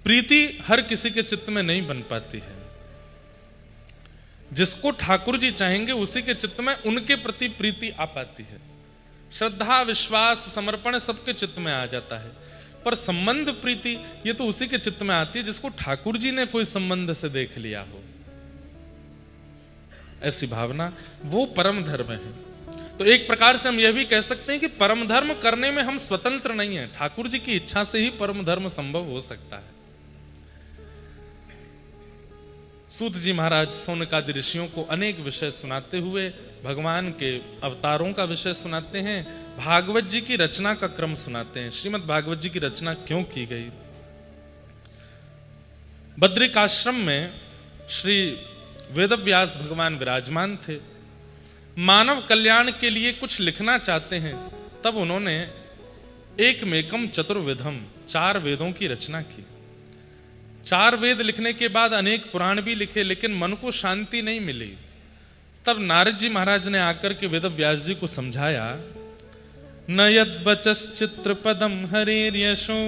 प्रीति हर किसी के चित्त में नहीं बन पाती है। जिसको ठाकुर जी चाहेंगे उसी के चित्त में उनके प्रति प्रीति आ पाती है। श्रद्धा, विश्वास, समर्पण सबके चित्त में आ जाता है, पर संबंध, प्रीति ये तो उसी के चित्त में आती है जिसको ठाकुर जी ने कोई संबंध से देख लिया हो। ऐसी भावना वो परम धर्म है। तो एक प्रकार से हम यह भी कह सकते हैं कि परम धर्म करने में हम स्वतंत्र नहीं हैं, ठाकुर जी की इच्छा से ही परम धर्म संभव हो सकता है। सूत जी महाराज सौनकादि ऋषियों को अनेक विषय सुनाते हुए भगवान के अवतारों का विषय सुनाते हैं, भागवत जी की रचना का क्रम सुनाते हैं, श्रीमद् भागवत जी की रचना क्यों की गई। बद्रिकाश्रम में श्री वेदव्यास भगवान विराजमान थे, मानव कल्याण के लिए कुछ लिखना चाहते हैं, तब उन्होंने एकमेकम चतुर्विधम 4 वेदों की रचना की। 4 वेद लिखने के बाद अनेक पुराण भी लिखे, लेकिन मन को शांति नहीं मिली। तब नारद जी महाराज ने आकर के वेदव्यास जी को समझाया, न यद्वचश्चित्र पदम हरेर्यशो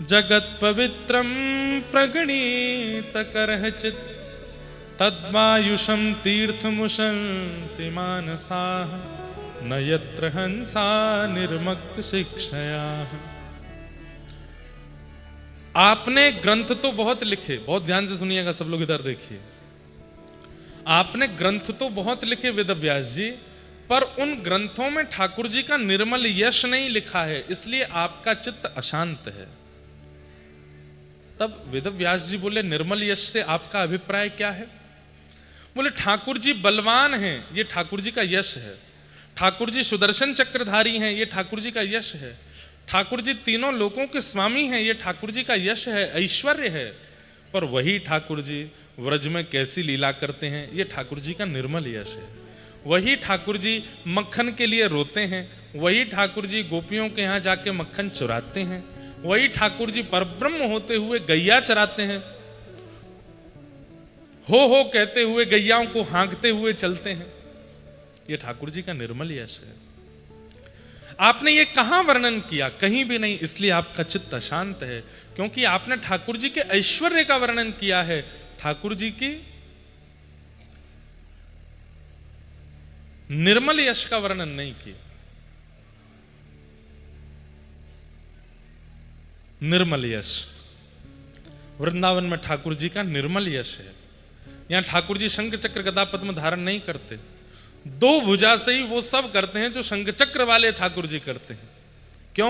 जगत पवित्रम प्रगणित करहचित तद्वायुषम तीर्थमुशन्ति मानसाः न यत्र हंसा निर्मक्त शिक्षया। आपने ग्रंथ तो बहुत लिखे, बहुत ध्यान से सुनिएगा सब लोग, इधर देखिए। आपने ग्रंथ तो बहुत लिखे वेदव्यास जी, पर उन ग्रंथों में ठाकुर जी का निर्मल यश नहीं लिखा है, इसलिए आपका चित्त अशांत है। तब वेदव्यास जी बोले, निर्मल यश से आपका अभिप्राय क्या है? बोले ठाकुर जी बलवान हैं, ये ठाकुर जी का यश है। ठाकुर जी सुदर्शन चक्रधारी हैं, ये ठाकुर जी का यश है। ठाकुर जी तीनों लोकों के स्वामी हैं, ये ठाकुर जी का यश है, ऐश्वर्य है। पर वही ठाकुर जी व्रज में कैसी लीला करते हैं, ये ठाकुर जी का निर्मल यश है। वही ठाकुर जी मक्खन के लिए रोते हैं, वही ठाकुर जी गोपियों के यहाँ जाके मक्खन चुराते हैं, वही ठाकुर जी परब्रह्म होते हुए गैया चराते हैं, हो कहते हुए गैयाओं को हाँकते हुए चलते हैं। ये ठाकुर जी का निर्मल यश है। आपने ये कहां वर्णन किया? कहीं भी नहीं, इसलिए आपका चित्त अशांत है, क्योंकि आपने ठाकुर जी के ऐश्वर्य का वर्णन किया है, ठाकुर जी की निर्मल यश का वर्णन नहीं किया। निर्मल यश, वृंदावन में ठाकुर जी का निर्मल यश है। यहां ठाकुर जी शंख चक्र गदा पद्म धारण नहीं करते, 2 भुजा से ही वो सब करते हैं जो शंख चक्र वाले ठाकुर जी करते हैं। क्यों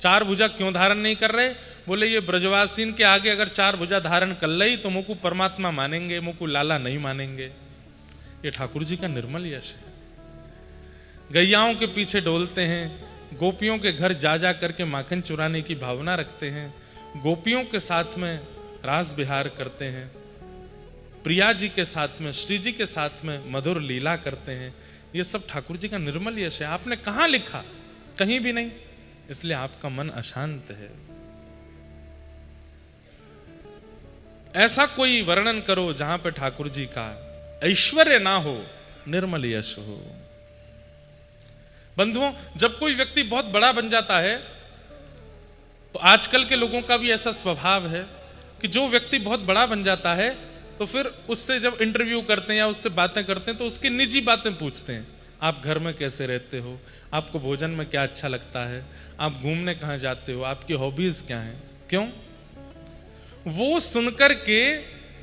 4 भुजा क्यों धारण नहीं कर रहे? बोले ये ब्रजवासीन के आगे अगर 4 भुजा धारण कर ली तो मुझको परमात्मा मानेंगे, मुझको लाला नहीं मानेंगे। ये ठाकुर जी का निर्मल यश है। गैयाओं के पीछे डोलते हैं, गोपियों के घर जा जा करके माखन चुराने की भावना रखते हैं, गोपियों के साथ में रास विहार करते हैं, प्रिया जी के साथ में, श्री जी के साथ में मधुर लीला करते हैं। ये सब ठाकुर जी का निर्मल यश है। आपने कहां लिखा? कहीं भी नहीं, इसलिए आपका मन अशांत है। ऐसा कोई वर्णन करो जहां पे ठाकुर जी का ऐश्वर्य ना हो, निर्मल यश हो। बंधुओं, जब कोई व्यक्ति बहुत बड़ा बन जाता है तो आजकल के लोगों का भी ऐसा स्वभाव है कि जो व्यक्ति बहुत बड़ा बन जाता है तो फिर उससे जब इंटरव्यू करते हैं या उससे बातें करते हैं तो उसकी निजी बातें पूछते हैं। आप घर में कैसे रहते हो, आपको भोजन में क्या अच्छा लगता है, आप घूमने कहाँ जाते हो, आपकी हॉबीज क्या हैं। क्यों? वो सुनकर के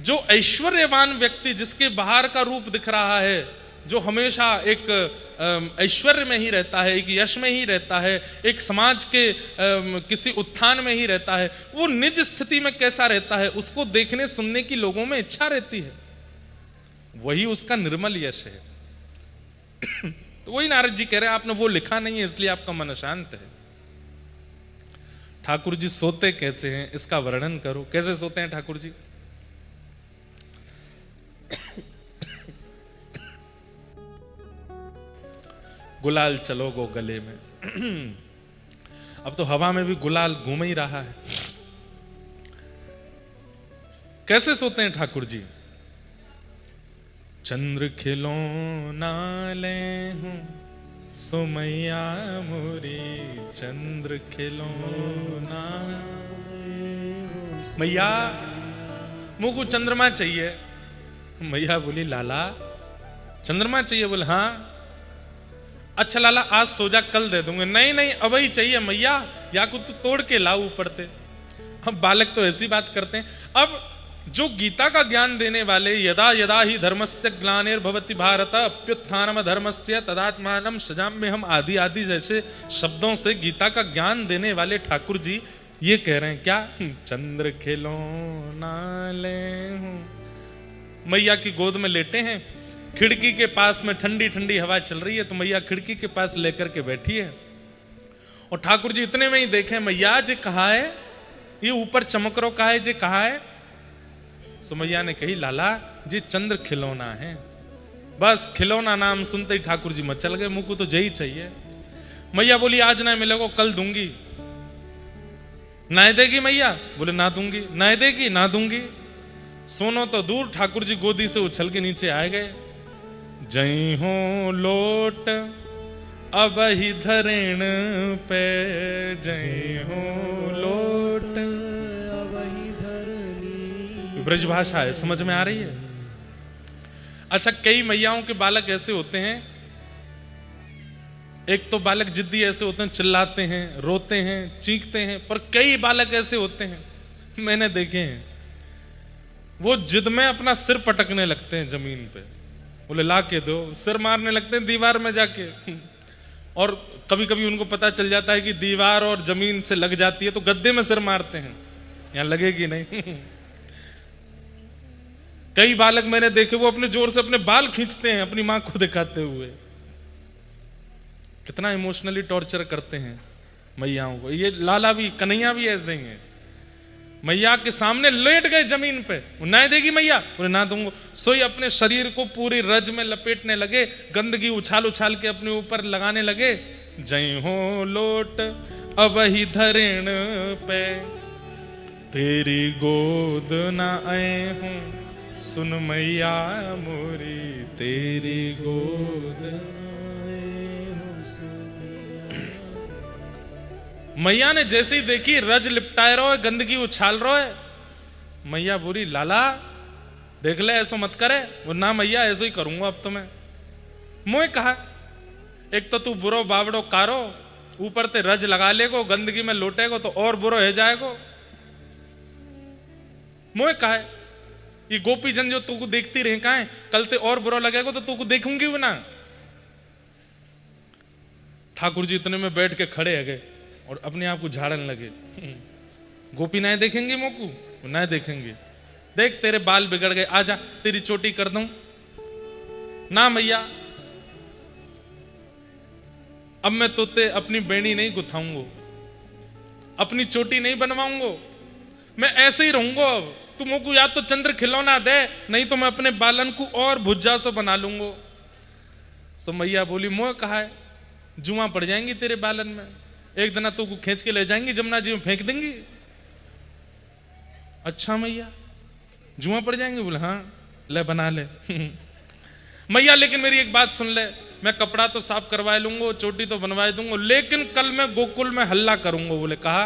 जो ऐश्वर्यवान व्यक्ति जिसके बाहर का रूप दिख रहा है, जो हमेशा एक ऐश्वर्य में ही रहता है, एक यश में ही रहता है, एक समाज के किसी उत्थान में ही रहता है, वो निज स्थिति में कैसा रहता है उसको देखने सुनने की लोगों में इच्छा रहती है। वही उसका निर्मल यश है। तो वही नारद जी कह रहे हैं, आपने वो लिखा नहीं है इसलिए आपका मन अशांत है। ठाकुर जी सोते कैसे हैं इसका वर्णन करो। कैसे सोते हैं ठाकुर जी? गुलाल चलो गो गले में। अब तो हवा में भी गुलाल घूम ही रहा है। कैसे सोते हैं ठाकुर जी? चंद्र खिलौना ले हूं सुमैया मोरी, चंद्र खिलौना मैया मुझ को चंद्रमा चाहिए। मैया बोली लाला चंद्रमा चाहिए? बोले हाँ। अच्छा लाला आज सो जा, कल दे दूंगे। नहीं नहीं अब ही चाहिए मैया, या को तू तोड़ के लाऊ ऊपर ते। अब बालक तो ऐसी बात करते हैं। अब जो गीता का ज्ञान देने वाले, यदा यदा ही धर्मस्य ग्लानिर्भवति भारत अप्युत्थानम धर्मस्य तदात्मानं सृजाम्यहम् आदि आदि जैसे शब्दों से गीता का ज्ञान देने वाले ठाकुर जी ये कह रहे हैं क्या? चंद्र खिलौना ले हूं। मैया की गोद में लेटे हैं, खिड़की के पास में ठंडी ठंडी हवा चल रही है, तो मैया खिड़की के पास लेकर के बैठी है। और ठाकुर जी इतने में ही देखे मैया जी कहा है, ये ऊपर चमक रो कहा है जी कहा है? तो मैया ने कही लाला जी चंद्र खिलौना है। बस खिलौना नाम सुनते ही ठाकुर जी मचल गए, मुझको तो यही चाहिए। मैया बोली आज ना मिलेगा कल दूंगी। ना देगी मैया? बोले ना दूंगी। ना देगी? ना दूंगी। सोनो तो दूर, ठाकुर जी गोदी से उछल के नीचे आए गए। जय हो लोट अब ही धरेण पे, जय हो लोट अब ही धरनी। ब्रज भाषा है, समझ में आ रही है? अच्छा कई मैयाओं के बालक ऐसे होते हैं, एक तो बालक जिद्दी ऐसे होते हैं, चिल्लाते हैं, रोते हैं, चीखते हैं। पर कई बालक ऐसे होते हैं, मैंने देखे हैं, वो जिद में अपना सिर पटकने लगते हैं जमीन पे। बोले ला के दो, सिर मारने लगते हैं दीवार में जाके। और कभी कभी उनको पता चल जाता है कि दीवार और जमीन से लग जाती है, तो गद्दे में सिर मारते हैं, यहां लगेगी नहीं। कई बालक मैंने देखे वो अपने जोर से अपने बाल खींचते हैं अपनी मां को दिखाते हुए। कितना इमोशनली टॉर्चर करते हैं मैयाओं को। ये लाला भी, कन्हैया भी ऐसे ही है। मैया के सामने लेट गए जमीन पे, ना देगी मैया? बोले ना दूंगा। सोई अपने शरीर को पूरी रज में लपेटने लगे, गंदगी उछाल उछाल के अपने ऊपर लगाने लगे। जय हो लोट अब ही धरेण पे, तेरी गोद ना आए हूं सुन मैया मोरी, तेरी गोद मैया ने जैसे ही देखी रज लिपटाए रहो है, गंदगी उछाल रहो है। मैया बोली लाला देख ले ऐसा मत करे। वो ना मैया ऐसा ही करूंगा अब तो मैं। मुझे कहा एक तो तू बुरो बावड़ो कारो, ऊपर ते रज लगा लेगो, गंदगी में लोटेगो तो और बुरो है जाएगो। मुझे कहा ये गोपी जन जो तू को देखती रहे कहा है, कल ते और बुरा लगेगा तो तू को देखूंगी भी ना। ठाकुर जी इतने में बैठ के खड़े है गए और अपने आप को झाड़ने लगे। गोपी ना देखेंगे मोकू? ना देखेंगे। देख तेरे बाल बिगड़ गए, आजा तेरी चोटी कर दूं। ना मैया अब मैं तोते अपनी बेड़ी नहीं गुथाऊंगा, अपनी चोटी नहीं बनवाऊंगा, मैं ऐसे ही रहूंगा। अब तू मोकू या तो चंद्र खिलौना दे, नहीं तो मैं अपने बालन को और भुज्जा से बना लूंगा। तो मैया बोली मोह कहा है जुआ पड़ जाएंगी तेरे बालन में, एक दिन तू को खींच के ले जाएंगी जमुना जी में फेंक देंगी। अच्छा मैया जुआ पड़ जाएंगे? बोले हाँ ले बना ले। मैया लेकिन मेरी एक बात सुन ले, मैं कपड़ा तो साफ करवा लूंगा, चोटी तो बनवा दूंगा, लेकिन कल मैं गोकुल में हल्ला करूंगा। बोले कहा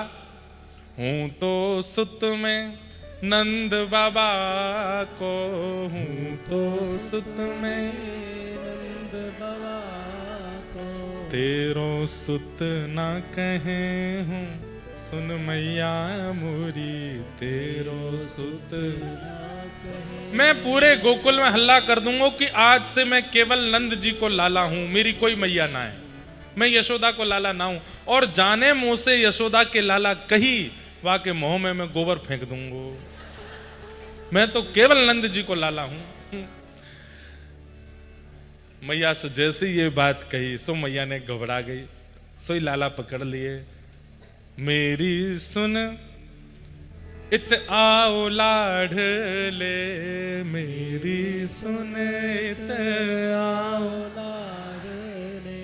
हूं तो सुत में नंद बाबा को, हूं तो सुत में नंद बाबा को, तेरो सुत ना कहे हूं सुन मैया मोरी, तेरो सुत ना कहे। मैं पूरे गोकुल में हल्ला कर दूंगा कि आज से मैं केवल नंद जी को लाला हूं, मेरी कोई मैया ना है, मैं यशोदा को लाला ना हूं। और जाने मुंह से यशोदा के लाला कही वाह के मुंह में मैं गोबर फेंक दूंगा, मैं तो केवल नंद जी को लाला हूं। मैया से जैसे ये बात कही सो मैया ने घबरा गई, सोई लाला पकड़ लिए। मेरी सुन इत आओ लाढ़ ले, मेरी सुन इत आओ लाढ़ ले,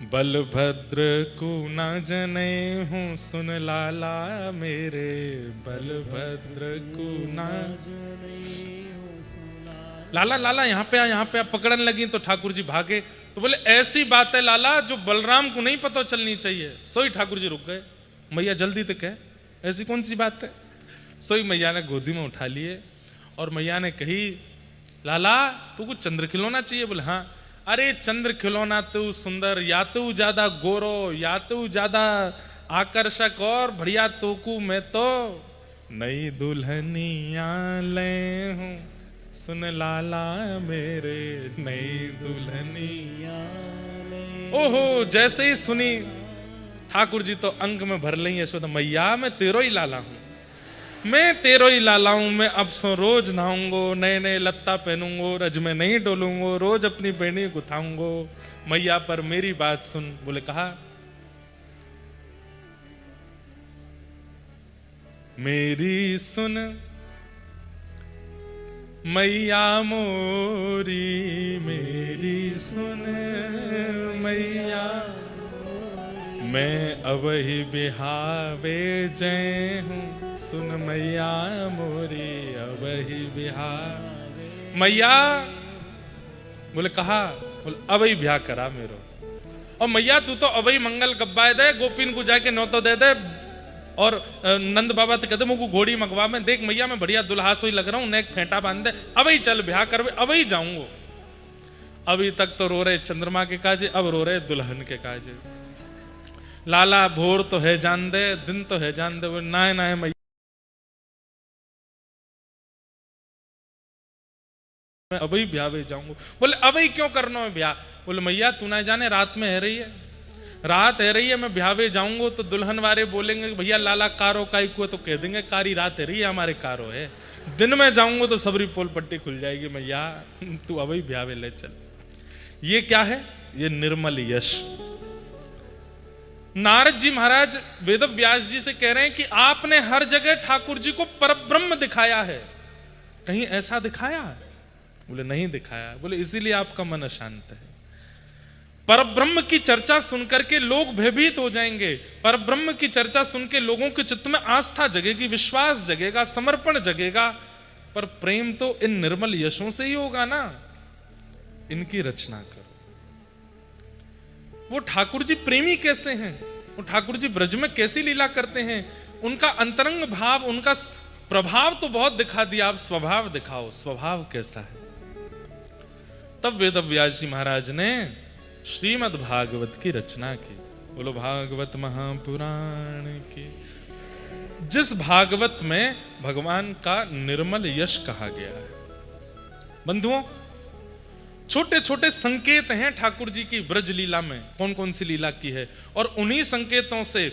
बलभद्र को न जने हूँ सुन लाला मेरे, बलभद्र को न जने हूँ सुन लाला। लाला यहाँ पे आ, यहाँ पे आ, पकड़ने लगी तो ठाकुर जी भागे। तो बोले ऐसी बात है लाला जो बलराम को नहीं पता चलनी चाहिए। सोई ठाकुर जी रुक गए। मैया जल्दी तो कह ऐसी कौन सी बात है? सोई मैया ने गोदी में उठा लिए और मैया ने कही, लाला तू कुछ चंद्र खिलौना चाहिए? बोले हाँ। अरे चंद्र खिलौना तू सुंदर, या तू ज्यादा गोरो, या तू ज्यादा आकर्षक, और बढ़िया तोकू मैं तो नई दुल्हनिया ले हूं, सुन लाला मेरे नई दुल्हनिया ले। ओहो, जैसे ही सुनी ठाकुर जी तो अंक में भर लें यशोदा, मैया मैं तेरो ही लाला हूं, मैं तेरो ही लाला हूं, मैं अब सो रोज नहाऊंगो, नए नए लत्ता पहनूंगो, रज में नहीं डोलूंगो, रोज अपनी बेड़ी गुथाऊंगो, मैया पर मेरी बात सुन। बोले कहा, मेरी सुन मैया मोरी, मेरी सुन मैया, मैं अब ही बिहावे जय हूं, सुन मैया मोरी अब ही बिहावे। मैया बोले कहा, बोले अब ही ब्याह करा मेरो। और मैया तू तो अब ही मंगल गब्बाए दे, गोपीन को जाके न्योतो दे दे, और नंद बाबा तो कहते मुझको घोड़ी मंगवा में, देख मैया मैं बढ़िया दुल्हा सोई लग रहा हूं, नेक फेंटा बांध दे, अब ही चल ब्याह कर, अब ही जाऊंगो। अभी तक तो रो रहे चंद्रमा के काजे, अब रो रहे दुल्हन के काजे। लाला भोर तो है जान दे, दिन तो है जान दे, वो नाय नाय मैया मैं अभी ब्याह भी जाऊंगा। बोले अभी क्यों करना है ब्याह? बोले मैया तू ना जाने रात में है रही है, रात है रही है, मैं ब्याह भी जाऊंगा तो दुल्हन वाले बोलेंगे भैया लाला कारो काई को, तो कह देंगे कारी रात है रही है हमारे कारो है, दिन में जाऊंगा तो सबरी पोल पट्टी खुल जाएगी, मैया तू अभी ब्याह भी ले चल। ये क्या है? ये निर्मल यश। नारद जी महाराज वेद व्यास जी से कह रहे हैं कि आपने हर जगह ठाकुर जी को परब्रह्म दिखाया है, कहीं ऐसा दिखाया? बोले नहीं दिखाया। बोले इसीलिए आपका मन अशांत है। परब्रह्म की चर्चा सुनकर के लोग भयभीत हो जाएंगे, परब्रह्म की चर्चा सुन के लोगों के चित्त में आस्था जगेगी, विश्वास जगेगा, समर्पण जगेगा, पर प्रेम तो इन निर्मल यशों से ही होगा ना। इनकी रचना करो। वो ठाकुर जी प्रेमी कैसे हैं, वो ठाकुर जी ब्रज में कैसी लीला करते हैं, उनका अंतरंग भाव, उनका प्रभाव तो बहुत दिखा दिया, आप स्वभाव दिखाओ, स्वभाव कैसा है। तब वेद व्यास जी महाराज ने श्रीमद् भागवत की रचना की। बोलो भागवत महापुराण की। जिस भागवत में भगवान का निर्मल यश कहा गया है। बंधुओं, छोटे छोटे संकेत हैं ठाकुर जी की ब्रज लीला में, कौन कौन सी लीला की है, और उन्हीं संकेतों से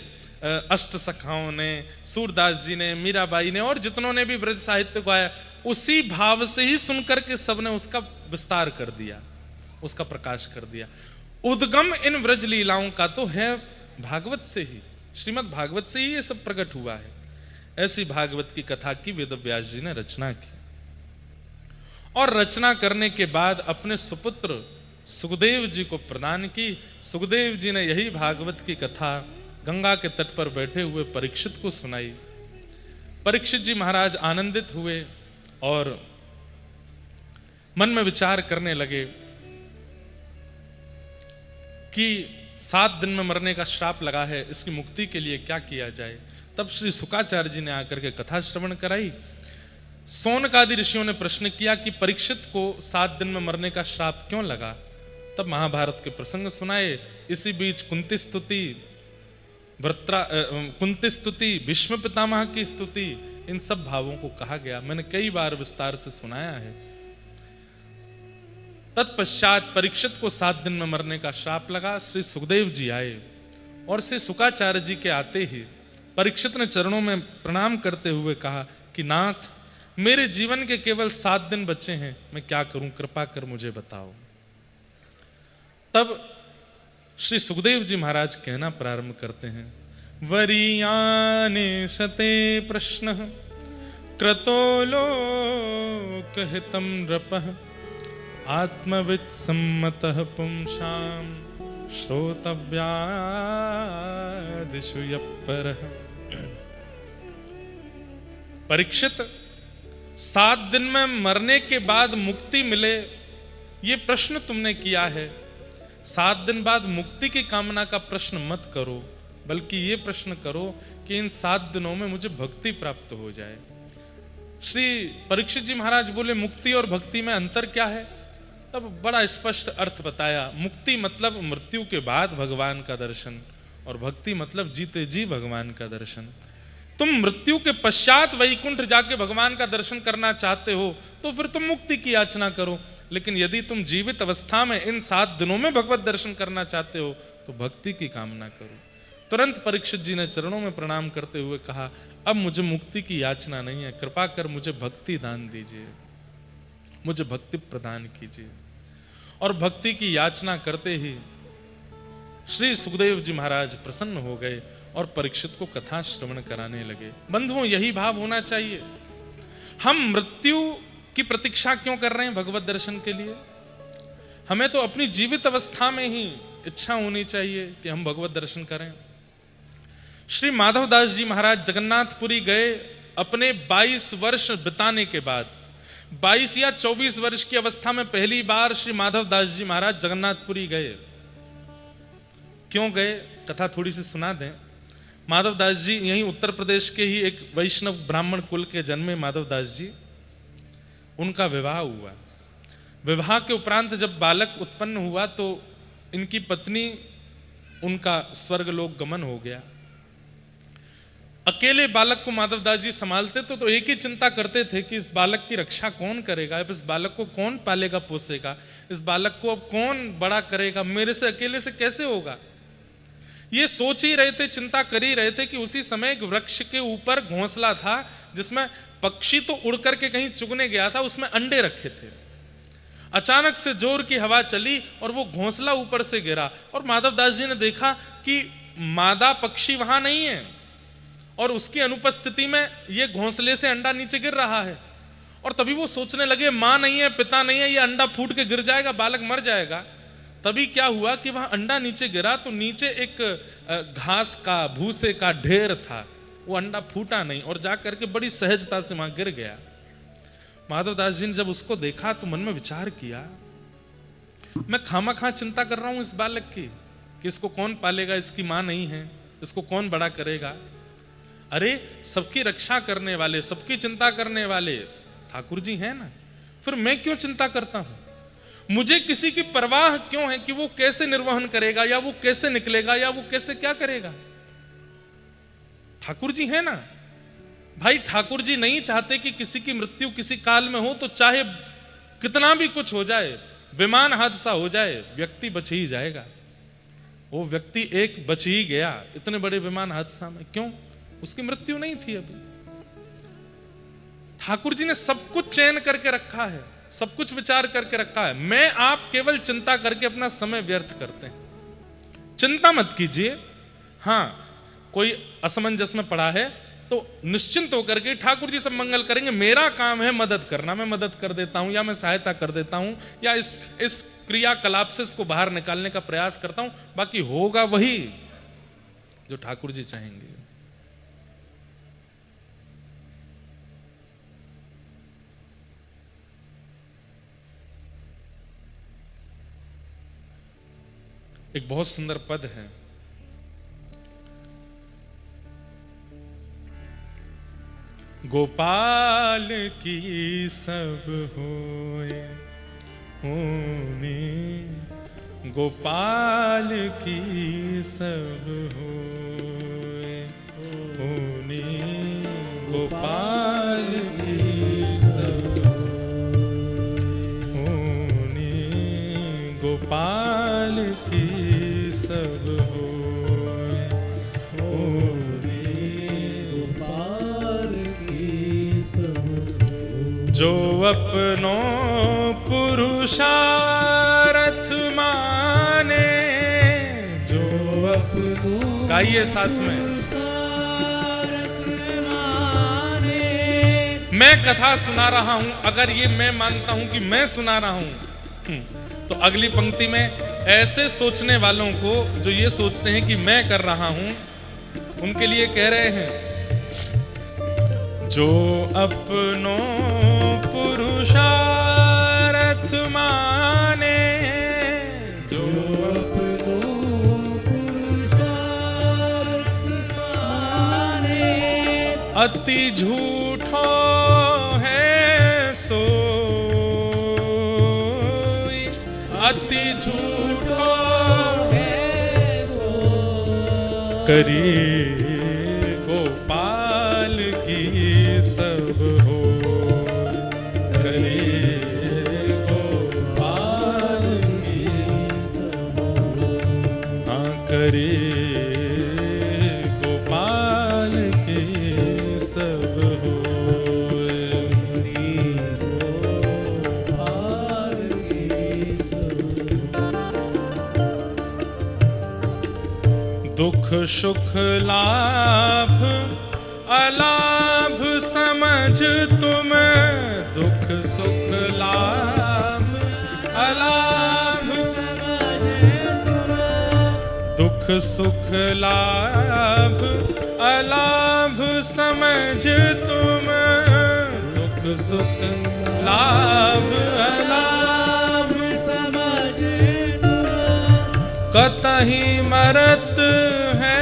अष्ट सखाओं ने, सूरदास जी ने, मीराबाई ने और जितनों ने भी ब्रज साहित्य को आया, उसी भाव से ही सुनकर के सबने उसका विस्तार कर दिया, उसका प्रकाश कर दिया। उद्गम इन ब्रज लीलाओं का तो है भागवत से ही, श्रीमद् भागवत से ही ये सब प्रकट हुआ है। ऐसी भागवत की कथा की वेद व्यास जी ने रचना की, और रचना करने के बाद अपने सुपुत्र सुखदेव जी को प्रदान की। सुखदेव जी ने यही भागवत की कथा गंगा के तट पर बैठे हुए परीक्षित को सुनाई। परीक्षित जी महाराज आनंदित हुए और मन में विचार करने लगे कि 7 दिन में मरने का श्राप लगा है, इसकी मुक्ति के लिए क्या किया जाए। तब श्री शुकाचार्य जी ने आकर के कथा श्रवण कराई। सौनकादि ऋषियों ने प्रश्न किया कि परीक्षित को 7 दिन में मरने का श्राप क्यों लगा। तब महाभारत के प्रसंग सुनाए। इसी बीच कुंती स्तुति, भीष्म पितामह की स्तुति, इन सब भावों को कहा गया। मैंने कई बार विस्तार से सुनाया है। तत्पश्चात परीक्षित को 7 दिन में मरने का श्राप लगा। श्री सुखदेव जी आए और श्री शुकाचार्य जी के आते ही परीक्षित ने चरणों में प्रणाम करते हुए कहा कि नाथ, मेरे जीवन के केवल 7 दिन बचे हैं, मैं क्या करूं, कृपा कर मुझे बताओ। तब श्री सुखदेव जी महाराज कहना प्रारंभ करते हैं, वरीयाने शते प्रश्न क्रतो लोकहितं नृपः आत्मवित् सम्मतः पुंसां श्रोतव्यादिषु यः परः। परीक्षित, 7 दिन में मरने के बाद मुक्ति मिले, ये प्रश्न तुमने किया है। 7 दिन बाद मुक्ति की कामना का प्रश्न मत करो, बल्कि ये प्रश्न करो कि इन 7 दिनों में मुझे भक्ति प्राप्त हो जाए। श्री परीक्षित जी महाराज बोले मुक्ति और भक्ति में अंतर क्या है? तब बड़ा स्पष्ट अर्थ बताया। मुक्ति मतलब मृत्यु के बाद भगवान का दर्शन, और भक्ति मतलब जीते जी भगवान का दर्शन। तुम मृत्यु के पश्चात वैकुंठ जाके भगवान का दर्शन करना चाहते हो तो फिर तुम मुक्ति की याचना करो, लेकिन यदि तुम जीवित अवस्था में इन 7 दिनों में भगवत दर्शन करना चाहते हो तो भक्ति की कामना करो। तुरंत परीक्षित जी ने चरणों में प्रणाम करते हुए कहा, अब मुझे मुक्ति की याचना नहीं है, कृपा कर मुझे भक्ति दान दीजिए, मुझे भक्ति प्रदान कीजिए। और भक्ति की याचना करते ही श्री सुखदेव जी महाराज प्रसन्न हो गए और परीक्षित को कथा श्रवण कराने लगे। बंधुओं, यही भाव होना चाहिए। हम मृत्यु की प्रतीक्षा क्यों कर रहे हैं भगवत दर्शन के लिए? हमें तो अपनी जीवित अवस्था में ही इच्छा होनी चाहिए कि हम भगवत दर्शन करें। श्री माधवदास जी महाराज जगन्नाथपुरी गए अपने 22 वर्ष बिताने के बाद। 22 या 24 वर्ष की अवस्था में पहली बार श्री माधवदास जी महाराज जगन्नाथपुरी गए। क्यों गए, कथा थोड़ी सी सुना दें। माधवदास जी यहीं उत्तर प्रदेश के ही एक वैष्णव ब्राह्मण कुल के जन्मे माधवदास जी, उनका विवाह हुआ। विवाह के उपरांत जब बालक उत्पन्न हुआ तो इनकी पत्नी, उनका स्वर्गलोक गमन हो गया। अकेले बालक को माधवदास जी संभालते तो एक ही चिंता करते थे कि इस बालक की रक्षा कौन करेगा, अब इस बालक को कौन पालेगा पोसेगा, इस बालक को अब कौन बड़ा करेगा, मेरे से अकेले से कैसे होगा। ये सोच ही रहे थे, चिंता कर ही रहे थे कि उसी समय एक वृक्ष के ऊपर घोंसला था जिसमें पक्षी तो उड़ करके कहीं चुगने गया था, उसमें अंडे रखे थे। अचानक से जोर की हवा चली और वो घोंसला ऊपर से गिरा और माधवदास जी ने देखा कि मादा पक्षी वहां नहीं है और उसकी अनुपस्थिति में ये घोंसले से अंडा नीचे गिर रहा है। और तभी वो सोचने लगे, माँ नहीं है, पिता नहीं है, ये अंडा फूट के गिर जाएगा, बालक मर जाएगा। तभी क्या हुआ कि वहां अंडा नीचे गिरा तो नीचे एक घास का, भूसे का ढेर था, वो अंडा फूटा नहीं और जा करके बड़ी सहजता से वहां गिर गया। माधवदास जी ने जब उसको देखा तो मन में विचार किया, मैं खामखा चिंता कर रहा हूं इस बालक की कि इसको कौन पालेगा, इसकी मां नहीं है, इसको कौन बड़ा करेगा। अरे सबकी रक्षा करने वाले, सबकी चिंता करने वाले ठाकुर जी हैं ना, फिर मैं क्यों चिंता करता हूं? मुझे किसी की परवाह क्यों है कि वो कैसे निर्वहन करेगा या वो कैसे निकलेगा या वो कैसे क्या करेगा। ठाकुर जी है ना भाई। ठाकुर जी नहीं चाहते कि किसी की मृत्यु किसी काल में हो, तो चाहे कितना भी कुछ हो जाए, विमान हादसा हो जाए, व्यक्ति बच ही जाएगा। वो व्यक्ति एक बच ही गया इतने बड़े विमान हादसा में। क्यों? उसकी मृत्यु नहीं थी अभी। ठाकुर जी ने सब कुछ चयन करके रखा है, सब कुछ विचार करके रखा है। मैं आप केवल चिंता करके अपना समय व्यर्थ करते हैं। चिंता मत कीजिए। हाँ, कोई असमंजस में पड़ा है तो निश्चिंत होकर के ठाकुर जी सब मंगल करेंगे। मेरा काम है मदद करना, मैं मदद कर देता हूं या मैं सहायता कर देता हूं या इस क्रियाकलाप से इसको बाहर निकालने का प्रयास करता हूं। बाकी होगा वही जो ठाकुर जी चाहेंगे। एक बहुत सुंदर पद है, गोपाल की सब होए होने, गोपाल की सब होए होने, गोपाल की सब होने, गोपाल की सब होए होने, गोपाल की सब होए। जो अपनों पुरुषार्थ माने, जो अपनों, गाइए साथ में। मैं कथा सुना रहा हूं, अगर ये मैं मानता हूं कि मैं सुना रहा हूं, तो अगली पंक्ति में ऐसे सोचने वालों को जो ये सोचते हैं कि मैं कर रहा हूं, उनके लिए कह रहे हैं, जो अपनों पुरुषार्थ माने, जो अपनों पुरुषार्थ माने, अति झूठो अति झूठो करी गोपाल की सब हो, करी गोपाल की सब हो, हाँ करी गोपाल की सब हो, गोपाल की सब हो। दुख सुख लाभ अलाभ समझ तुम, दुख सुख लाभ अलाभ समझ तुम, दुख सुख लाभ अलाभ समझ तुम, दुख सुख लाभ अलाभ समझ तुम, कतहि मरत है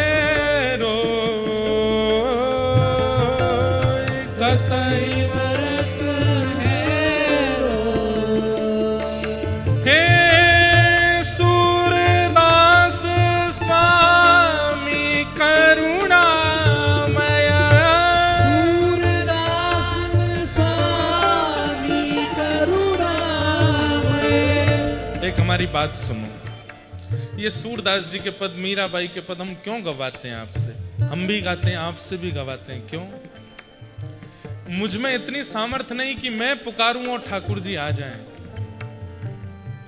कतई मरत है हे सूरदास स्वामी करुणामय, सूरदास स्वामी करुणामय। एक हमारी बात सुनो, ये सूरदास जी के पद, मीराबाई के पद हम क्यों गवाते हैं आपसे? हम भी गाते हैं, आपसे भी गवाते हैं, क्यों? मुझ में इतनी सामर्थ्य नहीं कि मैं पुकारूं और ठाकुर जी आ जाएं,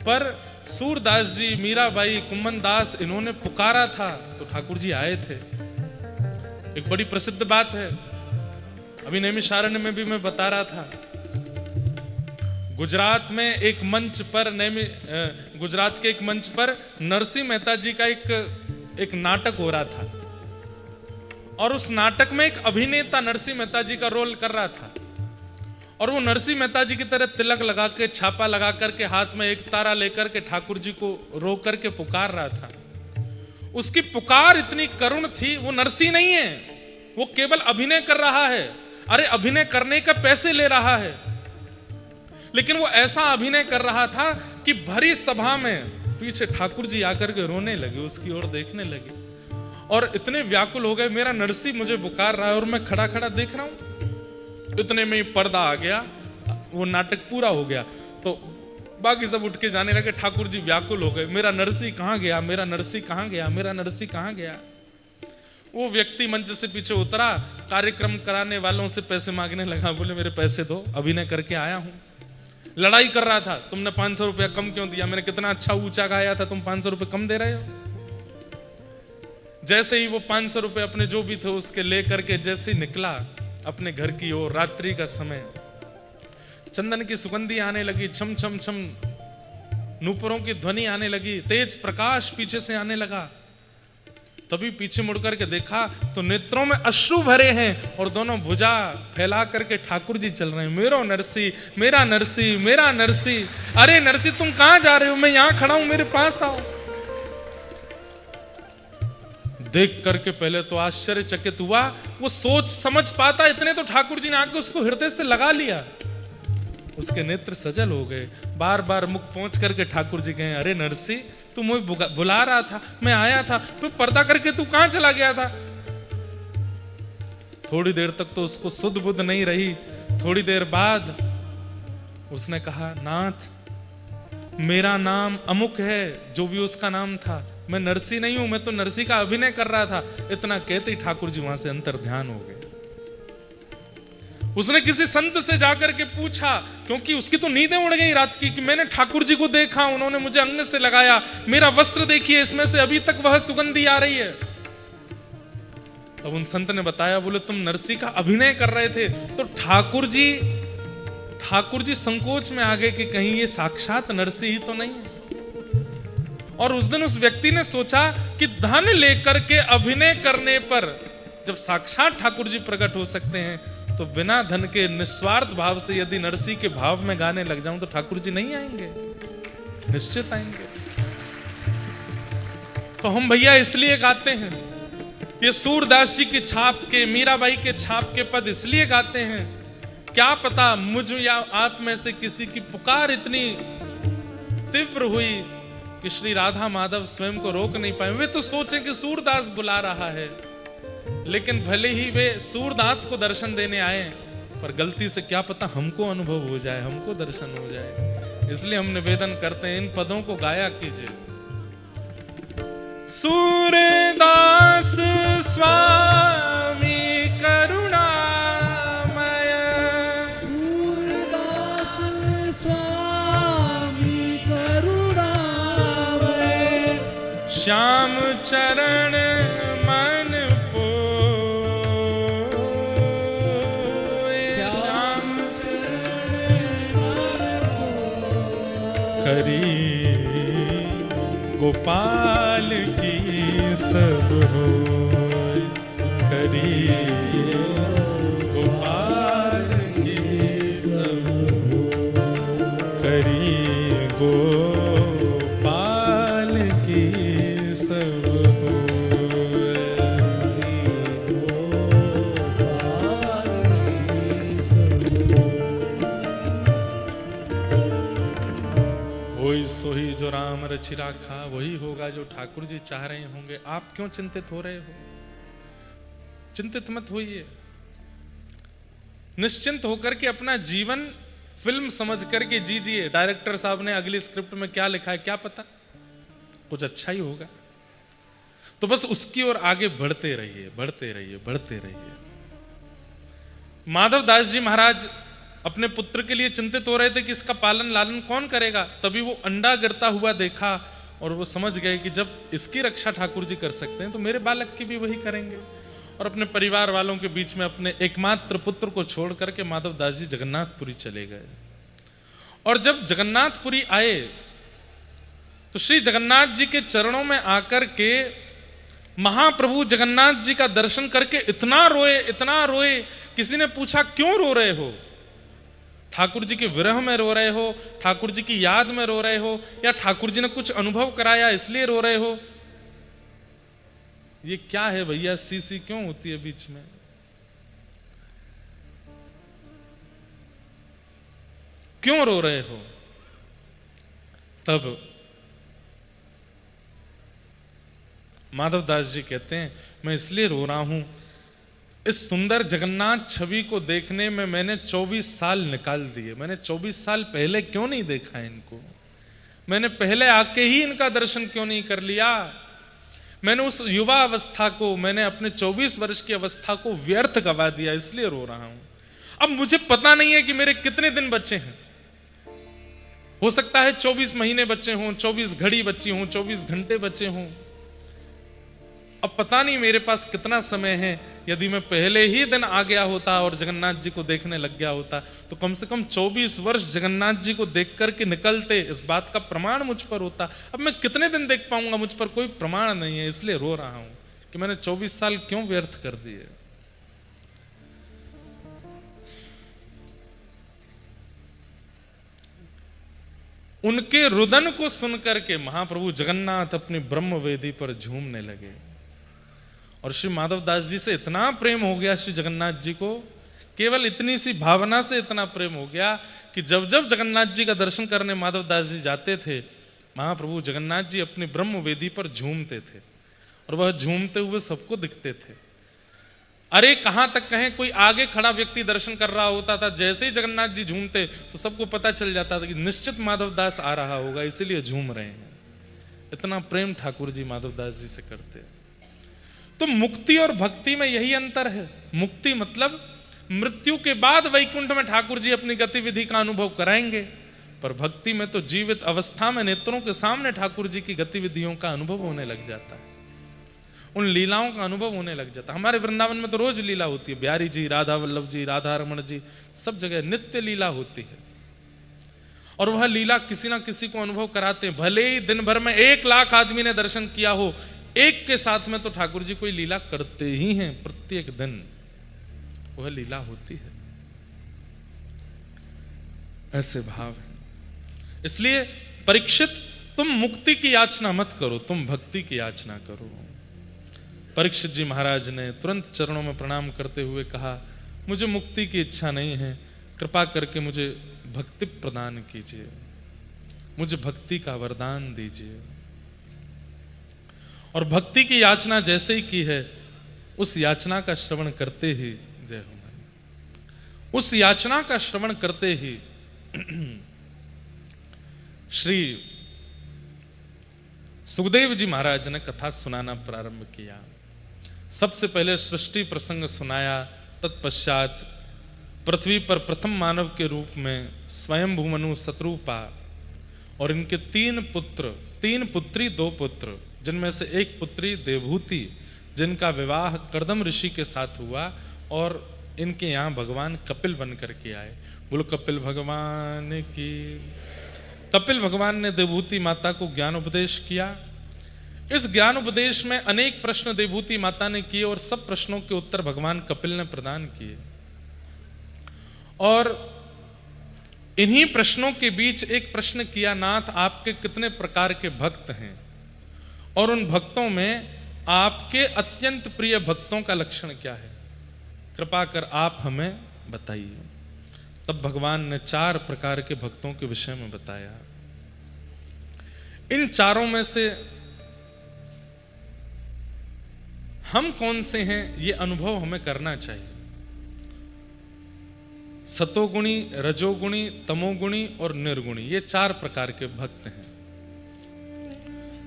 पर सूरदास जी, मीराबाई, कुम्मन दास, इन्होंने पुकारा था तो ठाकुर जी आए थे। एक बड़ी प्रसिद्ध बात है, अभी नैमिषारण्य में भी मैं बता रहा था, गुजरात में एक मंच पर, गुजरात के एक मंच पर नरसिंह मेहता जी का एक नाटक हो रहा था, और उस नाटक में एक अभिनेता नरसिंह मेहता जी का रोल कर रहा था, और वो नरसिंह मेहता जी की तरह तिलक लगा के, छापा लगा करके, हाथ में एक तारा लेकर के ठाकुर जी को रो करके पुकार रहा था। उसकी पुकार इतनी करुण थी, वो नरसिंह नहीं है, वो केवल अभिनय कर रहा है। अरे अभिनय करने का पैसे ले रहा है, लेकिन वो ऐसा अभिनय कर रहा था कि भरी सभा में पीछे ठाकुर जी आकर के रोने लगे, उसकी ओर देखने लगे, और इतने व्याकुल हो गए, मेरा नरसिंह मुझे पुकार रहा है और मैं खड़ा खड़ा देख रहा हूं। इतने में ही पर्दा आ गया, वो नाटक पूरा हो गया, तो बाकी सब उठ के जाने लगे। ठाकुर जी व्याकुल हो गए, मेरा नरसिंह कहां गया, मेरा नरसिंह कहां गया, मेरा नरसिंह कहां गया। वो व्यक्ति मंच से पीछे उतरा, कार्यक्रम कराने वालों से पैसे मांगने लगा, बोले मेरे पैसे दो, अभिनय करके आया हूं। लड़ाई कर रहा था, तुमने 500 रुपया कम क्यों दिया, मैंने कितना अच्छा ऊंचा गाया था, तुम 500 रुपये कम दे रहे हो। जैसे ही वो 500 रुपये अपने जो भी थे उसके ले करके जैसे ही निकला अपने घर की ओर, रात्रि का समय, चंदन की सुगंधी आने लगी, छम छम छम नूपुरों की ध्वनि आने लगी, तेज प्रकाश पीछे से आने लगा। तभी पीछे मुड़कर के देखा तो नेत्रों में अश्रु भरे हैं और दोनों भुजा फैला करके ठाकुर जी चल रहे हैं, मेरो नरसी, मेरा नरसी, मेरा नरसी। अरे नरसी तुम कहां जा रहे हो, मैं यहां खड़ा हूं, मेरे पास आओ। देख करके पहले तो आश्चर्यचकित हुआ, वो सोच समझ पाता इतने तो ठाकुर जी ने आके उसको हृदय से लगा लिया, उसके नेत्र सजल हो गए। बार बार मुख पहुंच करके ठाकुर जी कहे, अरे नरसी तू मुझे बुला रहा था, मैं आया था, तू पर्दा करके तू कहां चला गया था। थोड़ी देर तक तो उसको सुध बुध नहीं रही, थोड़ी देर बाद उसने कहा, नाथ मेरा नाम अमुक है, जो भी उसका नाम था, मैं नरसी नहीं हूं, मैं तो नरसी का अभिनय कर रहा था। इतना कहते ही ठाकुर जी वहां से अंतर ध्यान हो गए। उसने किसी संत से जाकर के पूछा, क्योंकि उसकी तो नींदें उड़ गई रात की, कि मैंने ठाकुर जी को देखा, उन्होंने मुझे अंग से लगाया, मेरा वस्त्र देखिए, इसमें से अभी तक वह सुगंधी आ रही है। तब उन संत ने बताया, बोले तुम नरसी का अभिनय कर रहे थे। तो ठाकुर जी संकोच में आ गए कि कहीं ये साक्षात नरसी ही तो नहीं है। और उस दिन उस व्यक्ति ने सोचा कि धन लेकर के अभिनय करने पर जब साक्षात ठाकुर जी प्रकट हो सकते हैं, तो बिना धन के निस्वार्थ भाव से यदि नरसी के भाव में गाने लग जाऊं तो ठाकुर जी नहीं आएंगे, निश्चित आएंगे। तो हम भैया इसलिए गाते हैं, ये सूरदास जी की छाप के, मीराबाई के छाप के पद इसलिए गाते हैं, क्या पता मुझ या आप में से किसी की पुकार इतनी तीव्र हुई कि श्री राधा माधव स्वयं को रोक नहीं पाए। वे तो सोचें कि सूरदास बुला रहा है, लेकिन भले ही वे सूरदास को दर्शन देने आए, पर गलती से क्या पता हमको अनुभव हो जाए, हमको दर्शन हो जाए। इसलिए हम निवेदन करते हैं, इन पदों को गाया कीजिए। सूरदास स्वामी करुणामय, सूरदास स्वामी करुणामय, श्याम चरण मन पोए, श्याम चरण मन करी गोपाल की सब होय, करी गोपाल की सब होय, करी गोपाल की सब होय। सोही जो राम रचि राखा, वही होगा जो ठाकुर जी चाह रहे होंगे। आप क्यों चिंतित हो रहे हो? चिंतित मत होइए, निश्चिंत होकर के अपना जीवन फिल्म समझ करके जीजिए। डायरेक्टर साहब ने अगली स्क्रिप्ट में क्या लिखा है क्या पता, कुछ अच्छा ही होगा। तो बस उसकी ओर आगे बढ़ते रहिए, बढ़ते रहिए, बढ़ते रहिए। माधव दास जी महाराज अपने पुत्र के लिए चिंतित हो रहे थे कि इसका पालन लालन कौन करेगा। तभी वो अंडा गिरता हुआ देखा और वो समझ गए कि जब इसकी रक्षा ठाकुर जी कर सकते हैं तो मेरे बालक की भी वही करेंगे। और अपने परिवार वालों के बीच में अपने एकमात्र पुत्र को छोड़ करके माधव दास जी जगन्नाथपुरी चले गए। और जब जगन्नाथपुरी आए तो श्री जगन्नाथ जी के चरणों में आकर के महाप्रभु जगन्नाथ जी का दर्शन करके इतना रोए, इतना रोए। किसी ने पूछा क्यों रो रहे हो? ठाकुर जी के विरह में रो रहे हो, ठाकुर जी की याद में रो रहे हो, या ठाकुर जी ने कुछ अनुभव कराया इसलिए रो रहे हो? ये क्या है भैया, सी क्यों होती है बीच में? क्यों रो रहे हो? तब माधव दास जी कहते हैं मैं इसलिए रो रहा हूं, इस सुंदर जगन्नाथ छवि को देखने में मैंने 24 साल निकाल दिए। मैंने 24 साल पहले क्यों नहीं देखा इनको? मैंने पहले आके ही इनका दर्शन क्यों नहीं कर लिया? मैंने उस युवा अवस्था को, मैंने अपने 24 वर्ष की अवस्था को व्यर्थ गवा दिया, इसलिए रो रहा हूं। अब मुझे पता नहीं है कि मेरे कितने दिन बचे हैं। हो सकता है 24 महीने बचे हों, 24 घड़ी बची हों, 24 घंटे बचे हों। अब पता नहीं मेरे पास कितना समय है। यदि मैं पहले ही दिन आ गया होता और जगन्नाथ जी को देखने लग गया होता तो कम से कम 24 वर्ष जगन्नाथ जी को देख करके निकलते, इस बात का प्रमाण मुझ पर होता। अब मैं कितने दिन देख पाऊंगा, मुझ पर कोई प्रमाण नहीं है। इसलिए रो रहा हूं कि मैंने 24 साल क्यों व्यर्थ कर दिए। उनके रुदन को सुनकर के महाप्रभु जगन्नाथ अपनी ब्रह्म वेदी पर झूमने लगे। और श्री माधव दास जी से इतना प्रेम हो गया श्री जगन्नाथ जी को, केवल इतनी सी भावना से इतना प्रेम हो गया कि जब जब जगन्नाथ जी का दर्शन करने माधव दास जी जाते थे, महाप्रभु जगन्नाथ जी अपनी ब्रह्म वेदी पर झूमते थे और वह झूमते हुए सबको दिखते थे। अरे कहां तक कहें, कोई आगे खड़ा व्यक्ति दर्शन कर रहा होता था, जैसे ही जगन्नाथ जी झूमते तो सबको पता चल जाता था कि निश्चित माधव दास आ रहा होगा, इसीलिए झूम रहे हैं। इतना प्रेम ठाकुर जी माधव दास जी से करते। तो मुक्ति और भक्ति में यही अंतर है। मुक्ति मतलब मृत्यु के बाद वैकुंठ में ठाकुर जी अपनी गतिविधि का अनुभव कराएंगे, पर भक्ति में तो जीवित अवस्था में नेत्रों के सामने ठाकुर जी की गतिविधियों का अनुभव होने लग जाता है, उन लीलाओं का अनुभव होने लग जाता है। हमारे वृंदावन में तो रोज लीला होती है, बिहारी जी, राधा वल्लभ जी, राधा रमण जी, सब जगह नित्य लीला होती है। और वह लीला किसी ना किसी को अनुभव कराते हैं। भले ही दिन भर में 1 लाख आदमी ने दर्शन किया हो, एक के साथ में तो ठाकुर जी कोई लीला करते ही हैं। प्रत्येक दिन वह लीला होती है। ऐसे भाव है। इसलिए परीक्षित, तुम मुक्ति की याचना मत करो, तुम भक्ति की याचना करो। परीक्षित जी महाराज ने तुरंत चरणों में प्रणाम करते हुए कहा, मुझे मुक्ति की इच्छा नहीं है, कृपा करके मुझे भक्ति प्रदान कीजिए। मुझे भक्ति का वरदान दीजिए। और भक्ति की याचना जैसे ही की है, उस याचना का श्रवण करते ही, जय हो हमारी, उस याचना का श्रवण करते ही श्री सुखदेव जी महाराज ने कथा सुनाना प्रारंभ किया। सबसे पहले सृष्टि प्रसंग सुनाया, तत्पश्चात पृथ्वी पर प्रथम मानव के रूप में स्वयंभू मनु शत्रुपा और इनके 3 पुत्र, 3 पुत्री 2 पुत्र, जिनमें से एक पुत्री देवहूति, जिनका विवाह कर्दम ऋषि के साथ हुआ, और इनके यहाँ भगवान कपिल बन करके आए। बोलो कपिल भगवान की। कपिल भगवान ने देवहूति माता को ज्ञान उपदेश किया। इस ज्ञान उपदेश में अनेक प्रश्न देवहूति माता ने किए और सब प्रश्नों के उत्तर भगवान कपिल ने प्रदान किए। और इन्हीं प्रश्नों के बीच एक प्रश्न किया, नाथ आपके कितने प्रकार के भक्त हैं, और उन भक्तों में आपके अत्यंत प्रिय भक्तों का लक्षण क्या है, कृपा कर आप हमें बताइए। तब भगवान ने 4 प्रकार के भक्तों के विषय में बताया। इन चारों में से हम कौन से हैं, ये अनुभव हमें करना चाहिए। सतोगुणी, रजोगुणी, तमोगुणी और निर्गुणी, ये 4 प्रकार के भक्त हैं।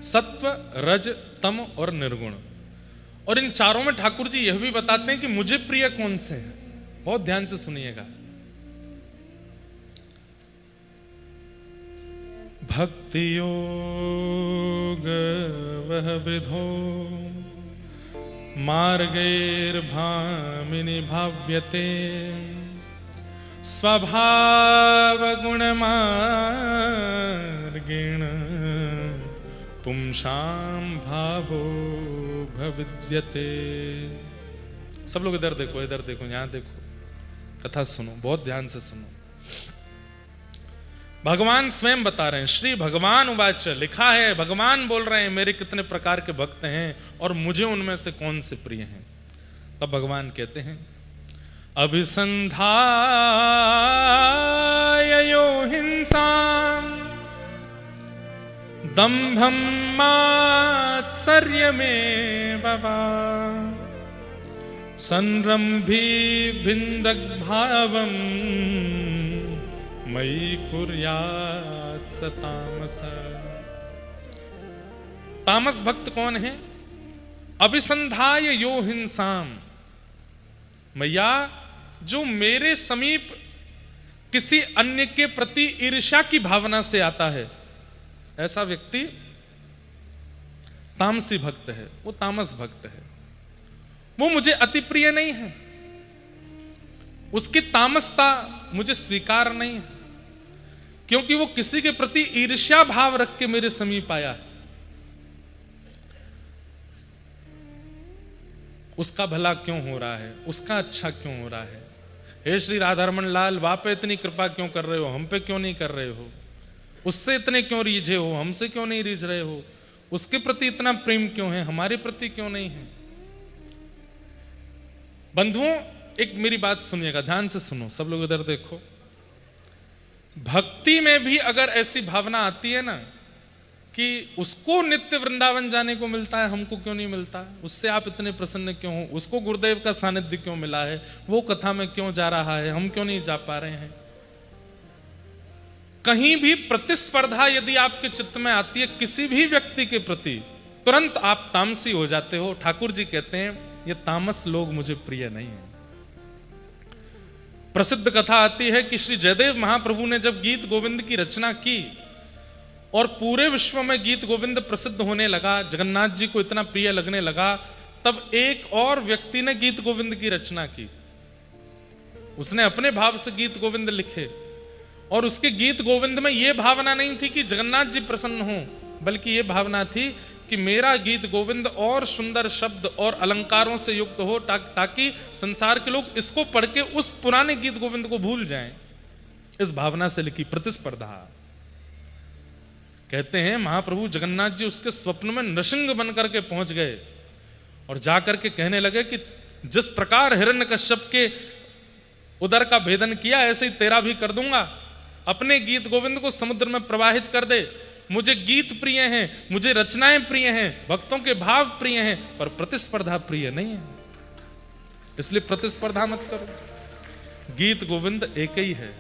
सत्व, रज, तम और निर्गुण। और इन चारों में ठाकुर जी यह भी बताते हैं कि मुझे प्रिय कौन से हैं। बहुत ध्यान से सुनिएगा। भक्ति योग वह विधो मार्गैर्भामिनि भाव्यते स्वभाव गुण मार्गेण पुंसाम भावो भविद्यते। सब लोग इधर देखो, इधर देखो, यहां देखो, कथा सुनो, बहुत ध्यान से सुनो। भगवान स्वयं बता रहे हैं, श्री भगवान उवाच, लिखा है भगवान बोल रहे हैं मेरे कितने प्रकार के भक्त हैं और मुझे उनमें से कौन से प्रिय हैं। तब भगवान कहते हैं, अभिसंधायो हिंसाम दंभम मात्सर्यमेव वा संरंभी भिन्नग्भावम् मयि कुर्यात् स तामस। तामस भक्त कौन है? अभिसंधाय यो हिंसाम, मैया जो मेरे समीप किसी अन्य के प्रति ईर्ष्या की भावना से आता है, ऐसा व्यक्ति तामसी भक्त है, वो तामस भक्त है, वो मुझे अति प्रिय नहीं है, उसकी तामसता मुझे स्वीकार नहीं है, क्योंकि वो किसी के प्रति ईर्ष्या भाव रख के मेरे समीप आया है। उसका भला क्यों हो रहा है, उसका अच्छा क्यों हो रहा है। हे श्री राधारमण लाल, आप पे इतनी कृपा क्यों कर रहे हो, हम पे क्यों नहीं कर रहे हो, उससे इतने क्यों रीझे हो, हमसे क्यों नहीं रीझ रहे हो, उसके प्रति इतना प्रेम क्यों है, हमारे प्रति क्यों नहीं है। बंधुओं, एक मेरी बात सुनिएगा, ध्यान से सुनो, सब लोग इधर देखो। भक्ति में भी अगर ऐसी भावना आती है ना कि उसको नित्य वृंदावन जाने को मिलता है, हमको क्यों नहीं मिलता, उससे आप इतने प्रसन्न क्यों हो, उसको गुरुदेव का सानिध्य क्यों मिला है, वो कथा में क्यों जा रहा है, हम क्यों नहीं जा पा रहे हैं। कहीं भी प्रतिस्पर्धा यदि आपके चित्त में आती है किसी भी व्यक्ति के प्रति, तुरंत आप तामसी हो जाते हो। ठाकुर जी कहते हैं ये तामस लोग मुझे प्रिय नहीं है। प्रसिद्ध कथा आती है कि श्री जयदेव महाप्रभु ने जब गीत गोविंद की रचना की और पूरे विश्व में गीत गोविंद प्रसिद्ध होने लगा, जगन्नाथ जी को इतना प्रिय लगने लगा, तब एक और व्यक्ति ने गीत गोविंद की रचना की। उसने अपने भाव से गीत गोविंद लिखे और उसके गीत गोविंद में यह भावना नहीं थी कि जगन्नाथ जी प्रसन्न हों, बल्कि यह भावना थी कि मेरा गीत गोविंद और सुंदर शब्द और अलंकारों से युक्त हो, ताकि संसार के लोग इसको पढ़ के उस पुराने गीत गोविंद को भूल जाएं। इस भावना से लिखी प्रतिस्पर्धा। कहते हैं महाप्रभु जगन्नाथ जी उसके स्वप्न में नृसिंह बनकर के पहुंच गए और जाकर के कहने लगे कि जिस प्रकार हिरण्यकश्यप के उदर का भेदन किया ऐसे ही तेरा भी कर दूंगा। अपने गीत गोविंद को समुद्र में प्रवाहित कर दे। मुझे गीत प्रिय हैं, मुझे रचनाएं प्रिय हैं, भक्तों के भाव प्रिय हैं, पर प्रतिस्पर्धा प्रिय नहीं है। इसलिए प्रतिस्पर्धा मत करो। गीत गोविंद एक ही है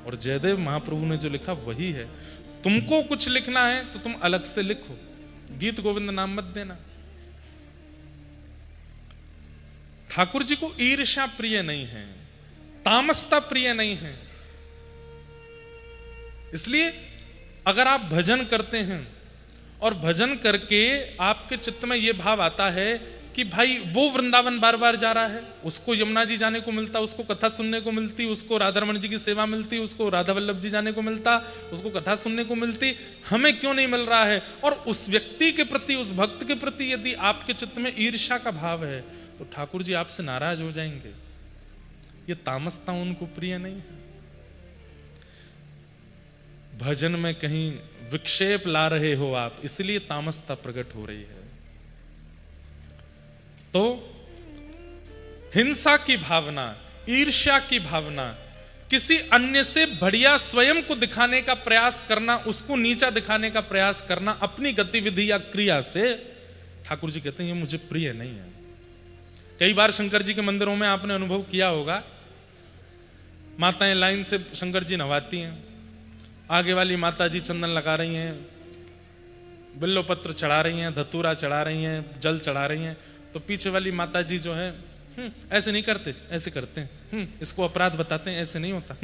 और जयदेव महाप्रभु ने जो लिखा वही है। तुमको कुछ लिखना है तो तुम अलग से लिखो, गीत गोविंद नाम मत देना। ठाकुर जी को ईर्ष्या प्रिय नहीं है, तामसता प्रिय नहीं है। इसलिए अगर आप भजन करते हैं और भजन करके आपके चित्त में यह भाव आता है कि भाई वो वृंदावन बार बार जा रहा है, उसको यमुना जी जाने को मिलता, उसको कथा सुनने को मिलती, उसको राधा रमण जी की सेवा मिलती, उसको राधा वल्लभ जी जाने को मिलता, उसको कथा सुनने को मिलती, हमें क्यों नहीं मिल रहा है? और उस व्यक्ति के प्रति, उस भक्त के प्रति यदि आपके चित्त में ईर्ष्या का भाव है तो ठाकुर जी आपसे नाराज हो जाएंगे। ये तामसता उनको प्रिय नहीं है। भजन में कहीं विक्षेप ला रहे हो आप, इसलिए तामसता प्रकट हो रही है। तो हिंसा की भावना, ईर्ष्या की भावना, किसी अन्य से बढ़िया स्वयं को दिखाने का प्रयास करना, उसको नीचा दिखाने का प्रयास करना अपनी गतिविधि या क्रिया से, ठाकुर जी कहते हैं ये मुझे प्रिय नहीं है। कई बार शंकर जी के मंदिरों में आपने अनुभव किया होगा, माताएं लाइन से शंकर जी नवाती हैं, आगे वाली माता जी चंदन लगा रही हैं, बिल्लो पत्र चढ़ा रही हैं, धतूरा चढ़ा रही हैं, जल चढ़ा रही हैं, तो पीछे वाली माता जी जो है ऐसे नहीं करते, ऐसे करते हैं, इसको अपराध बताते हैं, ऐसे नहीं होता,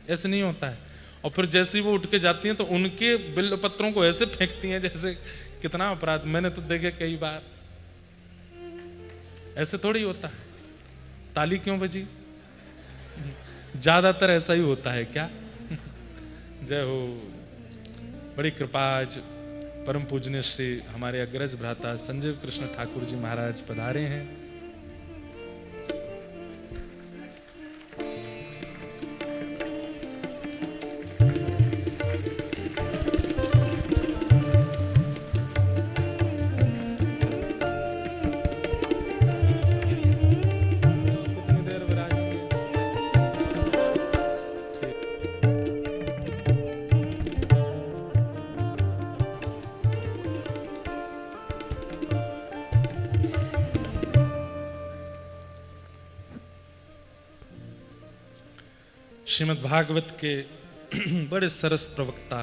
ऐसे नहीं होता है। और फिर जैसे वो उठ के जाती हैं तो उनके बिल्लो पत्रों को ऐसे फेंकती हैं जैसे कितना अपराध। मैंने तो देखे कई बार, ऐसे थोड़ी होता है। ताली क्यों बजी? ज्यादातर ऐसा ही होता है क्या? जय हो। बड़ी कृपा, आज परम पूजनीय श्री हमारे अग्रज भ्राता संजीव कृष्ण ठाकुर जी महाराज पधारे हैं। श्रीमद् भागवत के बड़े सरस प्रवक्ता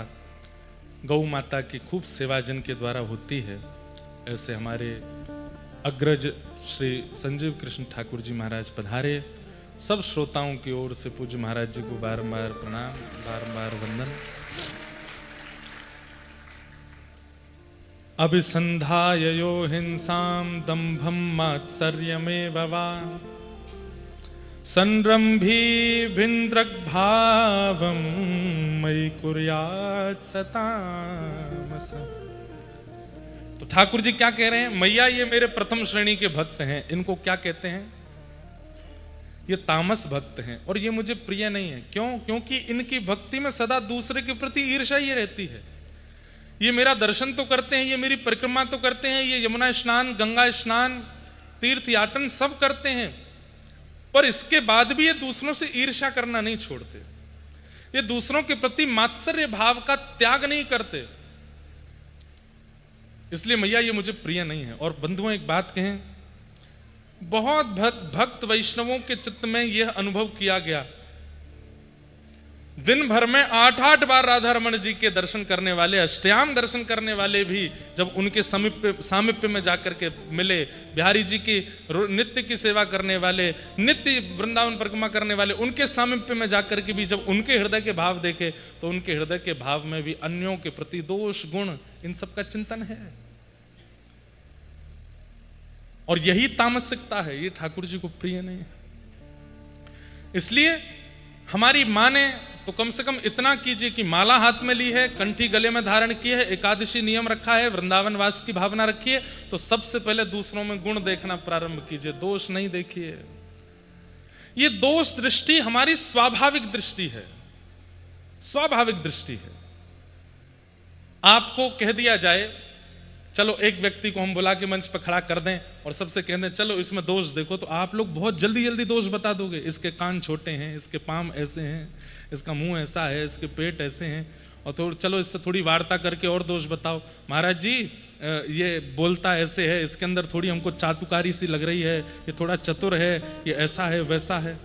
गौ माता की खूब सेवा जन के द्वारा होती है। ऐसे हमारे अग्रज श्री संजीव कृष्ण ठाकुर जी महाराज पधारे। सब श्रोताओं की ओर से पूज्य महाराज जी को बारंबार प्रणाम, बारंबार वंदन। अभिसंधाययो हिंसाम दंभम मात्सर्यमेव वा संरंभी भिन्द्रग्भावं मयि कुर्यात् सतामस। तो ठाकुर जी क्या कह रहे हैं? मैया ये मेरे प्रथम श्रेणी के भक्त हैं, इनको क्या कहते हैं? ये तामस भक्त हैं और ये मुझे प्रिय नहीं है। क्यों? क्योंकि इनकी भक्ति में सदा दूसरे के प्रति ईर्ष्या ही रहती है। ये मेरा दर्शन तो करते हैं, ये मेरी परिक्रमा तो करते हैं, ये यमुना स्नान, गंगा स्नान, तीर्थ याटन सब करते हैं, पर इसके बाद भी ये दूसरों से ईर्ष्या करना नहीं छोड़ते। ये दूसरों के प्रति मात्सर्य भाव का त्याग नहीं करते। इसलिए मैया ये मुझे प्रिय नहीं है। और बंधुओं एक बात कहें, बहुत भक्त वैष्णवों के चित्त में यह अनुभव किया गया, दिन भर में 8-8 बार राधा रमण जी के दर्शन करने वाले, अष्टयाम दर्शन करने वाले भी जब उनके सामिप्य में जाकर के मिले, बिहारी जी की नित्य की सेवा करने वाले, नित्य वृंदावन परिक्रमा करने वाले, उनके सामिप्य में जाकर के भी जब उनके हृदय के भाव देखे तो उनके हृदय के भाव में भी अन्यों के प्रति दोष गुण इन सब का चिंतन है। और यही तामसिकता है, ये ठाकुर जी को प्रिय नहीं है। इसलिए हमारी मां ने तो कम से कम इतना कीजिए कि माला हाथ में ली है, कंठी गले में धारण की है, एकादशी नियम रखा है, वृंदावन वास की भावना रखी है, तो सबसे पहले दूसरों में गुण देखना प्रारंभ कीजिए, दोष नहीं देखिए। ये दोष दृष्टि हमारी स्वाभाविक दृष्टि है, स्वाभाविक दृष्टि है। आपको कह दिया जाए चलो एक व्यक्ति को हम बुला के मंच पर खड़ा कर दें और सबसे कह दें चलो इसमें दोष देखो, तो आप लोग बहुत जल्दी जल्दी दोष बता दोगे। इसके कान छोटे हैं, इसके पाँव ऐसे हैं, इसका मुंह ऐसा है, इसके पेट ऐसे हैं, और तो चलो इससे थोड़ी वार्ता करके और दोष बताओ। महाराज जी ये बोलता ऐसे है, इसके अंदर थोड़ी हमको चाटुकारी सी लग रही है, ये थोड़ा चतुर है, ये ऐसा है वैसा है।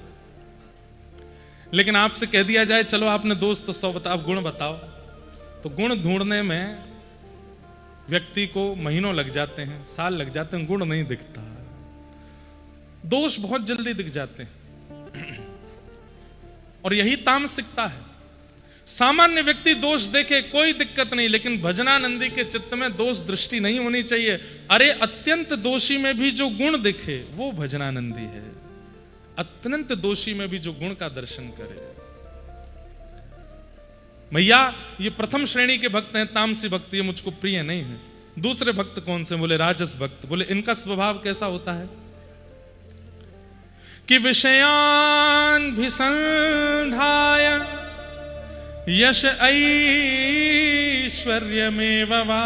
लेकिन आपसे कह दिया जाए चलो आपने दोष तो 100 बताओ, गुण बताओ, तो गुण ढूंढने में व्यक्ति को महीनों लग जाते हैं, साल लग जाते हैं, गुण नहीं दिखता। दोष बहुत जल्दी दिख जाते हैं और यही तामसिकता है। सामान्य व्यक्ति दोष देखे कोई दिक्कत नहीं, लेकिन भजनानंदी के चित्त में दोष दृष्टि नहीं होनी चाहिए। अरे अत्यंत दोषी में भी जो गुण दिखे वो भजनानंदी है, अत्यंत दोषी में भी जो गुण का दर्शन करे। मैया ये प्रथम श्रेणी के भक्त हैं, तामसी भक्त, ये मुझको प्रिय नहीं है। दूसरे भक्त कौन से? बोले राजस भक्त। बोले इनका स्वभाव कैसा होता है कि विषयान भिसंधाय यश ऐश्वर्यमेव वा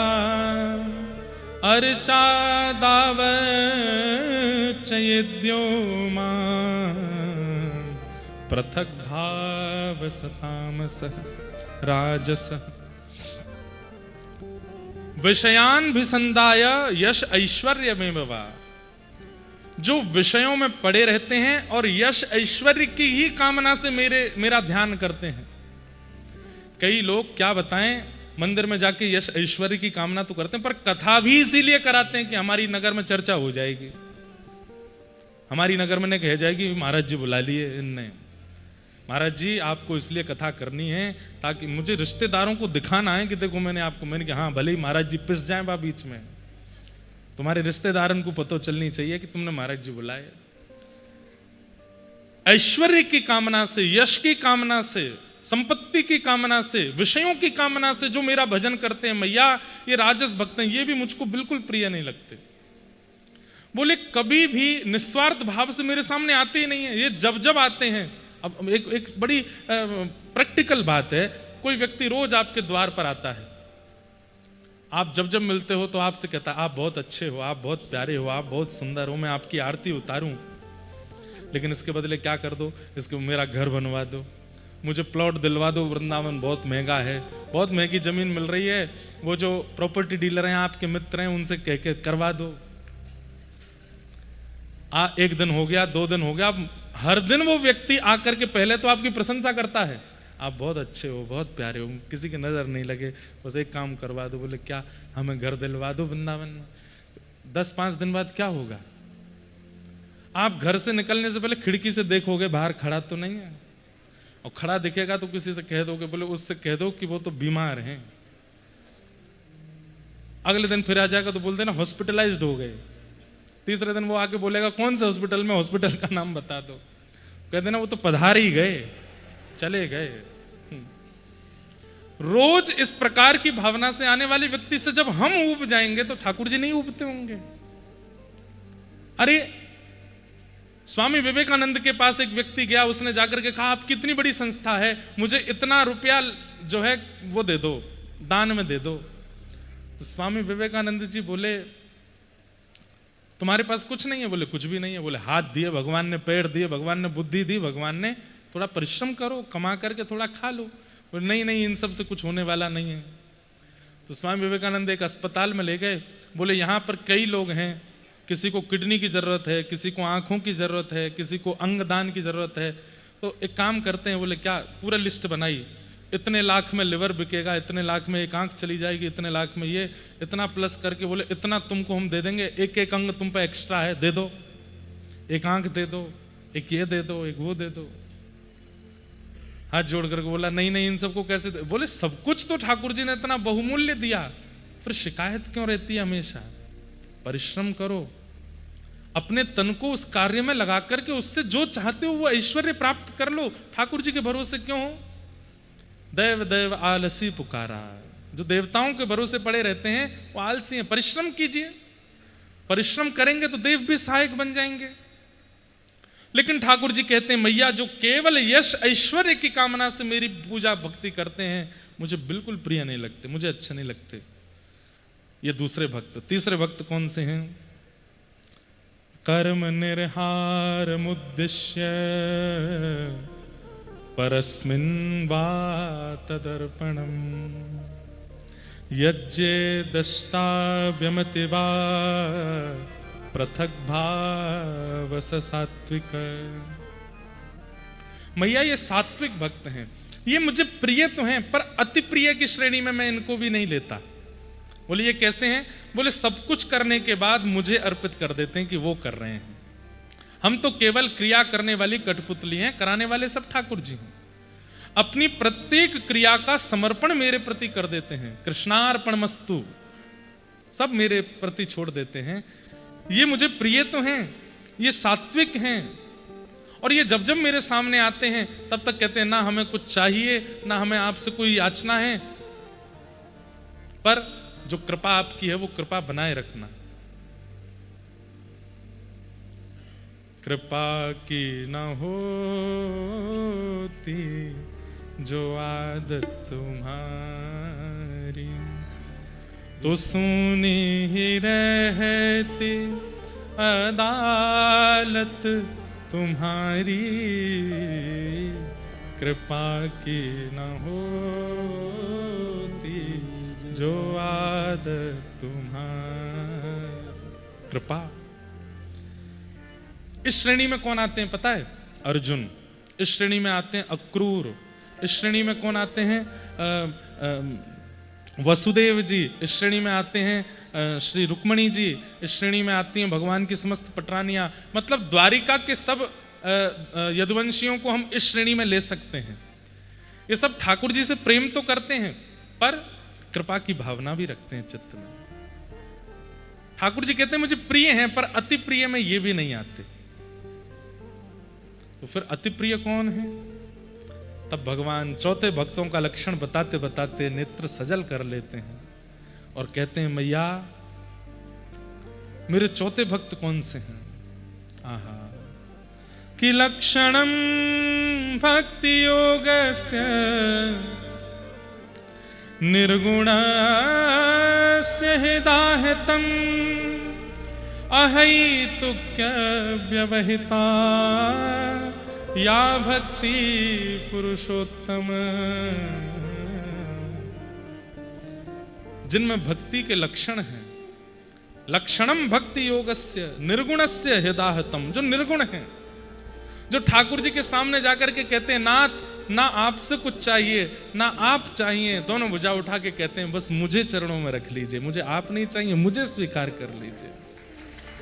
अर्चा दावचयेद्यो मां पृथक भाव सतामस राजस। विषयान भिसंधाय यश ऐश्वर्यमेव वा, जो विषयों में पड़े रहते हैं और यश ऐश्वर्य की ही कामना से मेरा ध्यान करते हैं। कई लोग क्या बताएं, मंदिर में जाके यश ऐश्वर्य की कामना तो करते हैं, पर कथा भी इसीलिए कराते हैं कि हमारी नगर में चर्चा हो जाएगी, हमारी नगर में कह जाएगी महाराज जी बुला लिए इनने, महाराज जी आपको इसलिए कथा करनी है ताकि मुझे रिश्तेदारों को दिखाना है कि देखो मैंने कहा हाँ भले ही महाराज जी पिस जाएं बा बीच में, तुम्हारे रिश्तेदारों को पता चलनी चाहिए कि तुमने महाराज जी बुलाए। ऐश्वर्य की कामना से, यश की कामना से, संपत्ति की कामना से, विषयों की कामना से जो मेरा भजन करते हैं मैया, ये राजस भक्त हैं, ये भी मुझको बिल्कुल प्रिय नहीं लगते। बोले कभी भी निस्वार्थ भाव से मेरे सामने आते ही नहीं है, ये जब जब आते हैं। अब एक बड़ी प्रैक्टिकल बात है, कोई व्यक्ति रोज आपके द्वार पर आता है, आप जब जब मिलते हो तो आपसे कहता है आप बहुत अच्छे हो, आप बहुत प्यारे हो, आप बहुत सुंदर हो, मैं आपकी आरती उतारूं, लेकिन इसके बदले क्या कर दो, इसको मेरा घर बनवा दो, मुझे प्लॉट दिलवा दो, वृंदावन बहुत महंगा है, बहुत महंगी जमीन मिल रही है, वो जो प्रॉपर्टी डीलर हैं आपके मित्र हैं उनसे कह के करवा दो। एक दिन हो गया, 2 दिन हो गया, अब हर दिन वो व्यक्ति आकर के पहले तो आपकी प्रशंसा करता है, आप बहुत अच्छे हो, बहुत प्यारे हो, किसी की नजर नहीं लगे, बस एक काम करवा दो। बोले क्या? हमें घर दिलवा दो वृंदावन में। 10-5 दिन बाद क्या होगा? आप घर से निकलने से पहले खिड़की से देखोगे बाहर खड़ा तो नहीं है, और खड़ा दिखेगा तो किसी से कह दोगे, बोले उससे कह दो कि वो तो बीमार हैं। अगले दिन फिर आ जाएगा तो बोल देना हॉस्पिटलाइज्ड हो गए। तीसरे दिन वो आके बोलेगा कौन से हॉस्पिटल में, हॉस्पिटल का नाम बता दो, कह देना वो तो पधार ही गए, चले गए। रोज इस प्रकार की भावना से आने वाले व्यक्ति से जब हम ऊब जाएंगे तो ठाकुर जी नहीं ऊबते होंगे। अरे स्वामी विवेकानंद के पास एक व्यक्ति गया, उसने जाकर के कहा आप कितनी बड़ी संस्था है, मुझे इतना रुपया जो है वो दे दो, दान में दे दो। तो स्वामी विवेकानंद जी बोले तुम्हारे पास कुछ नहीं है? बोले कुछ भी नहीं है। बोले हाथ दिए भगवान ने, पैर दिए भगवान ने, बुद्धि दी भगवान ने, थोड़ा परिश्रम करो, कमा करके थोड़ा खा लो। बोले नहीं नहीं, इन सब से कुछ होने वाला नहीं है। तो स्वामी विवेकानंद एक अस्पताल में ले गए, बोले यहाँ पर कई लोग हैं, किसी को किडनी की जरूरत है, किसी को आंखों की जरूरत है, किसी को अंग दान की जरूरत है, तो एक काम करते हैं। बोले क्या? पूरा लिस्ट बनाई, इतने लाख में लिवर बिकेगा, इतने लाख में एक आंख चली जाएगी, इतने लाख में ये, इतना प्लस करके बोले इतना तुमको हम दे देंगे, एक एक अंग तुम पे एक्स्ट्रा है, दे दो, एक आंख दे दो, एक ये दे दो, एक वो दे दो। हाथ जोड़ करके बोला नहीं नहीं, इन सबको कैसे दे? बोले सब कुछ तो ठाकुर जी ने इतना बहुमूल्य दिया, फिर शिकायत क्यों रहती है हमेशा? परिश्रम करो, अपने तन को उस कार्य में लगा करके उससे जो चाहते हो वो ऐश्वर्य प्राप्त कर लो। ठाकुर जी के भरोसे क्यों हो? देव देव आलसी पुकारा, जो देवताओं के भरोसे पड़े रहते हैं वो आलसी हैं। परिश्रम कीजिए, परिश्रम करेंगे तो देव भी सहायक बन जाएंगे। लेकिन ठाकुर जी कहते हैं मैया जो केवल यश ऐश्वर्य की कामना से मेरी पूजा भक्ति करते हैं मुझे बिल्कुल प्रिय नहीं लगते, मुझे अच्छे नहीं लगते। ये दूसरे भक्त। तीसरे भक्त कौन से हैं? कर्म निर्हार मुद्दिश्य परस्मिन् वा तदर्पणम् यज्ञे दष्टाव्यमति वा पृथक भाव स सात्विक। मैया ये सात्विक भक्त हैं, ये मुझे प्रिय तो हैं पर अति प्रिय की श्रेणी में मैं इनको भी नहीं लेता। बोले ये कैसे हैं? बोले सब कुछ करने के बाद मुझे अर्पित कर देते हैं कि वो कर रहे हैं। हम तो केवल क्रिया करने वाली कठपुतली हैं, कराने वाले सब ठाकुर जी हैं। अपनी प्रत्येक क्रिया का समर्पण मेरे प्रति कर देते हैं, कृष्णार्पणमस्तु सब मेरे प्रति छोड़ देते हैं। ये मुझे प्रिय तो हैं, ये सात्विक हैं, और ये जब जब मेरे सामने आते हैं तब तक कहते हैं ना हमें कुछ चाहिए, ना हमें आपसे कोई याचना है, पर जो कृपा आपकी है वो कृपा बनाए रखना। कृपा की न होती जो आदत तुम्हारी, तो सुनी ही रहती अदालत तुम्हारी। कृपा की न होती जो आदत तुम्हारी। कृपा। इस श्रेणी में कौन आते हैं पता है? अर्जुन। इस श्रेणी में आते हैं अक्रूर। इस श्रेणी में कौन आते हैं? वसुदेव जी। इस श्रेणी में आते हैं श्री रुक्मणी जी। इस श्रेणी में आती हैं भगवान की समस्त पटरानियां। मतलब द्वारिका के सब यदुवंशियों को हम इस श्रेणी में ले सकते हैं। ये सब ठाकुर जी से प्रेम तो करते हैं पर कृपा की भावना भी रखते हैं चित्त में। ठाकुर जी कहते हैं मुझे प्रिय हैं पर अति प्रिय में ये भी नहीं आते। तो फिर अति प्रिय कौन है? तब भगवान चौथे भक्तों का लक्षण बताते बताते नेत्र सजल कर लेते हैं और कहते हैं मैया मेरे चौथे भक्त कौन से हैं? आहा कि लक्षणम भक्ति योगस्य निर्गुणस्य हिदाहितम् अहैतुक्य व्यवहिता या भक्ति पुरुषोत्तम। जिनमें भक्ति के लक्षण हैं। लक्षणम भक्ति योगस्य निर्गुणस्य हिदाहितम्, जो निर्गुण हैं, जो ठाकुर जी के सामने जाकर के कहते हैं नाथ ना आपसे कुछ चाहिए ना आप चाहिए, दोनों भुजा उठा के कहते हैं बस मुझे चरणों में रख लीजिए, मुझे आप नहीं चाहिए, मुझे स्वीकार कर लीजिए।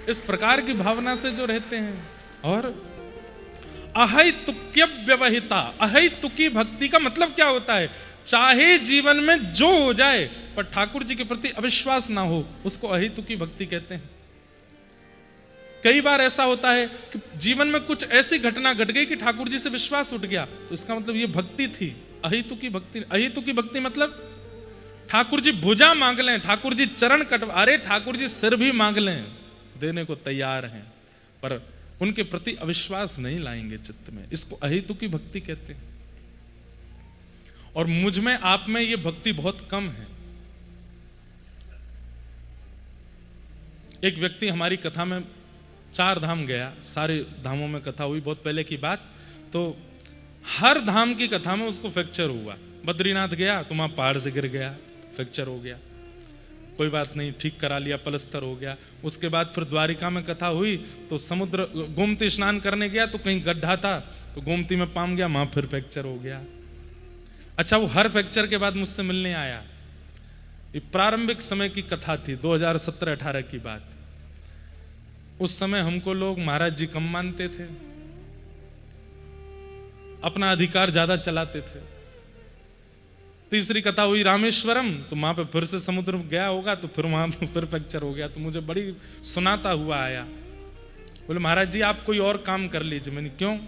इस प्रकार की भावना से जो रहते हैं। और अहैतुक्य व्यवहिता। अहैतुकी भक्ति का मतलब क्या होता है? चाहे जीवन में जो हो जाए पर ठाकुर जी के प्रति अविश्वास ना हो, उसको अहैतुकी भक्ति कहते हैं। कई बार ऐसा होता है कि जीवन में कुछ ऐसी घटना घट गई कि ठाकुर जी से विश्वास उठ गया, तो इसका मतलब ये भक्ति थी, अहैतुकी भक्ति। अहैतुकी भक्ति मतलब ठाकुर जी भुजा मांग लें, ठाकुर जी चरण कटवा, अरे ठाकुर जी सिर भी मांग लें, देने को तैयार हैं, पर उनके प्रति अविश्वास नहीं लाएंगे चित्त में। इसको अहैतुकी भक्ति कहते हैं। और मुझ में आप में ये भक्ति बहुत कम है। एक व्यक्ति हमारी कथा में 4 धाम गया, सारे धामों में कथा हुई, बहुत पहले की बात। तो हर धाम की कथा में उसको फ्रैक्चर हुआ। बद्रीनाथ गया तो वहां पहाड़ से गिर गया, फ्रैक्चर हो गया, कोई बात नहीं, ठीक करा लिया, पलस्तर हो गया। उसके बाद फिर द्वारिका में कथा हुई तो समुद्र गोमती स्नान करने गया तो कहीं गड्ढा था तो गोमती में पाम गया, वहां फिर फ्रैक्चर हो गया। अच्छा, वो हर फ्रैक्चर के बाद मुझसे मिलने आया। ये प्रारंभिक समय की कथा थी, 2017-18 की बात। उस समय हमको लोग महाराज जी कम मानते थे, अपना अधिकार ज्यादा चलाते थे। तीसरी कथा हुई रामेश्वरम, तो वहां पे फिर से समुद्र गया होगा तो फिर वहां फिर फ्रैक्चर हो गया। तो मुझे बड़ी सुनाता हुआ आया, बोले महाराज जी आप कोई और काम कर लीजिए। मैंने क्यों?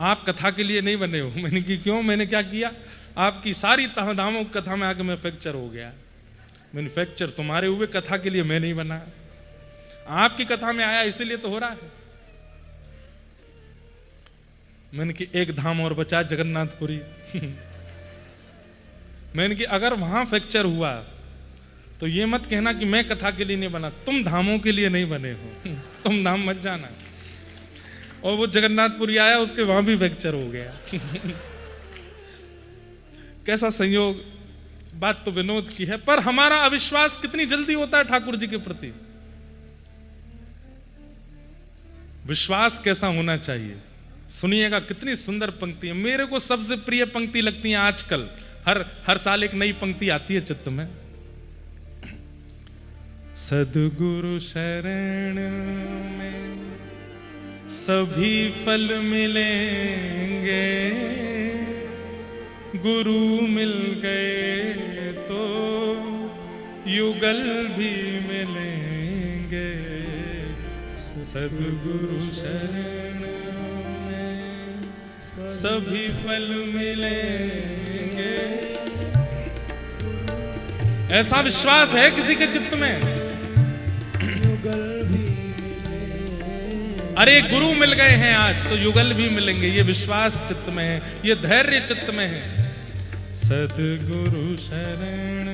आप कथा के लिए नहीं बने हो। मैंने कि क्यों, मैंने क्या किया? आपकी सारी धामों कथा में आके मैं फ्रैक्चर हो गया। मैंने फ्रैक्चर तुम्हारे हुए, कथा के लिए मैं नहीं बना, आपकी कथा में आया इसीलिए तो हो रहा है। मैंने कि एक धाम और बचा, जगन्नाथपुरी। मैंने कि अगर वहां फ्रैक्चर हुआ तो ये मत कहना कि मैं कथा के लिए नहीं बना, तुम धामों के लिए नहीं बने हो, तुम धाम मत जाना। और वो जगन्नाथपुरी आया, उसके वहां भी फ्रैक्चर हो गया। कैसा संयोग। बात तो विनोद की है, पर हमारा अविश्वास कितनी जल्दी होता है ठाकुर जी के प्रति। विश्वास कैसा होना चाहिए, सुनिएगा कितनी सुंदर पंक्ति है। मेरे को सबसे प्रिय पंक्ति लगती है आजकल, हर साल एक नई पंक्ति आती है चित्त में। सद्गुरु शरण में सभी फल मिलेंगे, गुरु मिल गए तो युगल भी मिलेंगे। सद्गुरु शरण में सभी फल मिलेंगे। ऐसा विश्वास है किसी के चित्त में? अरे गुरु मिल गए हैं आज तो युगल भी मिलेंगे, ये विश्वास चित्त में है, ये धैर्य चित्त में है। सद्गुरु शरण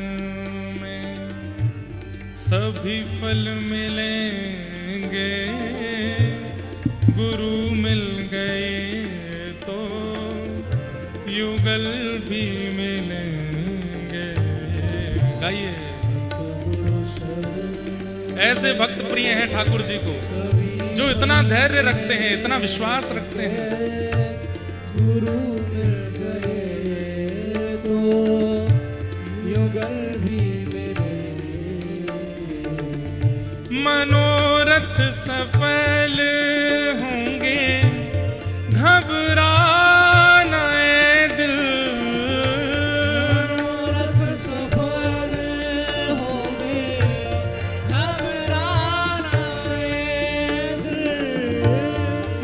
में सभी फल मिलेंगे, गुरु मिल गए तो युगल भी मिलेंगे। गाइए, ऐसे भक्त प्रिय हैं ठाकुर जी को, जो इतना धैर्य रखते हैं, इतना विश्वास रखते हैं। गुरु मिल गए तो युगल भी मिलेंगे। मनोरथ सफल होंगे, घबराना है दिल। मनोरथ सफल होंगे, घबराना है दिल।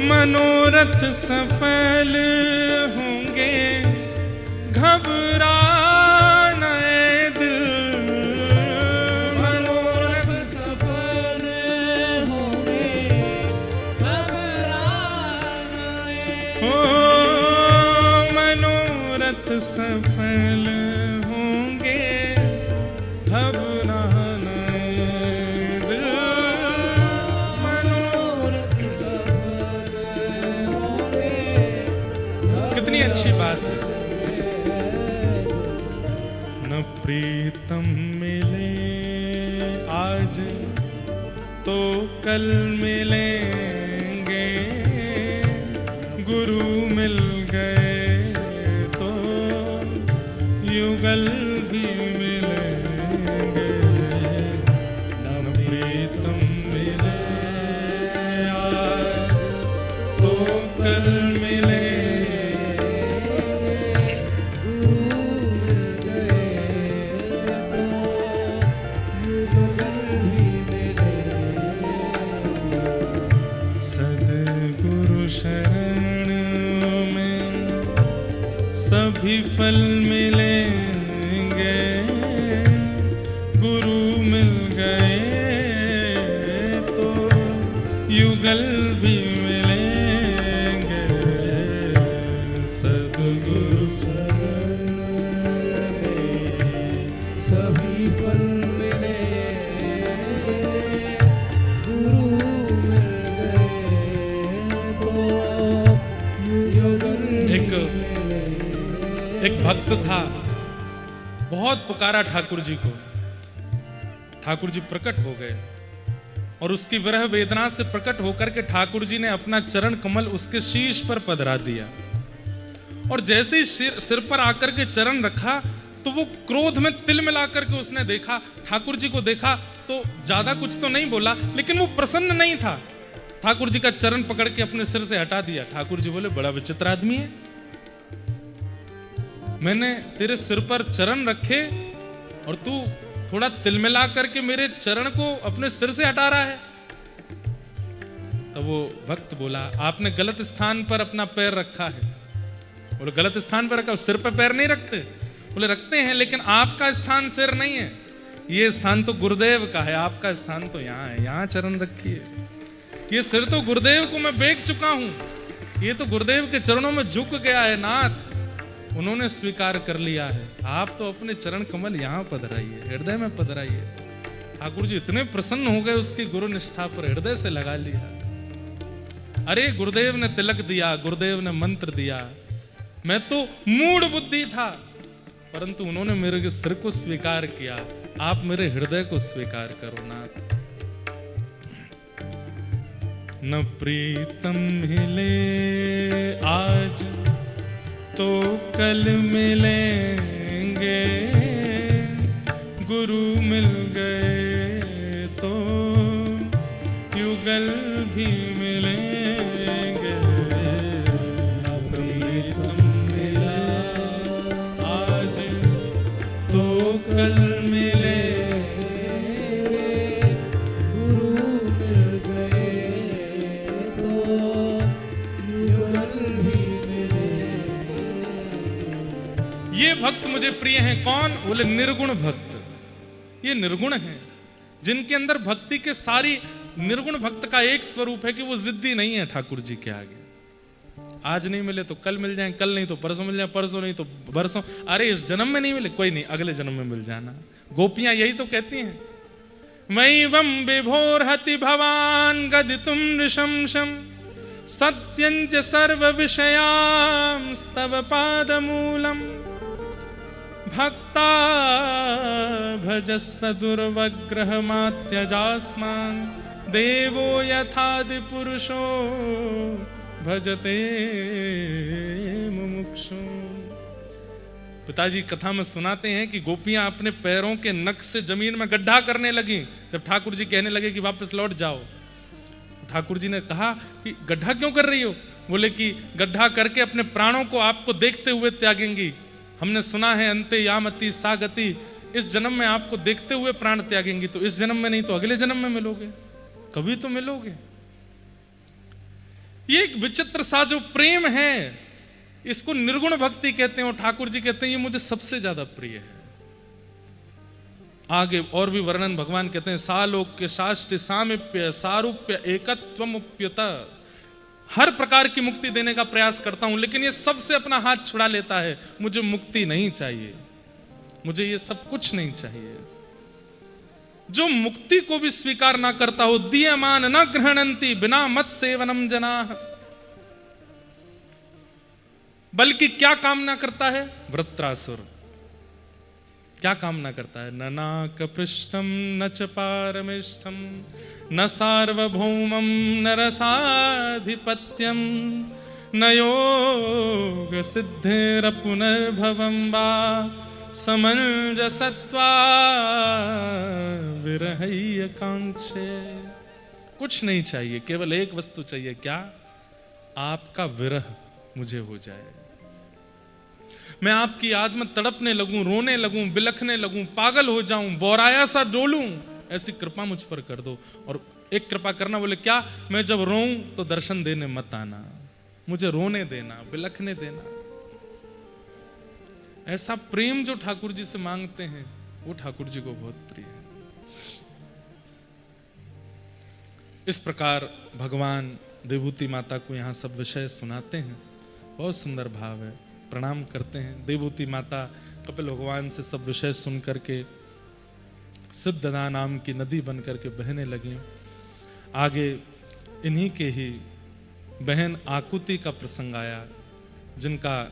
मनोरथ सफल होंगे, घबराना है दिल। मनोरथ सफल होंगे, घबराना है। ओ मनोरथ सफल होंगे, घबराना है दिल। मनोरथ सफल होंगे, कितनी अच्छी बात है। न प्रीतम मिले आज तो कल मिलेंगे, गुरु मिल गए तो युगल भी मिलेंगे। न प्रीतम मिले आज तो कल मिलेंगे। सद्गुरु शरण में सभी फल मिलेंगे, गुरु मिल गए तो युगल भी मिलेंगे। सद्गुरु शरण में सभी फल मिले, गुरु मिल गए तो युगल एक भक्त था, बहुत पुकारा ठाकुर जी को। ठाकुर जी प्रकट हो गए और उसकी विरह वेदना से प्रकट होकर के ठाकुर जी ने अपना चरण कमल उसके शीश पर पधरा दिया। और जैसे ही सिर पर आकर के चरण रखा तो वो क्रोध में तिल मिलाकर के उसने देखा, ठाकुर जी को देखा तो ज्यादा कुछ तो नहीं बोला, लेकिन वो प्रसन्न नहीं था। ठाकुर जी का चरण पकड़ के अपने सिर से हटा दिया। ठाकुर जी बोले, बड़ा विचित्र आदमी है, मैंने तेरे सिर पर चरण रखे और तू थोड़ा तिलमिला करके मेरे चरण को अपने सिर से हटा रहा है। तो वो भक्त बोला, आपने गलत स्थान पर अपना पैर रखा है। बोले, गलत स्थान पर रखा? सिर पर पैर नहीं रखते? बोले, रखते हैं, लेकिन आपका स्थान सिर नहीं है, ये स्थान तो गुरुदेव का है, आपका स्थान तो यहाँ है, यहाँ चरण रखिए। ये सिर तो गुरुदेव को मैं बेच चुका हूं, ये तो गुरुदेव के चरणों में झुक गया है नाथ, उन्होंने स्वीकार कर लिया है। आप तो अपने चरण कमल यहाँ पधराइए, हृदय में पधराइए। ठाकुर जी इतने प्रसन्न हो गए उसकी गुरु निष्ठा पर, हृदय से लगा लिया। अरे गुरुदेव ने तिलक दिया, गुरुदेव ने मंत्र दिया, मैं तो मूढ़ बुद्धि था, परंतु उन्होंने मेरे सिर को स्वीकार किया। आप मेरे हृदय को स्वीकार करो नाथ। न प्रीतम हिले आज तो कल मिलेंगे, गुरु मिल गए तो युगल भी मिलेंगे। न प्रीतम मिला आज तो कल मिलेंगे, गुरु मिल गए तो युगल भी मिलेंगे। ये भक्त मुझे प्रिय हैं। कौन? बोले निर्गुण भक्त। ये निर्गुण हैं, जिनके अंदर भक्ति के सारी। निर्गुण भक्त का एक स्वरूप है कि वो जिद्दी नहीं है ठाकुर जी के आगे। आज नहीं मिले तो कल मिल जाए, कल नहीं तो परसों मिल जाए, परसों नहीं तो बरसों। अरे इस जन्म में नहीं मिले, कोई नहीं, अगले जन्म में मिल जाना। गोपियां यही तो कहती हैं, मैवं विभोर्हति भवान गदितुम नृशंसम सत्यंच सर्व विषयां स्तव पादमूलम भक्ता भजस्स दुर्वग्रहमात्यजास्मान् देवो यथादि पुरुषो भजते मुमुक्षु। पिताजी कथा में सुनाते हैं कि गोपियां अपने पैरों के नख से जमीन में गड्ढा करने लगी। जब ठाकुर जी कहने लगे कि वापस लौट जाओ, ठाकुर जी ने कहा कि गड्ढा क्यों कर रही हो? बोले कि गड्ढा करके अपने प्राणों को आपको देखते हुए त्यागेंगी। हमने सुना है अंते यामति सागति, इस जन्म में आपको देखते हुए प्राण त्यागेंगी, तो इस जन्म में नहीं तो अगले जन्म में मिलोगे, कभी तो मिलोगे। ये एक विचित्र सा जो प्रेम है, इसको निर्गुण भक्ति कहते हैं। और ठाकुर जी कहते हैं ये मुझे सबसे ज्यादा प्रिय है। आगे और भी वर्णन भगवान कहते हैं, सालोक्य शास्त्र सामिप्य सारूप्य एकत्वमुप्युत। हर प्रकार की मुक्ति देने का प्रयास करता हूं, लेकिन ये सबसे अपना हाथ छुड़ा लेता है। मुझे मुक्ति नहीं चाहिए, मुझे ये सब कुछ नहीं चाहिए। जो मुक्ति को भी स्वीकार ना करता हो, दीयमान न गृहणंती बिना मत सेवनम जनाः, बल्कि क्या कामना करता है? वृत्रासुर क्या कामना करता है? न नाक पृष्ठम न च पारमिष्ठम न सार्वभौमम न रसाधिपत्यम न योग सिद्धिर पुनर्भवम वा समंजसत्वा विरहय कांक्षे। कुछ नहीं चाहिए, केवल एक वस्तु चाहिए। क्या? आपका विरह मुझे हो जाए, मैं आपकी याद में तड़पने लगूं, रोने लगूं, बिलखने लगूं, पागल हो जाऊं, बोराया सा डोलूं। ऐसी कृपा मुझ पर कर दो। और एक कृपा करना, बोले क्या? मैं जब रोऊं तो दर्शन देने मत आना, मुझे रोने देना, बिलखने देना। ऐसा प्रेम जो ठाकुर जी से मांगते हैं, वो ठाकुर जी को बहुत प्रिय है। इस प्रकार भगवान देवहूति माता को यहाँ सब विषय सुनाते हैं। बहुत सुंदर भाव है। प्रणाम करते हैं। देवहूति माता कपिल भगवान से सब विषय सुन करके सिद्धदा नाम की नदी बन करके बहने लगी। आगे इन्हीं के ही बहन आकुति का प्रसंग आया, जिनका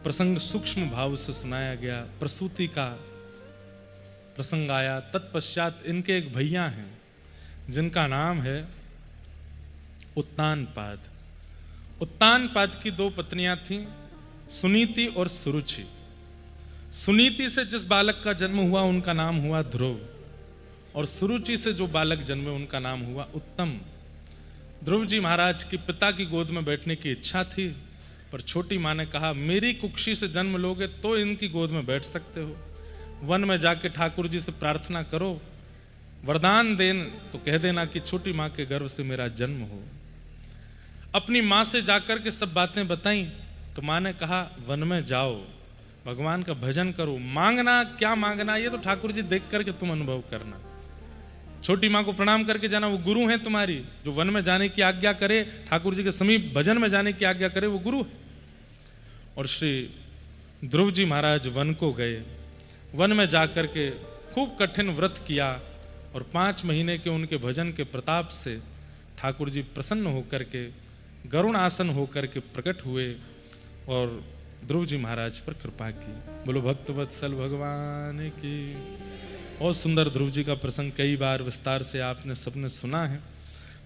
प्रसंग सूक्ष्म भाव से सुनाया गया। प्रसूति का प्रसंग आया। तत्पश्चात इनके एक भैया हैं जिनका नाम है उत्तानपाद। उत्तानपाद की दो पत्नियां थीं, सुनीति और सुरुचि। सुनीति से जिस बालक का जन्म हुआ उनका नाम हुआ ध्रुव, और सुरुचि से जो बालक जन्मे उनका नाम हुआ उत्तम। ध्रुव जी महाराज की पिता की गोद में बैठने की इच्छा थी, पर छोटी माँ ने कहा मेरी कुक्षी से जन्म लोगे तो इनकी गोद में बैठ सकते हो। वन में जाके ठाकुर जी से प्रार्थना करो, वरदान देन तो कह देना कि छोटी माँ के गर्भ से मेरा जन्म हो। अपनी माँ से जाकर के सब बातें बताई तो माँ ने कहा वन में जाओ, भगवान का भजन करो, मांगना क्या मांगना ये तो ठाकुर जी देख करके तुम अनुभव करना। छोटी माँ को प्रणाम करके जाना, वो गुरु हैं तुम्हारी, जो वन में जाने की आज्ञा करे, ठाकुर जी के समीप भजन में जाने की आज्ञा करे, वो गुरु है। और श्री ध्रुव जी महाराज वन को गए। वन में जाकर के खूब कठिन व्रत किया और 5 महीने के उनके भजन के प्रताप से ठाकुर जी प्रसन्न होकर के गरुण आसन होकर के प्रकट हुए और ध्रुव जी महाराज पर कृपा की। बोलो भक्त वत्सल भगवान की। और सुंदर ध्रुव जी का प्रसंग कई बार विस्तार से आपने सबने सुना है,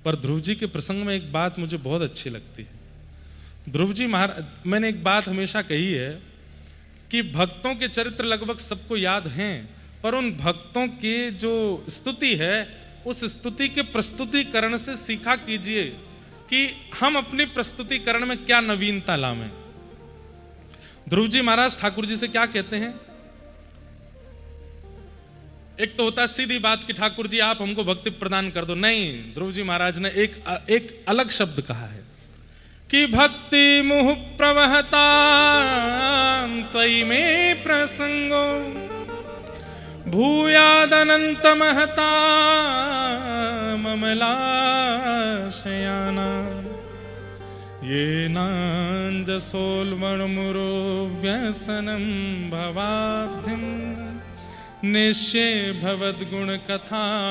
पर ध्रुव जी के प्रसंग में एक बात मुझे बहुत अच्छी लगती है। ध्रुव जी महाराज, मैंने एक बात हमेशा कही है कि भक्तों के चरित्र लगभग सबको याद हैं, पर उन भक्तों की जो स्तुति है उस स्तुति के प्रस्तुतिकरण से सीखा कीजिए कि हम अपनी प्रस्तुतिकरण में क्या नवीनता लाएं। ध्रुव जी महाराज ठाकुर जी से क्या कहते हैं? एक तो होता है सीधी बात कि ठाकुर जी आप हमको भक्ति प्रदान कर दो। नहीं, ध्रुव जी महाराज ने एक अलग शब्द कहा है कि भक्ति मुह प्रवहता त्वयि में प्रसंगो भूयादनंत महता ममलाशयाना ये नांजसोल्मणमुरो व्यसनं भवाब्धिं निश्चय भवद्गुण कथामृतपानमत्त।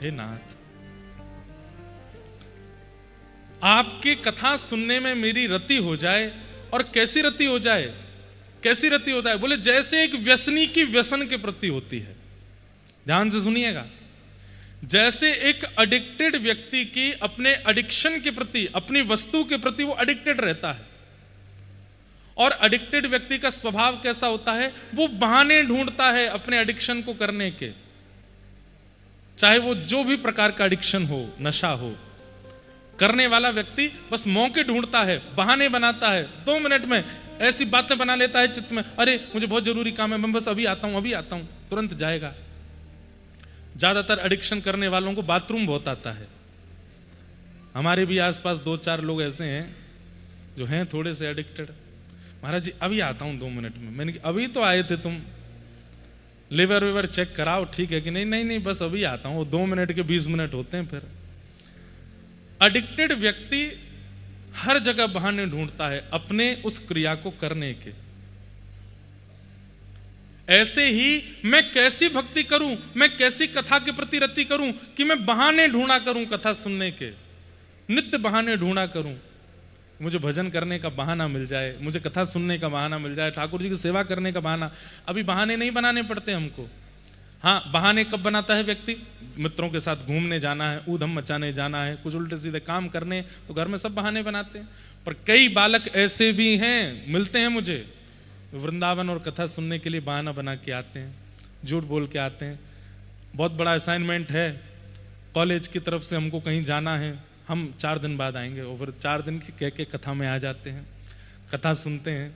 हे नाथ, आपकी कथा सुनने में मेरी रति हो जाए। और कैसी रति हो जाए? कैसी रति होता है? बोले जैसे एक व्यसनी की व्यसन के प्रति होती है। ध्यान से सुनिएगा। जैसे एक एडिक्टेड व्यक्ति की अपने एडिक्शन के प्रति, अपनी वस्तु के प्रति वो एडिक्टेड रहता है। और एडिक्टेड व्यक्ति का स्वभाव कैसा होता है? वो बहाने ढूंढता है अपने एडिक्शन को करने के, चाहे वो जो भी प्रकार का एडिक्शन हो, नशा हो। करने वाला व्यक्ति बस मौके ढूंढता है, बहाने बनाता है, 2 मिनट में ऐसी बातें बना लेता है चित्त में, अरे मुझे बहुत जरूरी काम है, मैं बस अभी आता हूं, तुरंत जाएगा। ज्यादातर एडिक्शन करने वालों को बाथरूम बहुत आता है। हमारे भी आसपास 2-4 लोग ऐसे हैं जो हैं थोड़े से एडिक्टेड। महाराज जी अभी आता हूं 2 मिनट में। मैंने कहा अभी तो आए थे तुम, लिवर विवर चेक कराओ ठीक है कि नहीं? नहीं बस अभी आता हूं। 2 मिनट के 20 मिनट होते हैं। फिर एडिक्टेड व्यक्ति हर जगह बहाने ढूंढता है अपने उस क्रिया को करने के। ऐसे ही मैं कैसी भक्ति करूं, मैं कैसी कथा के प्रति रति करूं कि मैं बहाने ढूंढा करूं कथा सुनने के, नित्य बहाने ढूंढा करूं। मुझे भजन करने का बहाना मिल जाए, मुझे कथा सुनने का बहाना मिल जाए, ठाकुर जी की सेवा करने का बहाना। अभी बहाने नहीं बनाने पड़ते हमको। हाँ, बहाने कब बनाता है व्यक्ति? मित्रों के साथ घूमने जाना है, ऊधम मचाने जाना है, कुछ उल्टे सीधे काम करने, तो घर में सब बहाने बनाते हैं। पर कई बालक ऐसे भी हैं, मिलते हैं मुझे, वृंदावन और कथा सुनने के लिए बहाना बना के आते हैं, झूठ बोल के आते हैं। बहुत बड़ा असाइनमेंट है, कॉलेज की तरफ से हमको कहीं जाना है, हम 4 दिन बाद आएंगे, और फिर 4 दिन की कह के कथा में आ जाते हैं, कथा सुनते हैं,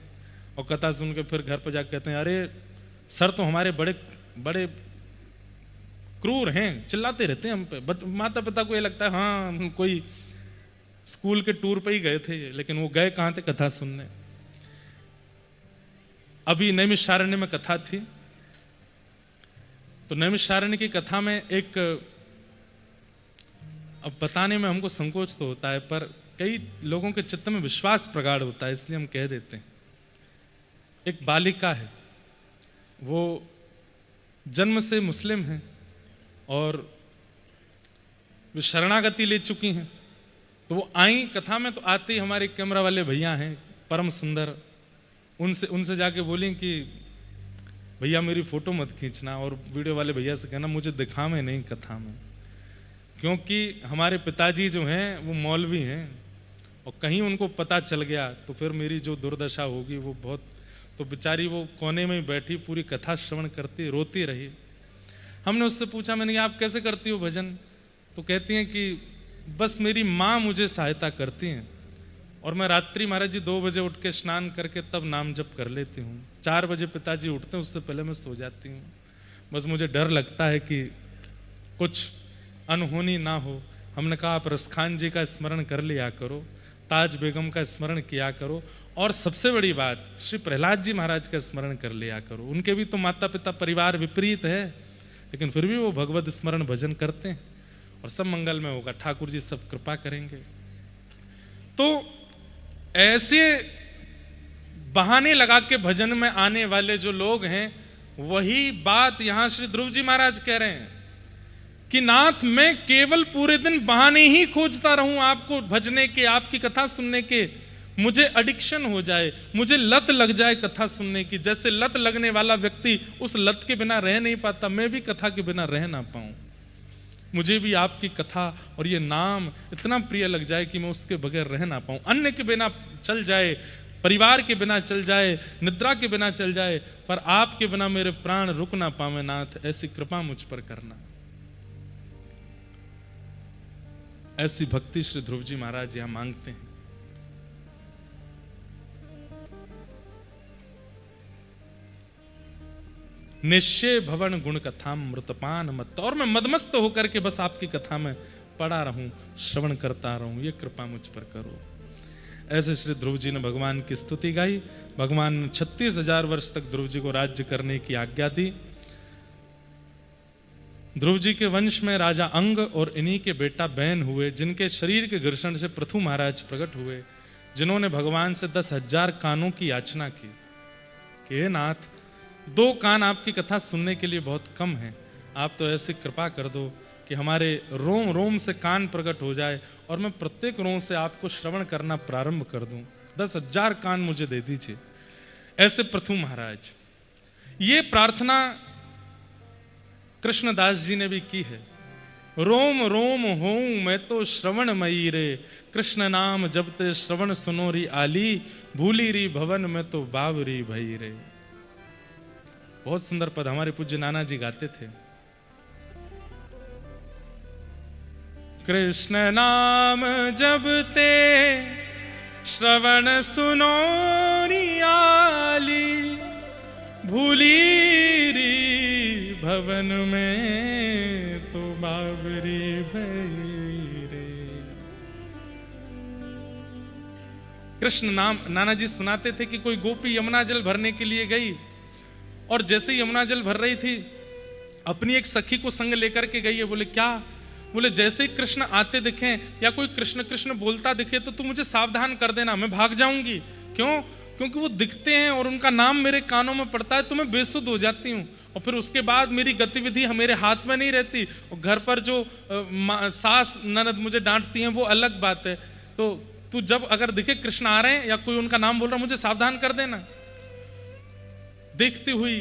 और कथा सुन के फिर घर पर जाकर कहते हैं अरे सर तो हमारे बड़े बड़े क्रूर हैं, चिल्लाते रहते हैं हम पे। माता पिता को ये लगता है हाँ हम कोई स्कूल के टूर पे ही गए थे, लेकिन वो गए कहाँ थे? कथा सुनने। अभी नैमिषारण्य में कथा थी, तो नैमिषारण्य की कथा में एक, अब बताने में हमको संकोच तो होता है, पर कई लोगों के चित्त में विश्वास प्रगाढ़ होता है, इसलिए हम कह देते हैं। एक बालिका है, वो जन्म से मुस्लिम है और वे शरणागति ले चुकी हैं। तो वो आई कथा में, तो आते ही हमारे कैमरा वाले भैया हैं परम सुंदर, उनसे जाके बोली कि भैया मेरी फोटो मत खींचना, और वीडियो वाले भैया से कहना मुझे दिखा में नहीं कथा में, क्योंकि हमारे पिताजी जो हैं वो मौलवी हैं, और कहीं उनको पता चल गया तो फिर मेरी जो दुर्दशा होगी वो बहुत। तो बेचारी वो कोने में ही बैठी पूरी कथा श्रवण करती रोती रही। हमने उससे पूछा, मैंने कहा आप कैसे करती हो भजन? तो कहती हैं कि बस मेरी माँ मुझे सहायता करती हैं, और मैं रात्रि महाराज जी 2 बजे उठ के स्नान करके तब नाम जप कर लेती हूँ। 4 बजे पिताजी उठते हैं, उससे पहले मैं सो जाती हूँ। बस मुझे डर लगता है कि कुछ अनहोनी ना हो। हमने कहा आप रसखान जी का स्मरण कर लिया करो, ताज बेगम का स्मरण किया करो, और सबसे बड़ी बात श्री प्रहलाद जी महाराज का स्मरण कर लिया करो। उनके भी तो माता पिता परिवार विपरीत है, लेकिन फिर भी वो भगवत स्मरण भजन करते हैं, और सब मंगल में होगा। ठाकुर जी सब कृपा करेंगे। तो ऐसे बहाने लगा के भजन में आने वाले जो लोग हैं, वही बात यहां श्री ध्रुव जी महाराज कह रहे हैं कि नाथ मैं केवल पूरे दिन बहाने ही खोजता रहूं आपको भजने के, आपकी कथा सुनने के, मुझे एडिक्शन हो जाए, मुझे लत लग जाए कथा सुनने की। जैसे लत लगने वाला व्यक्ति उस लत के बिना रह नहीं पाता, मैं भी कथा के बिना रह ना पाऊं। मुझे भी आपकी कथा और ये नाम इतना प्रिय लग जाए कि मैं उसके बगैर रह ना पाऊं। अन्य के बिना चल जाए, परिवार के बिना चल जाए, निद्रा के बिना चल जाए, पर आपके बिना मेरे प्राण रुक ना पावे नाथ, ऐसी कृपा मुझ पर करना। ऐसी भक्ति श्री ध्रुव जी महाराज यहां मांगते हैं। निश्चय भवन गुण कथा मृतपान मत, और मैं मदमस्त होकर के बस आपकी कथा में पड़ा रहूं, श्रवण करता रहूं, ये कृपा मुझ पर करो। ऐसे श्री ध्रुव जी ने भगवान की स्तुति गाई। भगवान ने 36,000 वर्ष तक ध्रुव जी को राज्य करने की आज्ञा दी। ध्रुव जी के वंश में राजा अंग और इन्हीं के बेटा बैन हुए, जिनके शरीर के घर्षण से पृथु महाराज प्रकट हुए, जिन्होंने भगवान से 10,000 कानों की याचना की कि हे नाथ, 2 कान आपकी कथा सुनने के लिए बहुत कम है, आप तो ऐसी कृपा कर दो कि हमारे रोम रोम से कान प्रकट हो जाए और मैं प्रत्येक रोम से आपको श्रवण करना प्रारंभ कर दूं। 10,000 कान मुझे दे दीजिए। ऐसे पृथु महाराज, ये प्रार्थना कृष्णदास जी ने भी की है। रोम रोम होऊं मैं तो श्रवण मई रे, कृष्ण नाम जबते श्रवण सुनो री आली, भूली री भवन में तो बावरी भई रे। बहुत सुंदर पद हमारे पूज्य नाना जी गाते थे। कृष्ण नाम जबते श्रवण सुनो री आली, भूली री भवन में तो बावरी भई रे। कृष्ण नाम नाना जी सुनाते थे कि कोई गोपी यमुना जल भरने के लिए गई, और जैसे ही यमुना जल भर रही थी अपनी एक सखी को संग लेकर के गई है। बोले क्या? बोले जैसे ही कृष्ण आते दिखे या कोई कृष्ण कृष्ण बोलता दिखे तो तू मुझे सावधान कर देना, मैं भाग जाऊंगी। क्यों? क्योंकि वो दिखते हैं और उनका नाम मेरे कानों में पड़ता है तो मैं बेसुध हो जाती हूँ, और फिर उसके बाद मेरी गतिविधि मेरे हाथ में नहीं रहती, और घर पर जो सास ननद मुझे डांटती हैं वो अलग बात है। तो तू जब अगर दिखे कृष्ण आ रहे हैं या कोई उनका नाम बोल रहा, मुझे सावधान कर देना। देखती हुई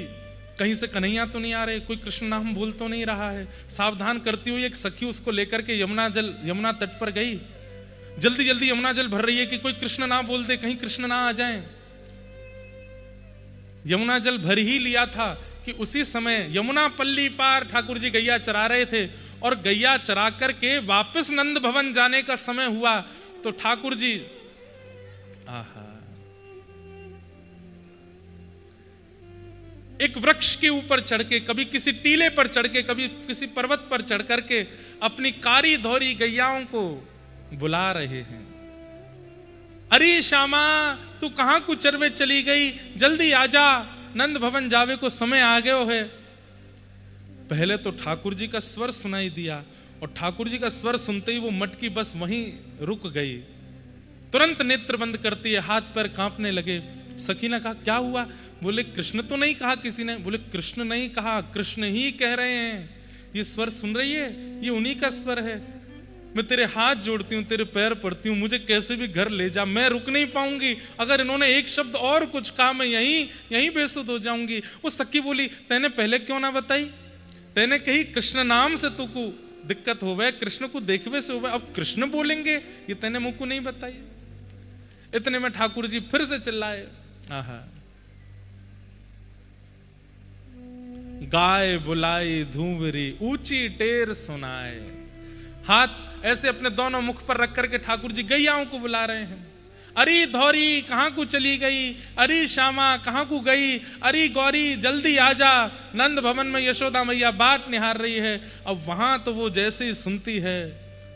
कहीं से कन्हैया तो नहीं आ रहे, कोई कृष्ण नाम बोल तो नहीं रहा है, सावधान करती हुई एक सखी उसको लेकर के यमुना तट पर गई। जल्दी जल्दी यमुना जल भर रही है कि कोई कृष्ण ना बोल दे, कहीं कृष्ण ना आ जाए। यमुना जल भर ही लिया था कि उसी समय यमुना पल्ली पार ठाकुर जी गैया चरा रहे थे, और गैया चरा करके वापस नंद भवन जाने का समय हुआ तो ठाकुर जी आहा एक वृक्ष के ऊपर चढ़ के, कभी किसी टीले पर चढ़ के, कभी किसी पर्वत पर चढ़ करके अपनी कारी धोरी गैयाओं को बुला रहे हैं। अरे श्यामा, तू कहां को चरवे चली गई, जल्दी आजा, नंद भवन जावे को समय आ गयो है। पहले तो ठाकुर जी का स्वर सुनाई दिया, और ठाकुर जी का स्वर सुनते ही वो मटकी बस वहीं रुक गई। तुरंत नेत्र बंद करती है, हाथ पैर कांपने लगे। सखी ने कहा क्या हुआ? बोले कृष्ण तो नहीं कहा किसी ने। बोले कृष्ण नहीं कहा, कृष्ण ही कह रहे हैं। ये स्वर सुन रही है, ये उन्हीं का स्वर है। मैं तेरे हाथ जोड़ती हूँ, तेरे पैर पड़ती हूँ, मुझे कैसे भी घर ले जा, मैं रुक नहीं पाऊंगी। अगर इन्होंने एक शब्द और कुछ कहा मैं यहीं बेसुध हो जाऊंगी। वो सखी बोली तैने पहले क्यों ना बताई? तैने कही कृष्ण नाम से तू को दिक्कत हो गए, कृष्ण को देखवे से हो गए, अब कृष्ण बोलेंगे, ये तैने मुझको नहीं बताई। इतने में ठाकुर जी फिर से चिल्लाए, आहा गाय बुलाई धूवरी ऊंची टेर सुनाए। हाथ ऐसे अपने दोनों मुख पर रख करके ठाकुर जी गैयाओं को बुला रहे हैं। अरे धौरी कहां को चली गई, अरे श्यामा कहां को गई, अरे गौरी जल्दी आजा, नंद भवन में यशोदा मैया बाट निहार रही है। अब वहां तो वो जैसे ही सुनती है,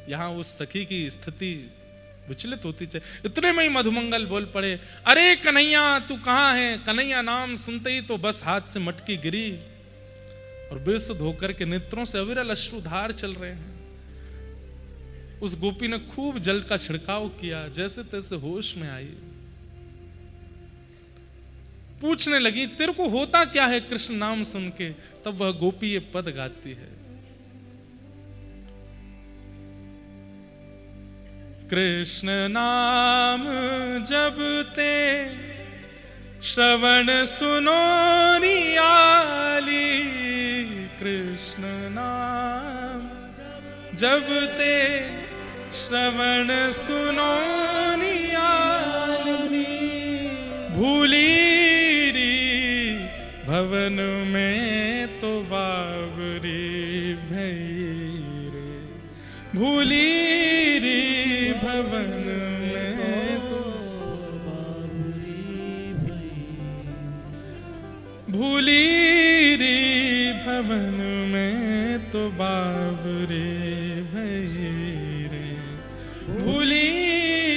यहां उस सखी की स्थिति विचलित होती चले। इतने में ही मधुमंगल बोल पड़े, अरे कन्हैया तू कहां है? कन्हैया नाम सुनते ही तो बस हाथ से मटकी गिरी, और बेसुध होकर के नेत्रों से अविरल अश्रुधार चल रहे हैं। उस गोपी ने खूब जल का छिड़काव किया, जैसे तैसे होश में आई। पूछने लगी तेरे को होता क्या है कृष्ण नाम सुन के। तब वह गोपी ये पद गाती है, कृष्ण नाम जब ते श्रवण सुनो रियाली, कृष्ण नाम जब ते श्रवण सुनो रियाली, भूली री भवन में तो बाबरी भई रे, भूली री भवन में तो भूली री भवन में तो बाबरे भई रे, भूली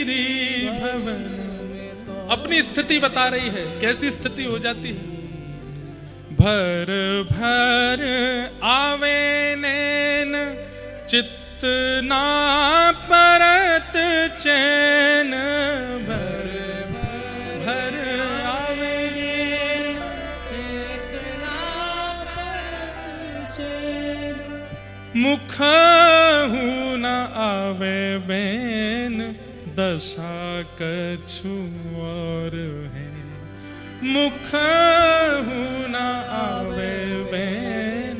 री भवन में तो। अपनी स्थिति बता रही है, कैसी स्थिति हो जाती है। भर भर आवे नैन चित्त ना परत चैन, भर भर आवे मुख हूं न आवे बैन, दशा कछु और है, मुख हूं न आवे बैन।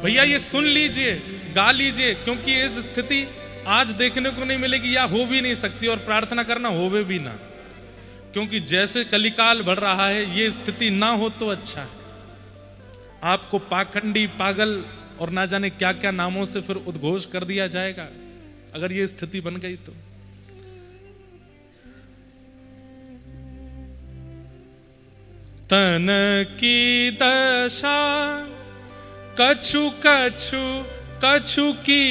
भैया ये सुन लीजिए, गा लीजिए, क्योंकि ये स्थिति आज देखने को नहीं मिलेगी या हो भी नहीं सकती, और प्रार्थना करना होवे भी ना, क्योंकि जैसे कलिकाल बढ़ रहा है ये स्थिति ना हो तो अच्छा है। आपको पाखंडी, पागल और ना जाने क्या क्या नामों से फिर उद्घोष कर दिया जाएगा अगर ये स्थिति बन गई तो। तन की दशा कछु कछु कछु की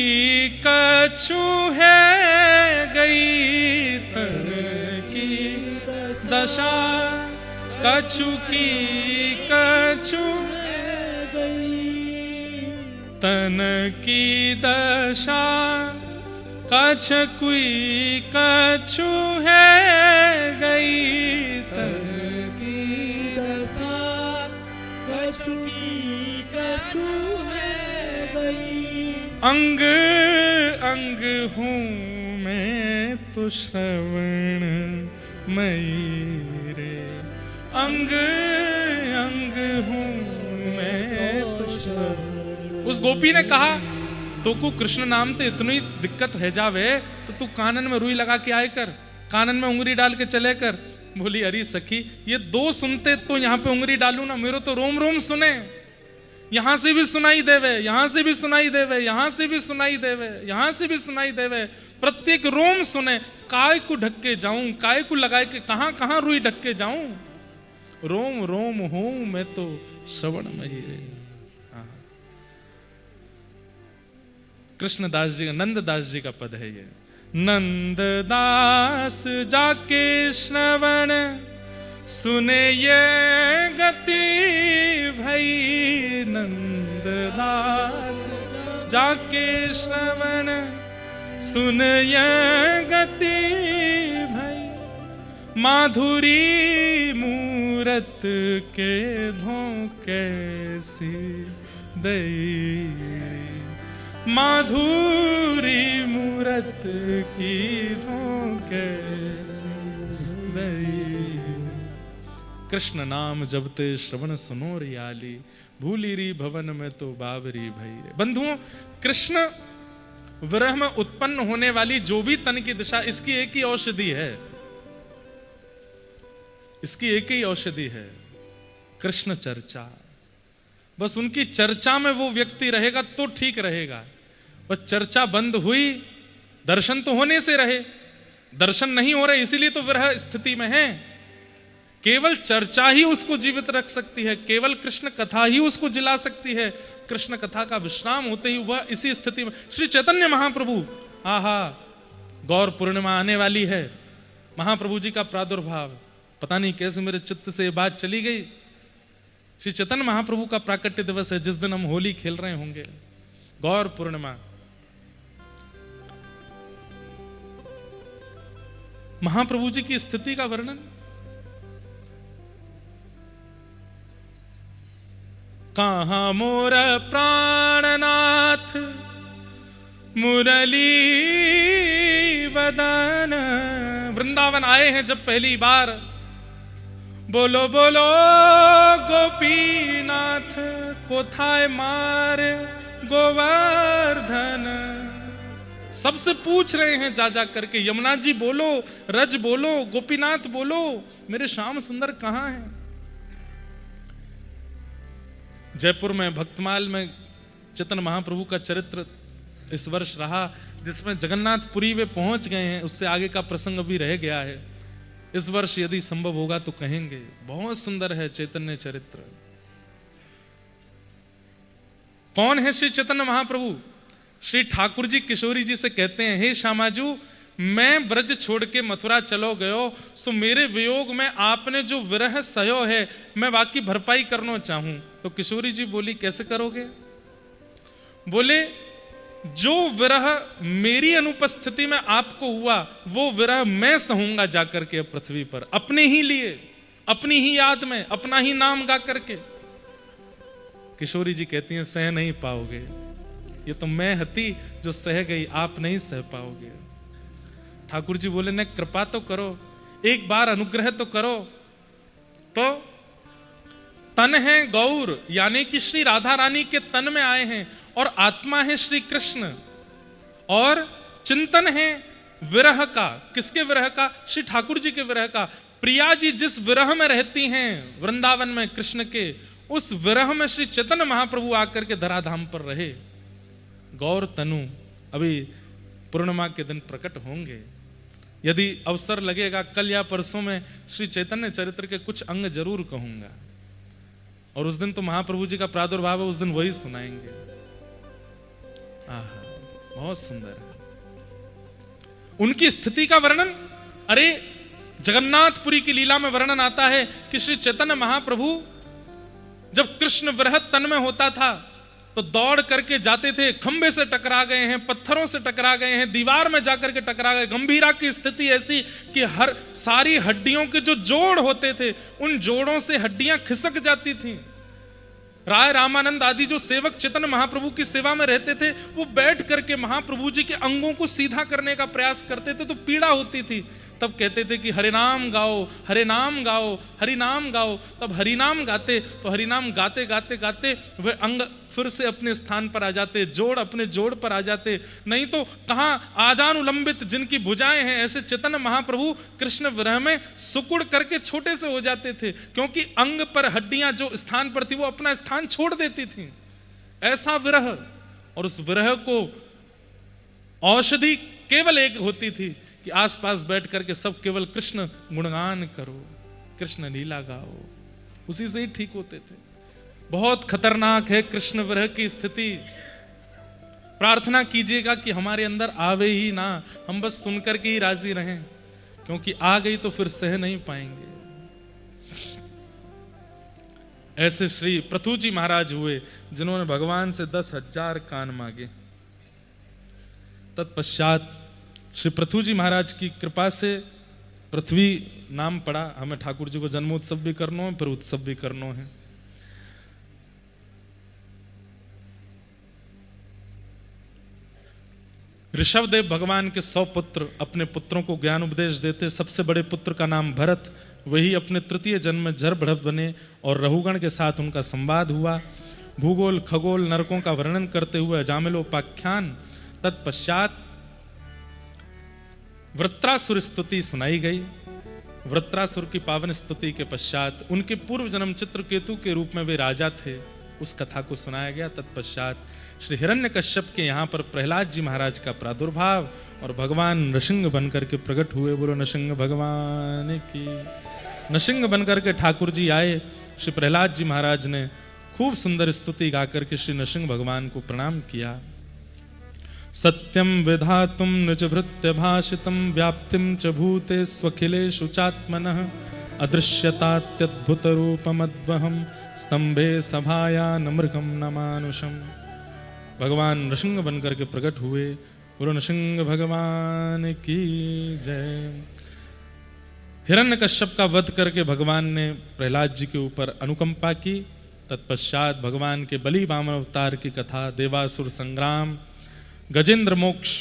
कछु है गई, तन की दशा कछु की कछु तन की दशा कछ कुई कछु है गई, तन की दशा कछु की कछु है गई, अंग अंग हूँ मैं तो श्रवण मई रे, अंग अंग हूँ मैं तो श्रवण। उस गोपी ने कहा तो को कृष्ण नाम ते इतनी दिक्कत है जावे तो तू कानन में रुई लगा के आए कर, कानन में उंगली डाल के चले कर। बोली अरे सखी ये दो सुनते तो यहाँ पे उंगली डालू ना, मेरे तो रोम रोम सुने, यहां से भी सुनाई देवे, यहां से भी सुनाई देवे, यहां से भी सुनाई देवे, यहां से भी सुनाई देवे, प्रत्येक रोम सुने। काय को ढक के जाऊं, काय को लगाए के कहां कहां रुई ढक के जाऊं, रोम रोम हूं मैं तो श्रवण में ही रे। कृष्णदास जी, नंददास जी का पद है ये। नंददास जाके श्रवण सुने ये गति भई, नंददास जाके श्रवण सुन ये गति भई, माधुरी मूरत के धोखे सी दई, माधुरी मूरत की धोखे सी दई। कृष्ण नाम जपते श्रवण सुनो रियाली, भूली री भवन में तो बाबरी भई रे। बंधुओं, कृष्ण विरह में उत्पन्न होने वाली जो भी तन की दिशा, इसकी एक ही औषधि है, इसकी एक ही औषधि है, कृष्ण चर्चा। बस उनकी चर्चा में वो व्यक्ति रहेगा तो ठीक रहेगा। बस चर्चा बंद हुई, दर्शन तो होने से रहे, दर्शन नहीं हो रहे इसीलिए तो विरह स्थिति में है। केवल चर्चा ही उसको जीवित रख सकती है, केवल कृष्ण कथा ही उसको जिला सकती है। कृष्ण कथा का विश्राम होते ही वह इसी स्थिति में, श्री चैतन्य महाप्रभु, आहा गौर पूर्णिमा आने वाली है, महाप्रभु जी का प्रादुर्भाव, पता नहीं कैसे मेरे चित्त से ये बात चली गई। श्री चैतन्य महाप्रभु का प्राकट्य दिवस है, जिस दिन हम होली खेल रहे होंगे, गौर पूर्णिमा। महाप्रभु जी की स्थिति का वर्णन। कहाँ मोर प्राणनाथ मुरली वदन। वृंदावन आए हैं जब पहली बार, बोलो बोलो गोपीनाथ कोथाय मार गोवर्धन। सबसे पूछ रहे हैं जा जा करके, यमुना जी बोलो, रज बोलो, गोपीनाथ बोलो, मेरे श्याम सुंदर कहां हैं। जयपुर में भक्तमाल में चेतन महाप्रभु का चरित्र इस वर्ष रहा, जिसमें जगन्नाथपुरी वे पहुंच गए हैं, उससे आगे का प्रसंग अभी रह गया है। इस वर्ष यदि संभव होगा तो कहेंगे। बहुत सुंदर है चैतन्य चरित्र। कौन है श्री चैतन्य महाप्रभु? श्री ठाकुर जी किशोरी जी से कहते हैं, हे श्यामाजू, मैं ब्रज छोड़ के मथुरा चलो गयो, सो मेरे वियोग में आपने जो विरह सहयो है, मैं बाकी भरपाई करना चाहूं। तो किशोरी जी बोली, कैसे करोगे? बोले, जो विरह मेरी अनुपस्थिति में आपको हुआ, वो विरह मैं सहूंगा जाकर के पृथ्वी पर, अपने ही लिए, अपनी ही याद में, अपना ही नाम गा करके। किशोरी जी कहती हैं, सह नहीं पाओगे, ये तो मैं हती जो सह गई, आप नहीं सह पाओगे। ठाकुर जी बोले, न कृपा तो करो, एक बार अनुग्रह तो करो। तो तन है गौर, यानी कि श्री राधा रानी के तन में आए हैं, और आत्मा है श्री कृष्ण, और चिंतन है विरह का। किसके विरह का? श्री ठाकुर जी के विरह का। प्रिया जी जिस विरह में रहती हैं वृंदावन में कृष्ण के, उस विरह में श्री चैतन्य महाप्रभु आकर के धराधाम पर रहे। गौर तनु अभी पूर्णिमा के दिन प्रकट होंगे। यदि अवसर लगेगा कल या परसों में श्री चैतन्य चरित्र के कुछ अंग जरूर कहूंगा, और उस दिन तो महाप्रभु जी का प्रादुर्भाव है, उस दिन वही सुनाएंगे। आहा, बहुत सुंदर है उनकी स्थिति का वर्णन। अरे जगन्नाथपुरी की लीला में वर्णन आता है कि श्री चैतन्य महाप्रभु जब कृष्ण विरह तन में होता था तो दौड़ करके जाते थे, खंबे से टकरा गए हैं, पत्थरों से टकरा गए हैं, दीवार में जाकर के टकरा गए। गंभीरा की स्थिति ऐसी कि हर सारी हड्डियों के जो जोड़ होते थे, उन जोड़ों से हड्डियां खिसक जाती थीं। राय रामानंद आदि जो सेवक चैतन्य महाप्रभु की सेवा में रहते थे, वो बैठ करके महाप्रभु जी के अंगों को सीधा करने का प्रयास करते थे, तो पीड़ा होती थी। तब कहते थे कि हरिनाम गाओ, हरे नाम गाओ, हरि नाम गाओ। तब हरिनाम गाते तो हरिनाम गाते गाते गाते वह अंग फिर से अपने स्थान पर आ जाते, जोड़ अपने जोड़ पर आ जाते। नहीं तो कहाँ आजानुलंबित जिनकी भुजाएं हैं, ऐसे चैतन्य महाप्रभु कृष्ण विरह में सुकुड़ करके छोटे से हो जाते थे, क्योंकि अंग पर हड्डियां जो स्थान पर थी वो अपना स्थान छोड़ देती थी। ऐसा विरह, और उस विरह को औषधि केवल एक होती थी कि आसपास बैठ करके सब केवल कृष्ण गुणगान करो, कृष्ण लीला गाओ, उसी से ही ठीक होते थे। बहुत खतरनाक है कृष्ण विरह की स्थिति। प्रार्थना कीजिएगा कि हमारे अंदर आवे ही ना, हम बस सुनकर के ही राजी रहें, क्योंकि आ गई तो फिर सह नहीं पाएंगे। ऐसे श्री पृथु जी महाराज हुए जिन्होंने भगवान से 10,000 कान मांगे। तत्पश्चात श्री पृथु जी महाराज की कृपा से पृथ्वी नाम पड़ा। हमें ठाकुर जी को जन्मोत्सव भी करना है, फिर उत्सव भी करना है। ऋषभदेव भगवान के 100 पुत्र अपने पुत्रों को ज्ञान उपदेश देते। सबसे बड़े पुत्र का नाम भरत, वही अपने तृतीय जन्म में जरभरत बने और रहुगण के साथ उनका संवाद हुआ। भूगोल खगोल नरकों का वर्णन करते हुए अजामिलोपाख्यान। तत्पश्चात वृत्रासुर स्तुति सुनाई गई। वृत्रासुर की पावन स्तुति के पश्चात उनके पूर्व जन्म चित्रकेतु के रूप में वे राजा थे, उस कथा को सुनाया गया। तत्पश्चात श्री हिरण्यकश्यप के यहाँ पर प्रहलाद जी महाराज का प्रादुर्भाव और भगवान नृसिंह बनकर के प्रकट हुए। बोलो नृसिंह भगवान की। नृसिंह बनकर के ठाकुर जी आए। श्री प्रहलाद जी महाराज ने खूब सुंदर स्तुति गाकर के श्री नृसिंह भगवान को प्रणाम किया। सत्यम विधातुम निजभृत्य भाषितम व्याप्तिम च भूते स्वखिलेषु चात्मनः अदृश्यतात्यद्भुत रूपमद्वहम स्तंभे सभाया न मृगम न मानुषम। भगवान नृसिंह बनकर के प्रकट हुए। बोलो नृसिंह भगवान की जय। हिरण्यकश्यप का वध करके भगवान ने प्रहलाद जी के ऊपर अनुकंपा की। तत्पश्चात भगवान के बलि वामन अवतार की कथा, देवासुर संग्राम, गजेंद्र मोक्ष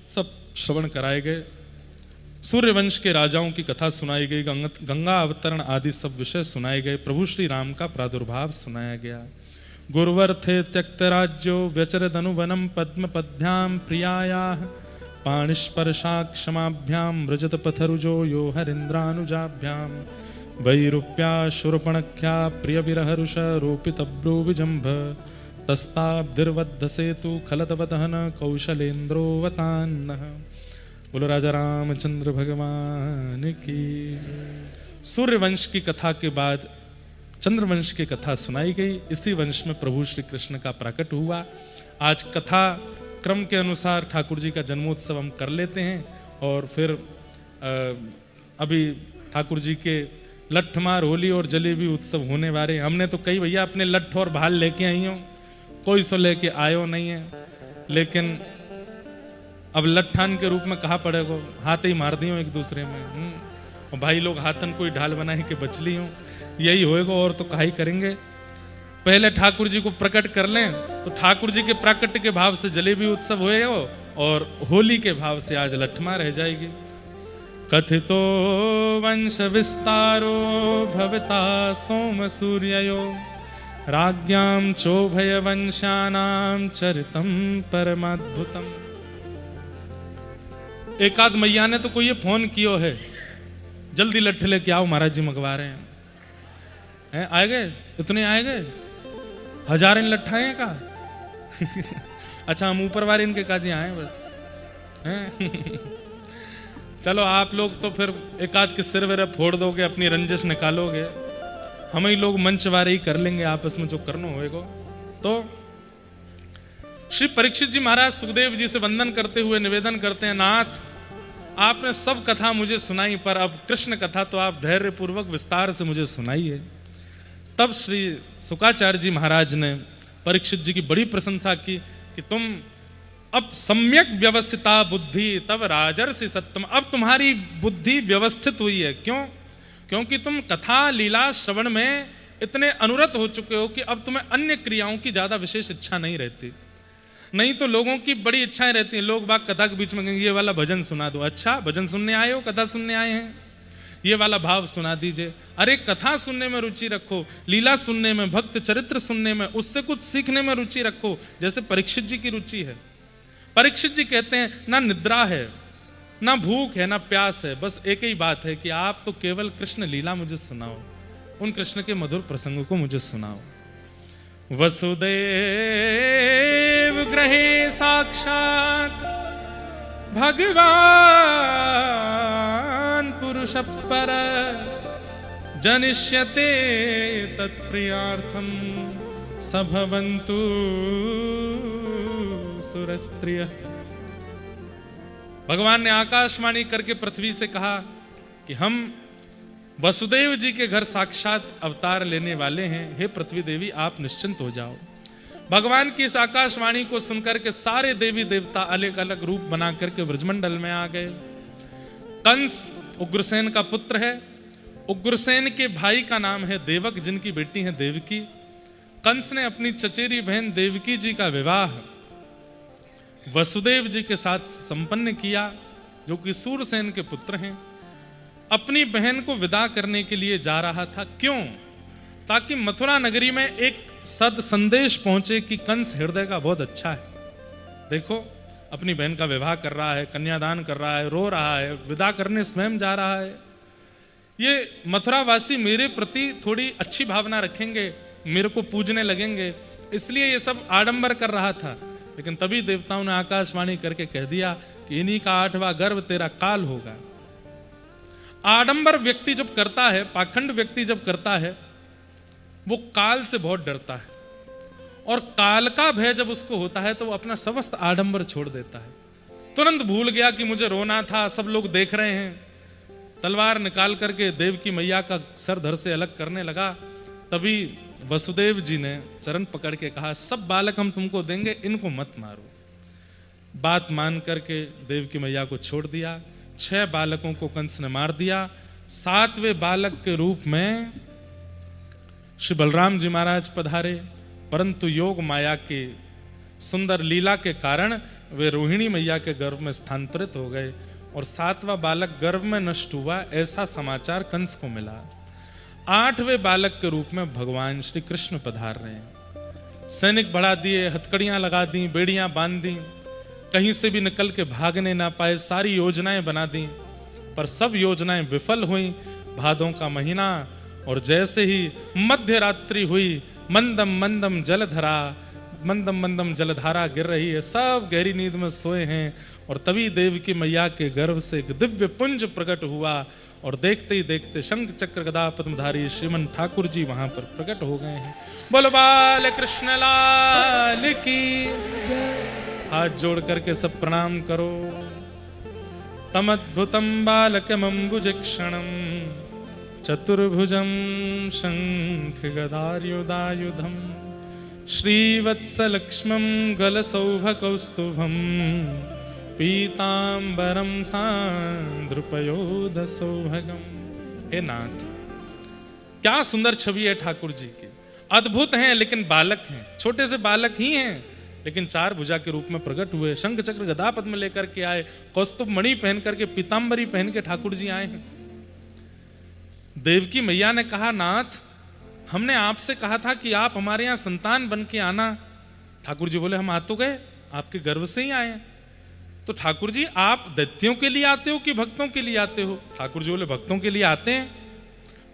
सब श्रवण कराए गए। सूर्यवंश के राजाओं की कथा सुनाई गई, गंगा अवतरण आदि सब विषय सुनाए गए, प्रभु श्री राम का प्रादुर्भाव सुनाया गया। गुरुवर्थे त्यक्त राज्यो व्यचरदनुवनम पद्म पद्भ्याम प्रियायाः पाणिस्पर्शा क्षमाभ्याम व्रजत पथरुजो यो हरिन्द्रानुजाभ्याम वैरूप्या शूर्पणख्या प्रिय विरहरुष रोपितब्रो विजम्भ तस्ताब्दिर्वद्ध सेतु खलतवदहन कौशलेन्द्रोवतान्नः। बोलो राजा रामचंद्र भगवान की। सूर्यवंश की कथा के बाद चंद्रवंश की कथा सुनाई गई। इसी वंश में प्रभु श्री कृष्ण का प्राकट हुआ। आज कथा क्रम के अनुसार ठाकुर जी का जन्मोत्सव हम कर लेते हैं और फिर अभी ठाकुर जी के लट्ठमार, होली और जलेबी उत्सव होने वाले। हमने तो कई भैया अपने लट्ठ और भाल लेके आई हो, कोई सो लेके आयो नहीं है, लेकिन अब लट्ठान के रूप में कहा पड़ेगा, हाथ ही मार दियो एक दूसरे में। और भाई लोग हाथन कोई ढाल बनाए के बचली हो, यही होएगा और तो कहा ही करेंगे। पहले ठाकुर जी को प्रकट कर लें तो ठाकुर जी के प्राकट्य के भाव से जलेबी उत्सव होएगा और होली के भाव से आज लट्ठमा रह जाएगी। कथितो वंश विस्तारो भवता सोम सूर्ययो राज्ञाम चोभय वंशानाम चरितम परमाद्भुतम। एकाद मैया ने तो कोई ये फोन कियो है, जल्दी लट्ठ लेके आओ महाराज जी मंगवा रहे हैं। आए गए, इतने आए गए, हजारें लट्ठाएं का। अच्छा हम ऊपर वाले इनके काजी आए बस हैं? चलो आप लोग तो फिर एकाद के सिर वेरे फोड़ दोगे, अपनी रंजिश निकालोगे, हम ही लोग मंच वारे ही कर लेंगे आपस में जो करना होएगा। तो श्री परीक्षित जी महाराज सुखदेव जी से वंदन करते हुए निवेदन करते हैं, नाथ आपने सब कथा मुझे सुनाई, पर अब कृष्ण कथा तो आप धैर्य पूर्वक विस्तार से मुझे सुनाइए। तब श्री शुकाचार्य जी महाराज ने परीक्षित जी की बड़ी प्रशंसा की कि तुम अब सम्यक व्यवस्थिता बुद्धि तब राजर्षि सत्यम, अब तुम्हारी बुद्धि व्यवस्थित हुई है। क्यों? क्योंकि तुम कथा लीला श्रवण में इतने अनुरत हो चुके हो कि अब तुम्हें अन्य क्रियाओं की ज्यादा विशेष इच्छा नहीं रहती। नहीं तो लोगों की बड़ी इच्छाएं रहती हैं, लोग बाग कथा के बीच में कहेंगे ये वाला भजन सुना दो। अच्छा भजन सुनने आए हो, कथा सुनने आए हैं, ये वाला भाव सुना दीजिए। अरे कथा सुनने में रुचि रखो, लीला सुनने में, भक्त चरित्र सुनने में, उससे कुछ सीखने में रुचि रखो, जैसे परीक्षित जी की रुचि है। परीक्षित जी कहते हैं ना निद्रा है, ना भूख है, ना प्यास है, बस एक ही बात है कि आप तो केवल कृष्ण लीला मुझे सुनाओ, उन कृष्ण के मधुर प्रसंगों को मुझे सुनाओ। वसुदेव ग्रहे साक्षात भगवान पुरुष पर जनिष्यते तत्प्रियार्थम सभवन्तु सुरस्त्रिय। भगवान ने आकाशवाणी करके पृथ्वी से कहा कि हम वसुदेव जी के घर साक्षात अवतार लेने वाले हैं, हे पृथ्वी देवी आप निश्चिंत हो जाओ। भगवान की इस आकाशवाणी को सुनकर के सारे देवी देवता अलग अलग रूप बना करके ब्रजमंडल में आ गए। कंस उग्रसेन का पुत्र है, उग्रसेन के भाई का नाम है देवक, जिनकी बेटी है देवकी। कंस ने अपनी चचेरी बहन देवकी जी का विवाह वसुदेव जी के साथ संपन्न किया, जो कि सूरसेन के पुत्र हैं। अपनी बहन को विदा करने के लिए जा रहा था। क्यों? ताकि मथुरा नगरी में एक सद संदेश पहुंचे कि कंस हृदय का बहुत अच्छा है। देखो अपनी बहन का विवाह कर रहा है, कन्यादान कर रहा है, रो रहा है, विदा करने स्वयं जा रहा है। ये मथुरावासी मेरे प्रति थोड़ी अच्छी भावना रखेंगे, मेरे को पूजने लगेंगे, इसलिए ये सब आडंबर कर रहा था। लेकिन तभी देवताओं ने आकाशवाणी करके कह दिया कि इन्हीं का 8वां गर्भ तेरा काल होगा। आडंबर व्यक्ति जब करता है, पाखंड व्यक्ति जब करता है, वो काल से बहुत डरता है, और काल का भय जब उसको होता है तो वो अपना समस्त आडंबर छोड़ देता है। तुरंत भूल गया कि मुझे रोना था, सब लोग देख रहे हैं, तलवार निकाल करके देव की मैया का सर धड़ से अलग करने लगा। तभी वसुदेव जी ने चरण पकड़ के कहा, सब बालक हम तुमको देंगे, इनको मत मारो। बात मान करके देव की मैया को छोड़ दिया। 6 बालकों को कंस ने मार दिया। सातवें बालक के रूप में श्री बलराम जी महाराज पधारे, परंतु योग माया की सुंदर लीला के कारण वे रोहिणी मैया के गर्भ में स्थानांतरित हो गए और सातवां बालक गर्भ में नष्ट हुआ, ऐसा समाचार कंस को मिला। आठवें बालक के रूप में भगवान श्री कृष्ण पधार रहे हैं। सैनिक बढ़ा दिए, हथकड़ियां लगा दी, बेड़ियां बांध दी, कहीं से भी निकल के भागने ना पाए, सारी योजनाएं बना दी, पर सब योजनाएं विफल हुई। भादों का महीना और जैसे ही मध्य रात्रि हुई, मंदम मंदम जलधरा, मंदम मंदम जलधारा गिर रही है, सब गहरी नींद में सोए हैं और तभी देव की मैया के गर्भ से एक दिव्य पुंज प्रकट हुआ और देखते ही देखते शंख चक्र गदा पद्मधारी श्रीमन ठाकुर जी वहां पर प्रकट हो गए हैं। बोलो बाल कृष्ण लाल की। हाथ जोड़ करके सब प्रणाम करो। तमद्भुतम बालकमंबुजक्षणम चतुर्भुजम शंख गदायुधायुधम श्रीवत्सलक्ष्मं गलसौभकौस्तुभम पीतांबरम सांद्रुपयोधसौभगम। हे नाथ, क्या सुंदर छवि है ठाकुर जी की। अद्भुत हैं लेकिन बालक हैं, छोटे से बालक ही हैं लेकिन चार भुजा के रूप में प्रकट हुए, शंख चक्र गदा पद्म लेकर के आए, कौस्तुभ मणि पहन करके, पीतांबरी पहन के ठाकुर जी आए हैं। देवकी मैया ने कहा, नाथ हमने आपसे कहा था कि आप हमारे यहाँ संतान बन के आना। ठाकुर जी बोले, हम आ तो गए, आपके गर्भ से ही आए। तो ठाकुर जी आप दैत्यों के लिए आते हो कि भक्तों के लिए आते हो? ठाकुर जी बोले, भक्तों के लिए आते हैं।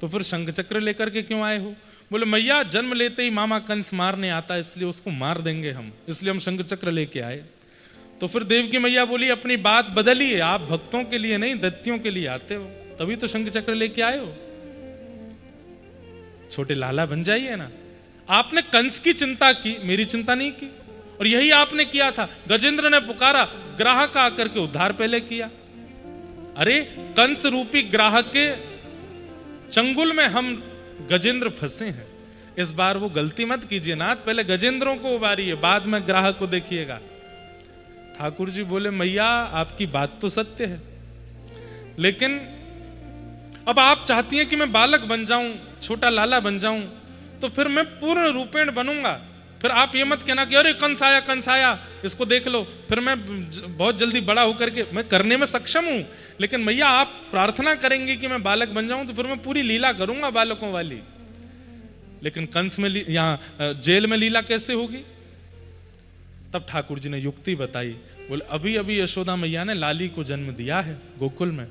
तो फिर शंख चक्र लेकर के क्यों आए हो? बोले, मैया जन्म लेते ही मामा कंस मारने आता, इसलिए उसको मार देंगे हम, इसलिए हम शंख चक्र लेके आए। तो फिर देव की मैया बोली, अपनी बात बदलिए, आप भक्तों के लिए नहीं दैत्यों के लिए आते हो, तभी तो शंख चक्र लेके आए हो। छोटे लाला बन जाइए ना। आपने कंस की चिंता की, मेरी चिंता नहीं की। और यही आपने किया था, गजेंद्र ने पुकारा, ग्राहक आकर के उद्धार पहले किया। अरे कंस रूपी ग्राहक के चंगुल में हम गजेंद्र फंसे हैं, इस बार वो गलती मत कीजिए नाथ, पहले गजेंद्रों को उबारिए, बाद में ग्राहक को देखिएगा। ठाकुर जी बोले, मैया आपकी बात तो सत्य है, लेकिन अब आप चाहती हैं कि मैं बालक बन जाऊं, छोटा लाला बन जाऊं, तो फिर मैं पूर्ण रूपेण बनूंगा। फिर आप ये मत कहना कि अरे कंस आया, इसको देख लो। फिर मैं बहुत जल्दी बड़ा होकर के मैं करने में सक्षम हूं, लेकिन मैया आप प्रार्थना करेंगे कि मैं बालक बन जाऊं, तो फिर मैं पूरी लीला करूंगा बालकों वाली। लेकिन कंस में यहाँ जेल में लीला कैसे होगी? तब ठाकुर जी ने युक्ति बताई। बोले, अभी अभी यशोदा मैया ने लाली को जन्म दिया है गोकुल में,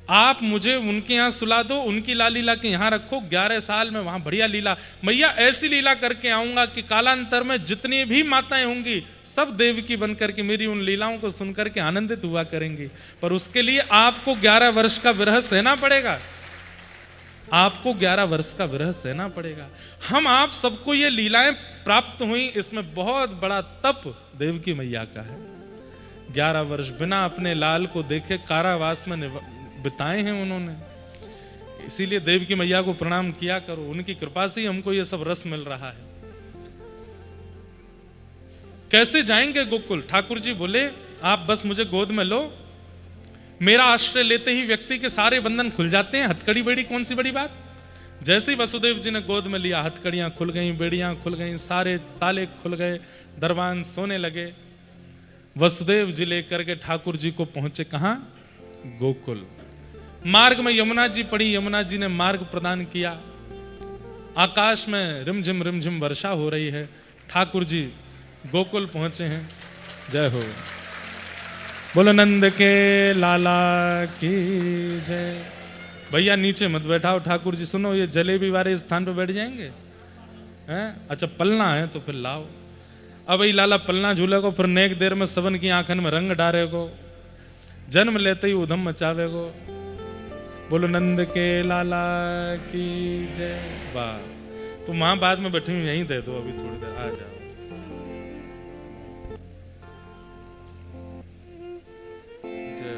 आप मुझे उनके यहाँ सुला दो, उनकी लाली ला के यहाँ रखो, 11 साल में वहां बढ़िया लीला, मैया ऐसी लीला करके आऊंगा कि कालांतर में जितनी भी माताएं होंगी सब देव की बनकर के मेरी उन लीलाओं को सुनकर के आनंदित हुआ करेंगी। पर उसके लिए आपको 11 वर्ष का विरह सहना पड़ेगा, आपको 11 वर्ष का विरह सहना पड़ेगा। हम आप सबको ये लीलाएं प्राप्त हुई, इसमें बहुत बड़ा तप देव की मैया का है। 11 वर्ष बिना अपने लाल को देखे कारावास में बिताए हैं उन्होंने, इसीलिए देव की मैया को प्रणाम किया करो, उनकी कृपा से ही हमको ये सब रस मिल रहा है। कैसे जाएंगे गोकुल? ठाकुर जी बोले, आप बस मुझे गोद में लो, मेरा आश्रय लेते ही व्यक्ति के सारे बंधन खुल जाते हैं, हथकड़ी बेड़ी कौन सी बड़ी बात। जैसे ही वसुदेव जी ने गोद में लिया, हथकड़ियां खुल गईं, बेड़ियां खुल गईं, सारे ताले खुल गए, दरबान सोने लगे। वसुदेव जी लेकर के ठाकुर जी को पहुंचे कहां? गोकुल। मार्ग में यमुना जी पड़ी, यमुना जी ने मार्ग प्रदान किया। आकाश में रिमझिम वर्षा हो रही है, ठाकुर जी गोकुल पहुंचे हैं। जय हो, बोलो नंद के लाला की जय। भैया नीचे मत बैठाओ, ठाकुर जी सुनो, ये जलेबी वाले स्थान पे बैठ जाएंगे हैं? अच्छा पलना है तो फिर लाओ। अब भाई लाला पलना झूले को, फिर नेक देर में सबन की आंखन में रंग डारे को, जन्म लेते ही उधम मचावे को। बोलो नंद के लाला की जय। वाह, तुम वहां बाद में बैठे यहीं दे दो, अभी थोड़ी देर आ जाओ। जय।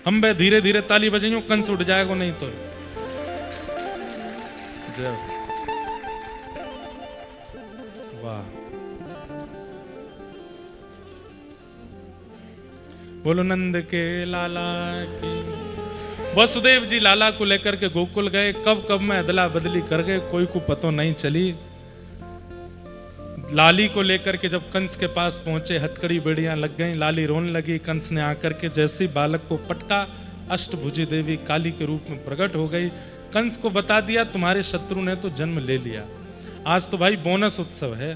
हम बे धीरे धीरे ताली बजाइयो, कंस उठ जाएगा नहीं तो। जय। वाह। बोलो नंद के लाला की। वसुदेव जी लाला को लेकर के गोकुल गए, कब कब में अदला बदली कर गए, कोई को पतो नहीं चली। लाली को लेकर के जब कंस के पास पहुंचे, हथकड़ी बेड़ियां लग गई, लाली रोने लगी। कंस ने आकर के जैसे ही बालक को पटका, अष्टभुजी देवी काली के रूप में प्रकट हो गई। कंस को बता दिया तुम्हारे शत्रु ने तो जन्म ले लिया। आज तो भाई बोनस उत्सव है,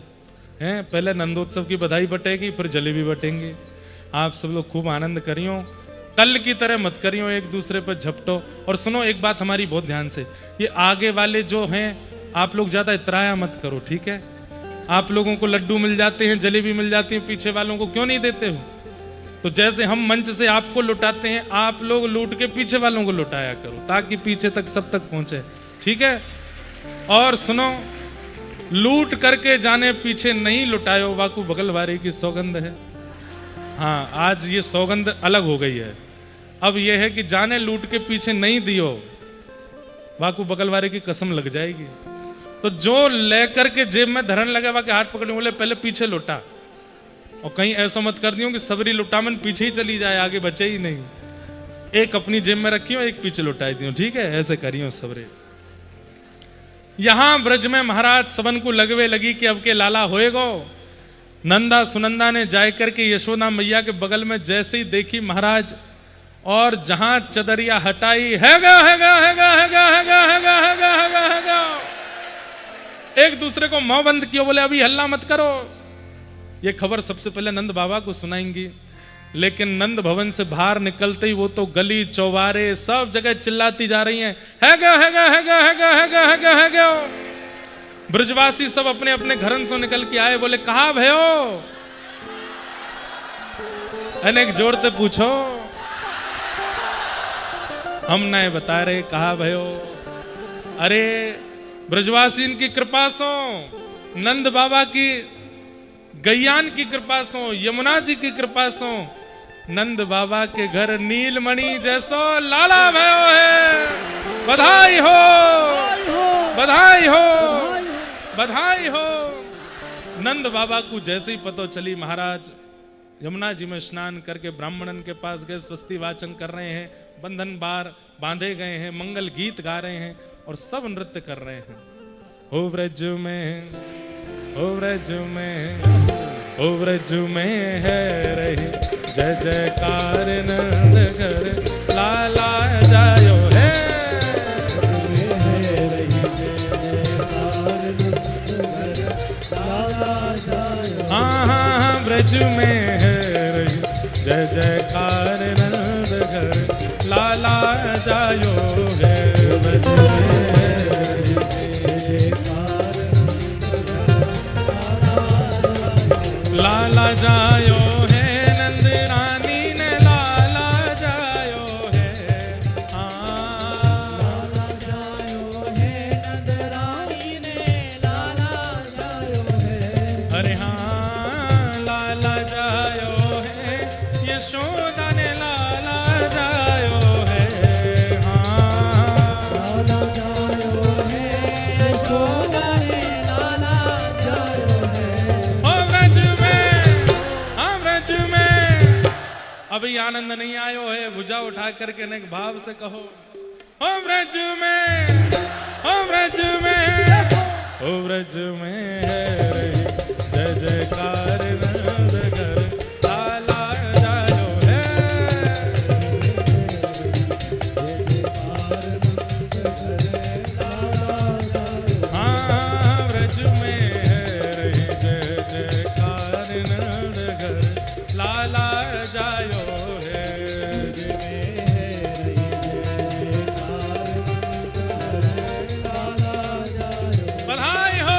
हैं? पहले नंदोत्सव की बधाई बटेगी, फिर जलेबी बटेंगे। आप सब लोग खूब आनंद करियो, कल की तरह मत करियो, एक दूसरे पर झपटो। और सुनो एक बात हमारी बहुत ध्यान से, ये आगे वाले जो हैं आप लोग ज्यादा इतराया मत करो, ठीक है? आप लोगों को लड्डू मिल जाते हैं, जलेबी मिल जाती है, पीछे वालों को क्यों नहीं देते हो? तो जैसे हम मंच से आपको लुटाते हैं, आप लोग लूट के पीछे वालों को लुटाया करो, ताकि पीछे तक सब तक पहुंचे, ठीक है? और सुनो, लूट करके जाने पीछे नहीं लुटायो, वाकू बगलवारी की सौगंध है। हाँ, आज ये सौगंध अलग हो गई है। अब ये है कि जाने लूट के पीछे नहीं दियो, वाकू बगलवारी की कसम लग जाएगी। तो जो लेकर के जेब में धरन लगे, वाके हाथ पकड़े, बोले पहले पीछे लुटा। और कहीं ऐसा मत कर दियो कि सबरी लुटामन पीछे ही चली जाए, आगे बचे ही नहीं। एक अपनी जेब में रखियो, एक पीछे लुटाई दियो, ठीक है? ऐसे करियो सबरे। यहां ब्रज में महाराज सबन को लगवे लगी कि अब के लाला होएगो। नंदा सुनंदा ने जाय करके यशोदा मैया के बगल में जैसे ही देखी महाराज, और जहां चदरिया हटाई, हैगा हैगा हैगा हैगा हैगा हैगा हैगा हैगा हैगा, एक दूसरे को मुंह बंद किया, बोले अभी हल्ला मत करो। ये खबर सबसे पहले नंद बाबा को सुनाएंगी, लेकिन नंद भवन से बाहर निकलते ही वो तो गली चौबारे सब जगह चिल्लाती जा रही हैं, हैगा हैगा हैगा हैगा हैगा हैगा हैगा। ब्रजवासी सब अपने अपने घरन से निकल के आए, बोले कहाँ भयो? अनेक जोड़ते पूछो, हम नहीं बता रहे कहाँ भयो। अरे ब्रजवासी इनकी कृपा सो, नंद बाबा की गैयान की कृपा सो, यमुना जी की कृपा सो, नंद बाबा के घर नीलमणि जैसो लाला भयो है। बधाई हो, बधाई हो, बधाई हो। नंद बाबा को जैसे ही पता चली, महाराज यमुना जी में स्नान करके ब्राह्मणन के पास गए, स्वस्ति वाचन कर रहे हैं, बंधन बार बांधे गए हैं, मंगल गीत गा रहे हैं और सब नृत्य कर रहे हैं। हो व्रज में, हो व्रज में, हो व्रज में है रही जय जयकार नंद घर लाला जायो है। हाँ हाँ ब्रज में है रही जय जयकार नंद घर लाला जायो है। ब्रज में है लाला जायो है, नंद रानी ने लाला जायो है। लाला जायो है, नंद रानी ने लाला जायो है। अरे हाँ लाला जायो है, यशोदा ने लाला जायो है। हाँ लाला जायो है, यशोदा ने लाला जायो है। ओ व्रज में, हाँ व्रज में अभी आनंद नहीं आयो है, भुजा उठा करके नेक भाव से कहो, ओ व्रज में, ओ व्रज में, ओ व्रज में है रही जय जयकार नंद घर लाला जायो है। हाँ व्रज में है रही जय जयकार नंद घर लाला जायो है। बधाई हो।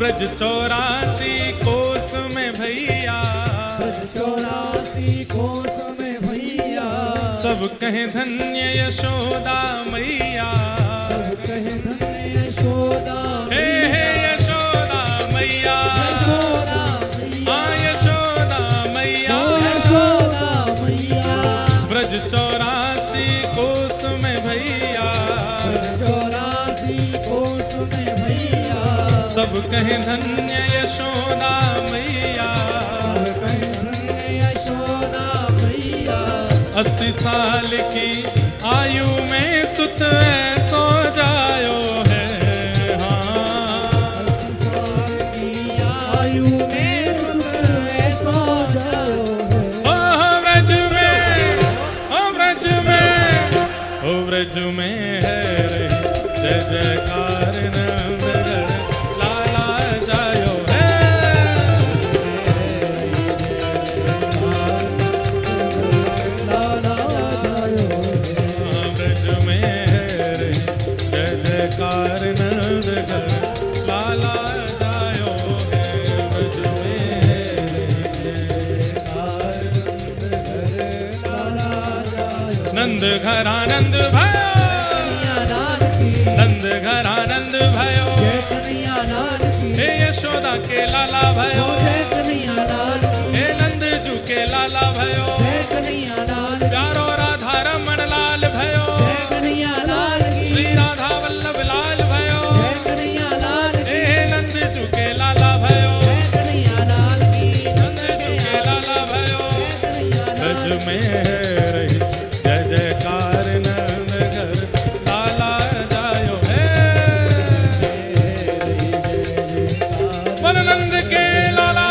ब्रज 84 कोस में भैया, ब्रज 84 कोस में भैया, सब कहें धन्य यशोदा मैया। सब कहे धन्य यशोदा हे हे यशोदा मैया, यशोदा हाँ यशोदा मैया। यशोदा मैया, ब्रज 84 कोस में भैया, ब्रज 84 कोस में भैया, सब कहें धन्य यशोदा मैया। सब कहे धन्य यशोदा मैया। 80 साल की आयु में सुत ऐसो जायो है, हाँ। 80 साल की आयु में सुत ऐसो जायो है। ओ ब्रज में, ओ ब्रज में, ओ ब्रज में है रे जय जयकार नंदघर लाला जायो है। लाला जायो है। ब्रज में है रे जय जयकार नंदघर लाला जायो है। ब्रज में है रे नंद घर आनंद भयो, नंद घर आनंद भयो, हे यशोदा के लाला भयो, हे नंद जू के लाला भयो, प्यारो राधा रमन लाल भयो, श्री राधा वल्लभ लाल भयो, हे नंद जू के लाला भयो, नंद जू के लाला भयो। ब्रज में है रही जय जयकार नंदघर लाला जायो है। बोल नंद के लाला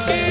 की।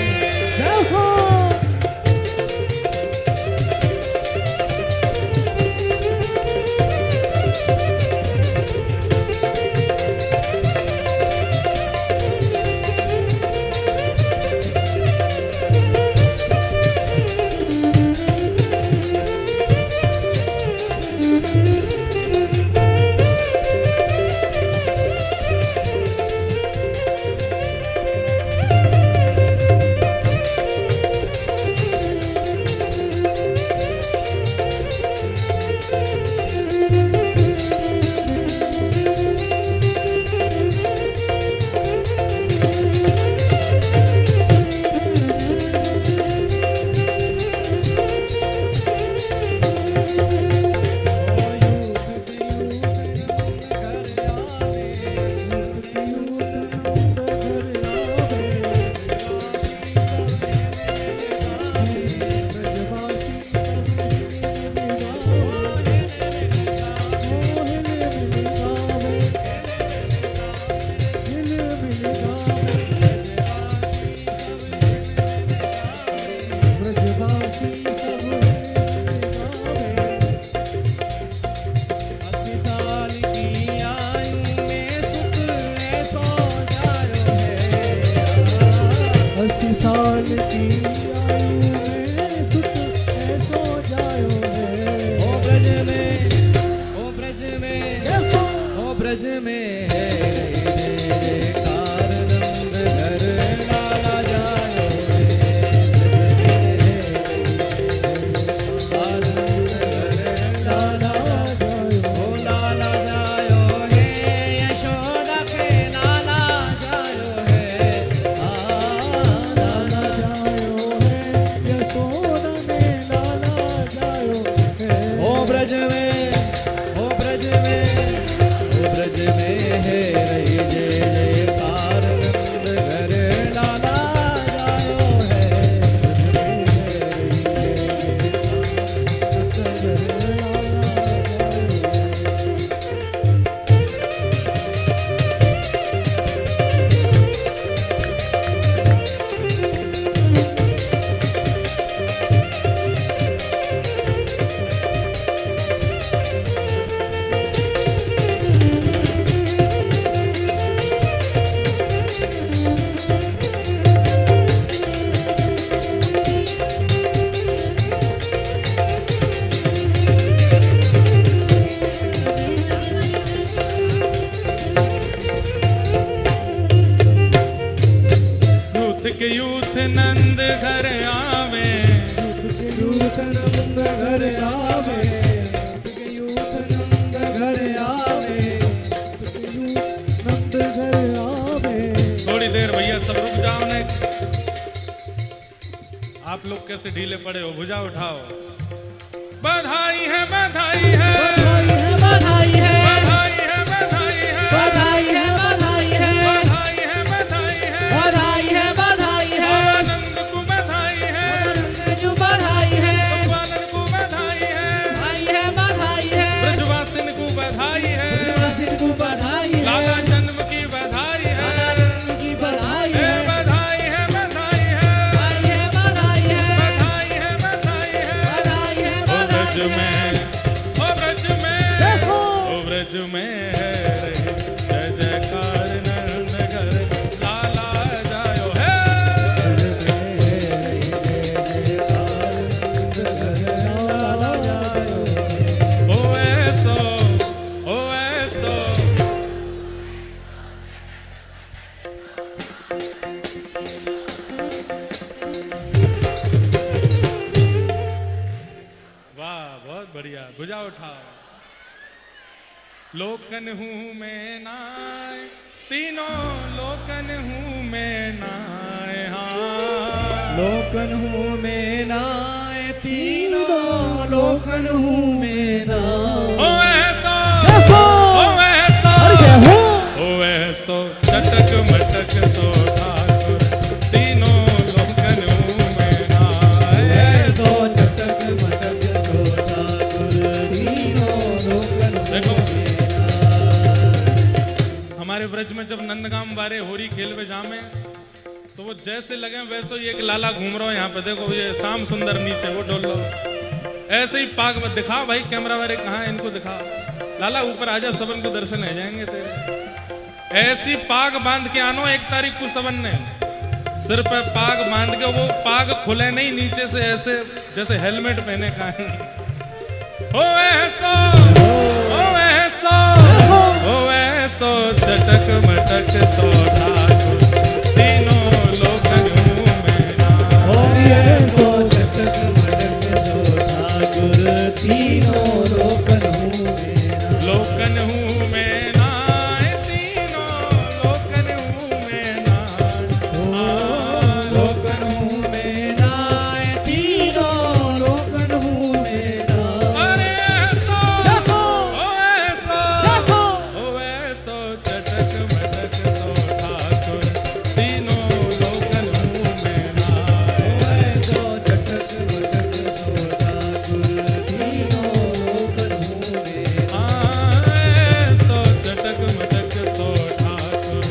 साल की आयु में सुत ऐसो जायो है। ओ ब्रज में, ओ ब्रज में, ओ ब्रज में है जयकार नंदघर लाला जायो है। लाला जायो, ओ लाला जायो है, यशोदा के लाला जायो है। लाला जायो है, यशोदा में लाला जायो है। ओ ब्रज में, ओ ब्रज में, ओ ब्रज में है रही जय जयकार नंदघर लाला जायो है। के यूथ नंद घर आवे, यूथ नंद घर आवे, यूथ नंद घर आवे, यूथ नंद घर आवे। थोड़ी देर भैया सब रुक जाओ ने। आप लोग कैसे ढीले पड़े हो, भुजा उठाओ। बधाई है बधाई है बधाई है बधाई है बधाई है बधाई है बधाई है बधाई है बधाई है बधाई है बधाई है बधाई है आनंद को बधाई है जो बधाई है बालन को बधाई है भाई है बधाई है ब्रजवासिन को बधाई है ब्रजवासिन को बधाई है लाला जन्म की बधाई है लाला जन्म की बधाई है बधाई है बधाई है बधाई है बधाई है बधाई है बधाई है बधाई है ओ ब्रज बधाई में है। ओ ब्रज में देखो। ओ ब्रज में है रही जय जयकार नंद घर लाला जायो है ओ ऐसो ओ ऐसो वाह बहुत बढ़िया, भुजा उठाओ। लोकन हूँ मैं नाय, तीनों लोकन हूँ मैं नाय, हाँ लोकन हूँ मैं नाय, तीनों लोकन हूँ मैं नाय। ओ ऐसा देखो। ओ ऐसा अरे क्या हो? ओ ऐसो चटक मटक सो ठाकुर, तीनों लोकन हूँ मैं नाय। ऐसो चटक मटक सो ठाकुर, तीनों लोकन हूँ देखो। मैं हमारे ब्रज में जब नंदगाम बारे होरी खेलवे जामे तो वो जैसे लगे वैसे ही एक लाला घूम रहा हो यहाँ पे। देखो ये श्याम सुंदर नीचे वो डोल लो, ऐसे ही पाग में दिखाओ भाई, कैमरा वाले कहाँ है, इनको दिखाओ। लाला ऊपर आजा, सबन को दर्शन ले जाएंगे तेरे। ऐसी पाग बांध के आनो 1 तारीख को सबन ने, सिर पे पाग बांध के, वो पाग खुले नहीं नीचे से, ऐसे जैसे हेलमेट पहने का है। ओ ऐसा ओ ऐसा ओ ऐसो चटक मटक सो ठाकुर, तीनों लोकन हूँ मैं नाय। ऐसो चटक मटक सो ठाकुर, तीनों लोकन हूँ मैं नाय। लोकन हूँ मैं नाय, तीनों लोकन हूँ मैं नाय। लोकन हूँ मैं नाय, तीनों लोकन हूँ मैं नाय। अरे ऐसा देखो। ओ ऐसा देखो। ओ ऐसो चटक मटक सो ठाकुर, तीनों लोकन हूँ मैं नाय। ऐसो चटक मटक सो ठाकुर, तीनों लोकन हूँ मैं नाय। ऐसो चटक मटक सो ठाकुर,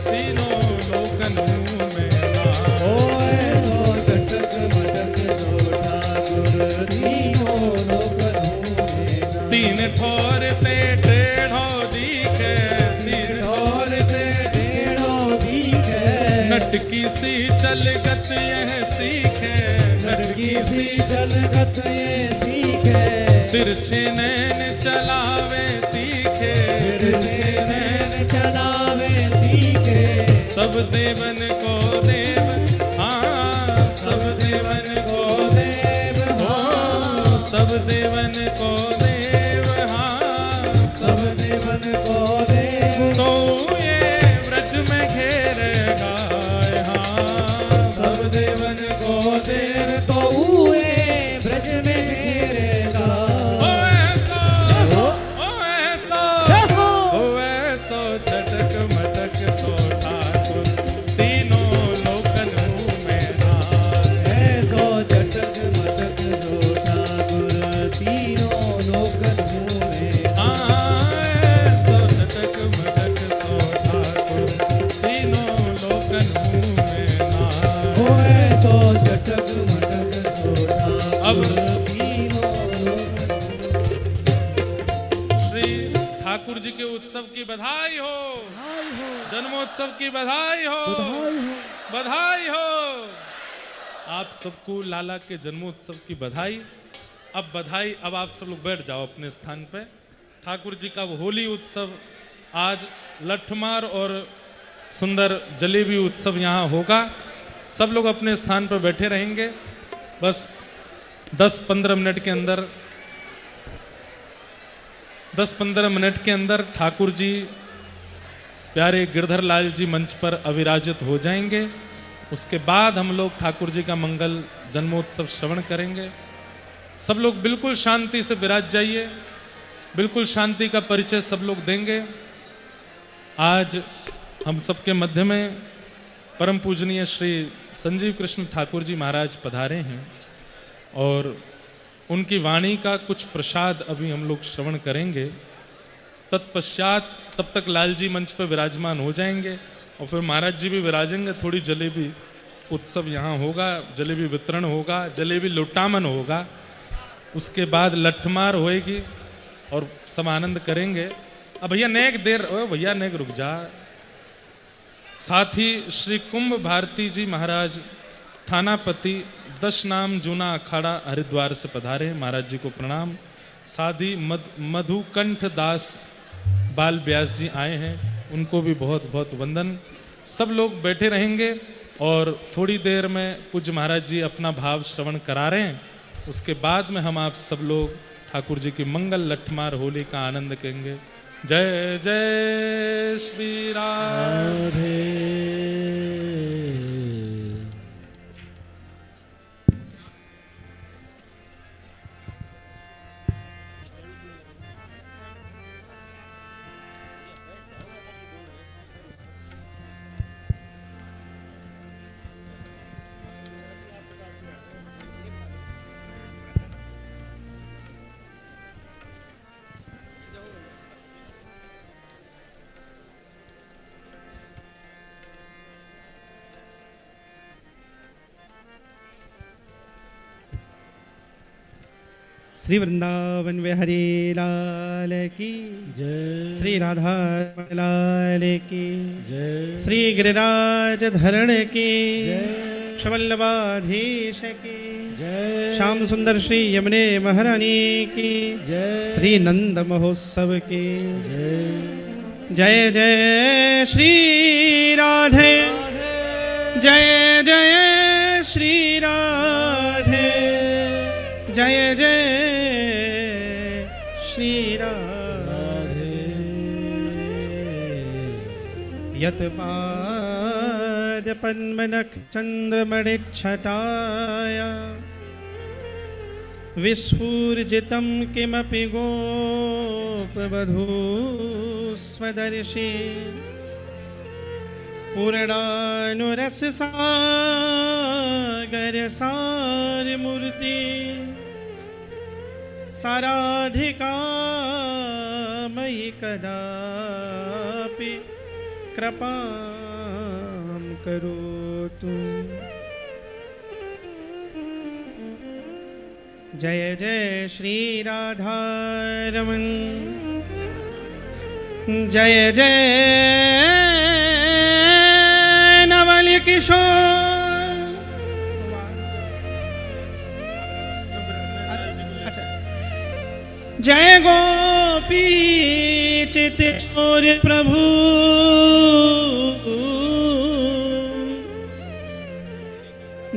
तीनों लोकन हूँ मैं नाय। ओ ऐसो चटक मटक सो ठाकुर, तीनों लोकन हूँ मैं नाय। तीन ठोर ते टेढ़ो दिखे, तीन और ते टेढ़ो दिखे, नटकी सी चलगत यह सीखे, लड़की सी झलकत ये सीखे। तिरछे नैन चलावे तीखे, तिरछे नैन चलावे तीखे, सब देवन को देव, हाँ सब देवन को देव हाँ, सब देवन को देव, हाँ सब देवन को देव। तो ये ब्रज में घेरेगा, हाँ सब देवन को देव तो हुए ब्रज में घेरेगा। ओ ऐसा ओ ओ ऐसा देखो। ओ ऐसा चटक मटक सो ठाकुर, तीनों लोकन हूँ मैं नाय। ऐसो चटक मटक सो ठाकुर, तीनों लोकन हूँ मैं ऐसा चटक मटक सो ठाकुर, तीनों लोकन हूँ मैं नाय। ओ ऐसो चटक मटक सो अब ठाकुर, तीनों लोकन श्री ठाकुर जी के उत्सव की बधाई हो, जन्मोत्सव की बधाई हो, बधाई हो। आप सबको लाला के जन्मोत्सव की बधाई। अब बधाई, अब आप सब लोग बैठ जाओ अपने स्थान पे। ठाकुर जी का वो होली उत्सव आज लठमार और सुंदर जलेबी उत्सव यहाँ होगा। सब लोग अपने स्थान पर बैठे रहेंगे। बस 10-15 मिनट के अंदर 10-15 मिनट के अंदर ठाकुर जी प्यारे गिरधर लाल जी मंच पर अविराजित हो जाएंगे। उसके बाद हम लोग ठाकुर जी का मंगल जन्मोत्सव श्रवण करेंगे। सब लोग बिल्कुल शांति से विराज जाइए, बिल्कुल शांति का परिचय सब लोग देंगे। आज हम सबके मध्य में परम पूजनीय श्री संजीव कृष्ण ठाकुर जी महाराज पधारे हैं और उनकी वाणी का कुछ प्रसाद अभी हम लोग श्रवण करेंगे। तत्पश्चात तब तक लाल जी मंच पर विराजमान हो जाएंगे और फिर महाराज जी भी विराजेंगे। थोड़ी जलेबी उत्सव यहाँ होगा, जलेबी वितरण होगा, जलेबी लुटामन होगा, उसके बाद लठमार होएगी और सब आनंद करेंगे। अब भैया नेक देर, ओ भैया नेक रुक जा। साथ ही श्री कुंभ भारती जी महाराज थानापति 10 नाम जूना अखाड़ा हरिद्वार से पधारे, महाराज जी को प्रणाम। साथ ही मधुकंठ दास बाल व्यास जी आए हैं, उनको भी बहुत बहुत वंदन। सब लोग बैठे रहेंगे और थोड़ी देर में पूज्य महाराज जी अपना भाव श्रवण करा रहे हैं। उसके बाद में हम आप सब लोग ठाकुर जी की मंगल लठमार होली का आनंद करेंगे। जय जय श्री राधे। श्री वृंदावन बिहारी लाल की जय, श्री राधा लाल की जय, श्री गिरिराज धरण की जय, शवल्लभाधीश की जय, श्याम सुंदर श्री यमुने महारानी की जय, श्री नंद महोत्सव की जय, जय जय श्री राधे, जय जय श्री राधे, जय जय श्री राधे। यत पाद पद्मनख चंद्रमणिच्छटाया विस्फूर्जितं किमपि गोपवधू स्वदर्शी पूर्णानुरस सागर सारमूर्ति साराधिका मयि कदापि कृपां करोतु। जय जय श्री राधारमण, जय जय नवल किशोर। जय गोपी चित्तौर प्रभु,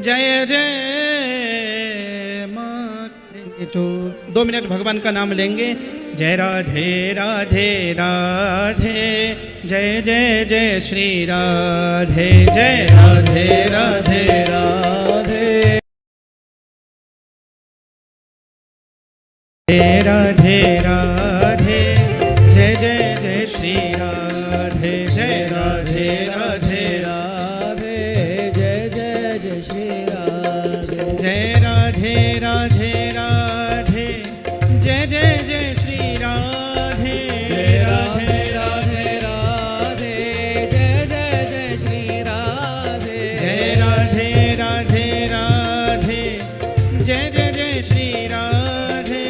जय जय माँ। तो 2 मिनट भगवान का नाम लेंगे। जय राधे राधे राधे, जय जय जय श्री राधे, जय राधे राधे राधे, राधे राधे, जय जय जय श्री राधे, जय राधे राधे राधे, जय जय जय श्री राधे, जय राधे राधे राधे, जय जय जय श्री राधे, जय राधे राधे राधे, जय जय जय श्री राधे, जय राधे राधे राधे, जय जय जय श्री राधे,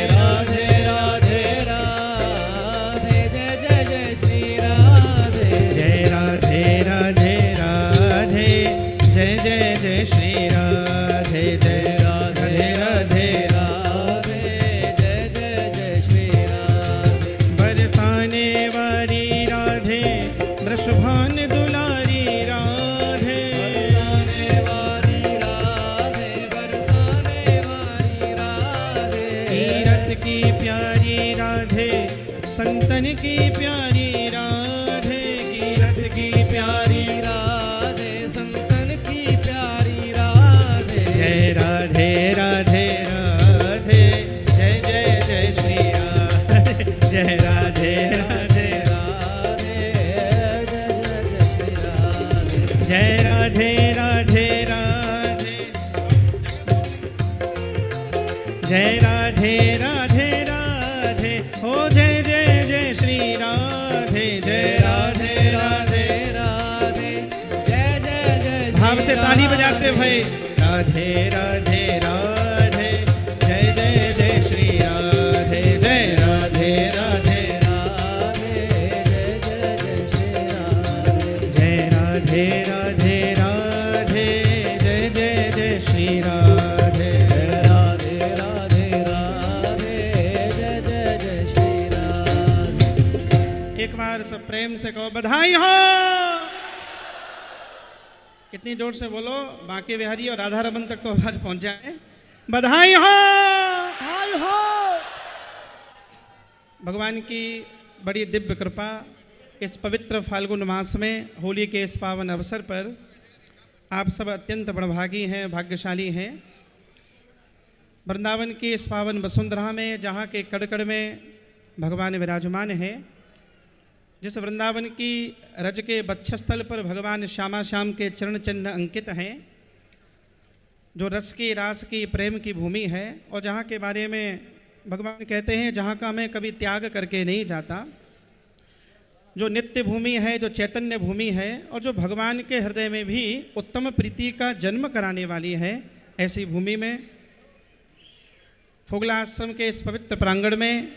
राधे राधे राधे, जय जय जय श्री राधे, जय राधे राधे राधे, जय जय जय श्री राधे, जय राधे राधे राधे, जय जय जय श्री राधे, बरसाने वाली राधे, वृषभान दुलारी राधे, बरसाने जय राधे राधे राधे, जय राधे राधे राधे, हो जय जय जय श्री राधे, जय राधे राधे राधे जय जय जय भाव से ताली बजाते भाई, राधे राधे राधे, जय जय जय श्री राधे, जय राधे राधे राधे जय जय जय श्री राधे, जय राधे राधे राधे, जय जय जय श्री राधे, जय राधे राधे राधे जय जय जय श्री राधे। एक बार सब प्रेम से कहो बधाई हो। कितनी जोर से बोलो, बांके बिहारी और राधा रमन तक तो आवाज पहुंच जाए। बधाई हो। हाय हो। भगवान की बड़ी दिव्य कृपा इस पवित्र फाल्गुन मास में होली के इस पावन अवसर पर आप सब अत्यंत बड़भागी हैं, भाग्यशाली हैं। वृंदावन की इस पावन वसुंधरा में जहाँ के कड़कड़ में भगवान विराजमान हैं, जिस वृंदावन की रज के वक्षस्थल पर भगवान श्यामा श्याम के चरण चिन्ह अंकित हैं, जो रस की रास की प्रेम की भूमि है, और जहाँ के बारे में भगवान कहते हैं जहाँ का मैं कभी त्याग करके नहीं जाता, जो नित्य भूमि है, जो चैतन्य भूमि है, और जो भगवान के हृदय में भी उत्तम प्रीति का जन्म कराने वाली है, ऐसी भूमि में फोगला आश्रम के इस पवित्र प्रांगण में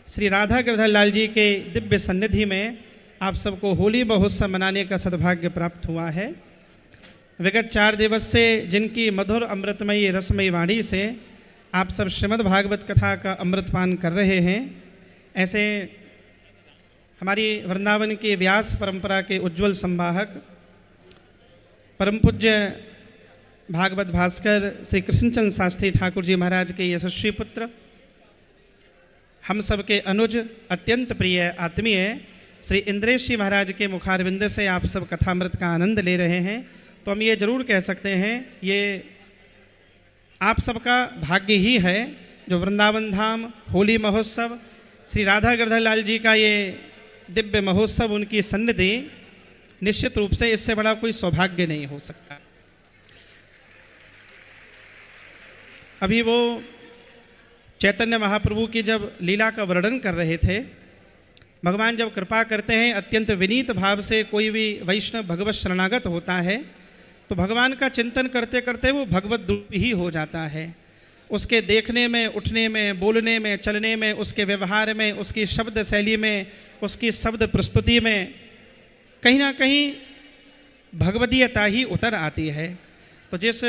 श्री राधा गिरधर लाल जी के दिव्य सन्निधि में आप सबको होली महोत्सव मनाने का सद्भाग्य प्राप्त हुआ है। विगत 4 दिवस से जिनकी मधुर अमृतमयी रसमयी वाणी से आप सब श्रीमद् भागवत कथा का अमृतपान कर रहे हैं, ऐसे हमारी वृंदावन के व्यास परंपरा के उज्ज्वल संवाहक परम पूज्य भागवत भास्कर श्री कृष्णचंद्र शास्त्री ठाकुर जी महाराज के यशस्वी पुत्र, हम सबके अनुज, अत्यंत प्रिय आत्मीय श्री इंद्रेश जी महाराज के मुखारविंद से आप सब कथामृत का आनंद ले रहे हैं। तो हम ये जरूर कह सकते हैं, ये आप सबका भाग्य ही है जो वृंदावन धाम होली महोत्सव, श्री राधा गिरधर लाल जी का ये दिव्य महोत्सव, उनकी सन्निधि, निश्चित रूप से इससे बड़ा कोई सौभाग्य नहीं हो सकता। अभी वो चैतन्य महाप्रभु की जब लीला का वर्णन कर रहे थे, भगवान जब कृपा करते हैं, अत्यंत विनीत भाव से कोई भी वैष्णव भगवत शरणागत होता है, तो भगवान का चिंतन करते करते वो भगवत रूप ही हो जाता है। उसके देखने में, उठने में, बोलने में, चलने में, उसके व्यवहार में, उसकी शब्द शैली में, उसकी शब्द प्रस्तुति में कहीं ना कहीं भगवदीयता ही उतर आती है। तो जिस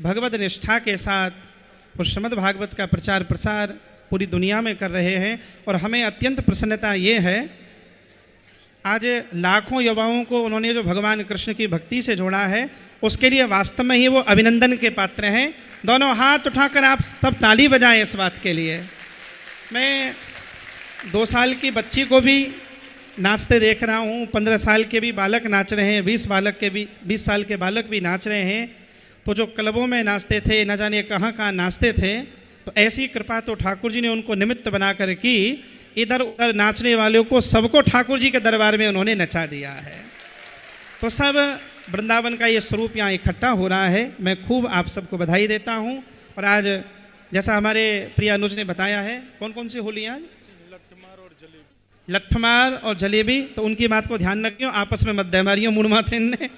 भगवत निष्ठा के साथ वो श्रीमद् भागवत का प्रचार प्रसार पूरी दुनिया में कर रहे हैं, और हमें अत्यंत प्रसन्नता ये है, आज लाखों युवाओं को उन्होंने जो भगवान कृष्ण की भक्ति से जोड़ा है, उसके लिए वास्तव में ही वो अभिनंदन के पात्र हैं। दोनों हाथ उठाकर आप सब ताली बजाएं इस बात के लिए। मैं 2 साल की बच्ची को भी नाचते देख रहा हूँ, 15 साल के भी बालक नाच रहे हैं, 20 साल के बालक भी नाच रहे हैं। तो जो क्लबों में नाचते थे, न जाने कहाँ कहाँ नाचते थे, तो ऐसी कृपा तो ठाकुर जी ने उनको निमित्त बनाकर की, इधर उधर नाचने वालों को सबको ठाकुर जी के दरबार में उन्होंने नचा दिया है। तो सब वृंदावन का ये स्वरूप यहाँ इकट्ठा हो रहा है। मैं खूब आप सबको बधाई देता हूँ। और आज जैसा हमारे प्रिय अनुज ने बताया है, कौन कौन सी होली आज? लट्ठमार और जलेबी। तो उनकी बात को ध्यान रखियो, आपस में मत दहमारियो मूड माथे ने।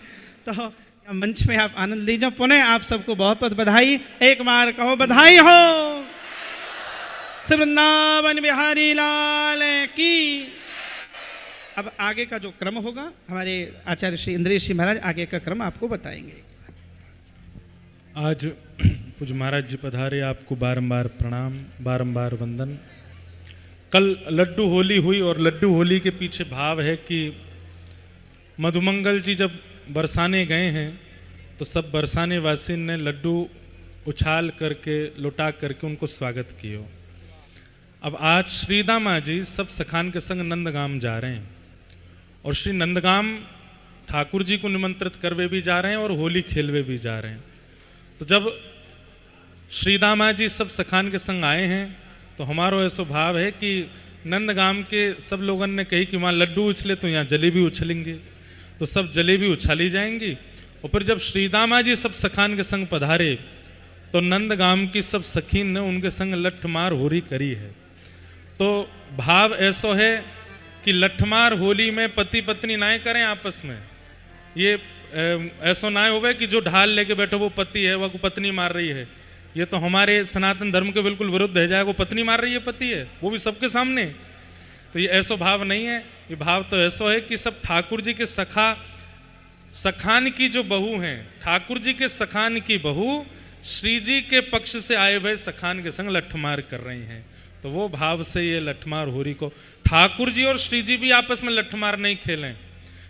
तो मंच में आप आनंद लीजिए। पुनः आप सबको बहुत बहुत बधाई। एक बार कहो बधाई हो। श्री वृंदावन बिहारी लाल की। अब आगे का जो क्रम होगा, हमारे आचार्य श्री इंद्रेश जी महाराज आगे का क्रम आपको बताएंगे। आज पूज्य महाराज जी पधारे, आपको बारंबार प्रणाम, बारंबार वंदन। कल लड्डू होली हुई, और लड्डू होली के पीछे भाव है कि मधुमंगल जी जब बरसाने गए हैं, तो सब बरसाने वासी ने लड्डू उछाल करके, लुटा करके उनको स्वागत किया। अब आज श्रीदामा जी सब सखान के संग नंदगाम जा रहे हैं, और श्री नंदगाम ठाकुर जी को निमंत्रित करवे भी जा रहे हैं और होली खेलवे भी जा रहे हैं। तो जब श्रीदामा जी सब सखान के संग आए हैं, तो हमारो ऐसा भाव है कि नंदगाम के सब लोगों ने कही कि वहाँ लड्डू उछले तो यहाँ जलेबी उछलेंगे। तो सब जलेबी उछाली जाएंगी। और फिर जब श्री दामा जी सब सखान के संग पधारे तो नंदगाम की सब सखीन ने उनके संग लठमार होरी करी है। तो भाव ऐसो है कि लठमार होली में पति पत्नी ना करें आपस में, ये ऐसो ना होवे कि जो ढाल लेके बैठो वो पति है, वो पत्नी मार रही है। ये तो हमारे सनातन धर्म के बिल्कुल विरुद्ध है, जाए वो पत्नी मार रही है पति है, वो भी सबके सामने। तो ये ऐसो भाव नहीं है, ये भाव तो ऐसो है कि सब ठाकुर जी के सखान की जो बहू हैं, ठाकुर जी के सखान की बहू श्री जी के पक्ष से आए हुए सखान के संग लठमार कर रही हैं। तो वो भाव से ये लठमार होरी को, ठाकुर जी और श्री जी भी आपस में लठमार नहीं खेलें,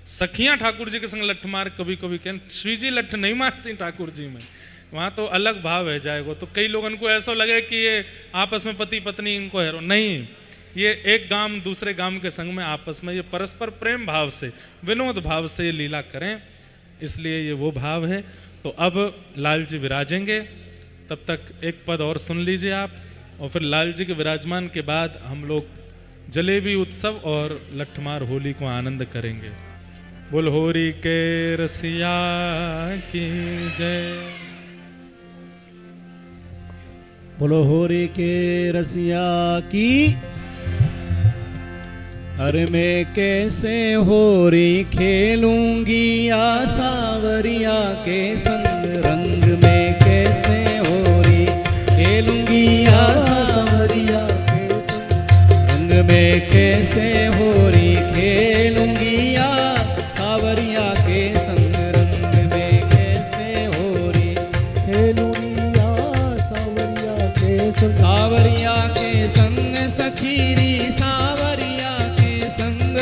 सखियां ठाकुर जी के संग लठमार कभी कभी कहें, श्री जी लठ नहीं मारती ठाकुर जी में, वहाँ तो अलग भाव है जाएगा। तो कई लोगों को ऐसा लगे कि ये आपस में पति पत्नी इनको हैरो, नहीं, ये एक गांव दूसरे गांव के संग में आपस में ये परस्पर प्रेम भाव से, विनोद भाव से ये लीला करें, इसलिए ये वो भाव है। तो अब लाल जी विराजेंगे, तब तक एक पद और सुन लीजिए आप, और फिर लाल जी के विराजमान के बाद हम लोग जलेबी उत्सव और लठमार होली को आनंद करेंगे। बोल होरी के रसिया की जय। बोलो होरी के रसिया की। अरे मैं कैसे होरी खेलूंगी आ सावरिया के संग, रंग में कैसे होरी खेलूंगी आ सावरिया के संग, रंग में कैसे होरी खेलूंगी आ सावरिया के संग, रंग में कैसे होरी खेलूंगी आ सावरिया के संग, सावरिया के संग सखीरी सावरिया के संग,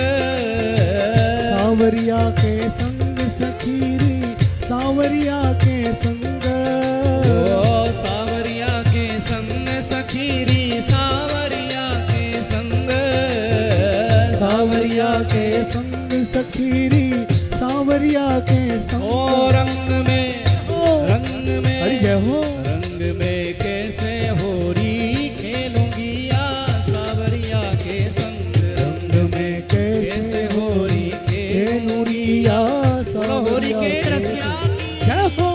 सावरिया के संग सखीरी सावरिया के संग, ओ सावरिया के संग सखीरी सावरिया के संग, सावरिया के संग सखीरी सावरिया के संग, ओ रंग में अरे जय हो, रंग में कैसे होरी खेलूंगी आ सावरिया के संग, रंग में कैसे होरी खेलूंगी आ सावरिया के रसिया जय हो।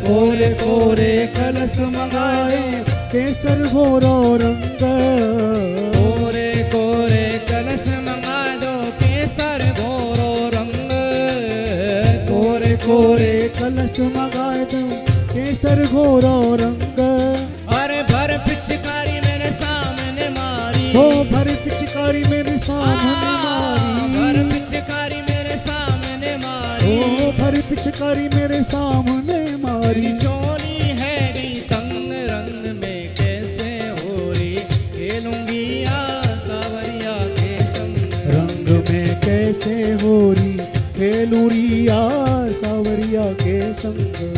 कोरे कोरे कलश मंगाए केसर घोरो रंग, कोरे कोरे कलश मंगा दो केसर घोरो रंग, कोरे कोरे कलश मंगाए दो केसर घोरो रंग, अरे भर पिचकारी मेरे सामने मारी, हो भर पिचकारी मेरे सामने मारी, भर पिचकारी मेरे सामने मारी, ओ भर पिचकारी मेरे सामने मारी, चोली है री तंग, रंग में कैसे होरी खेलूंगी आ सावरिया के संग, रंग में कैसे होरी खेलूंगी आ सावरिया के संग।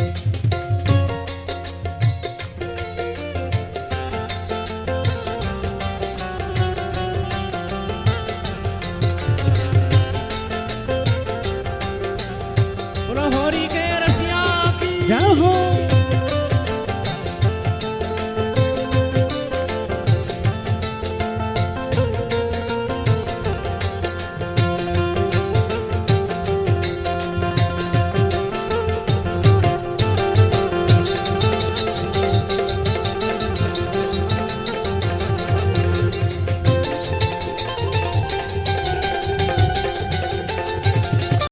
होरी के रसिया की जय हो।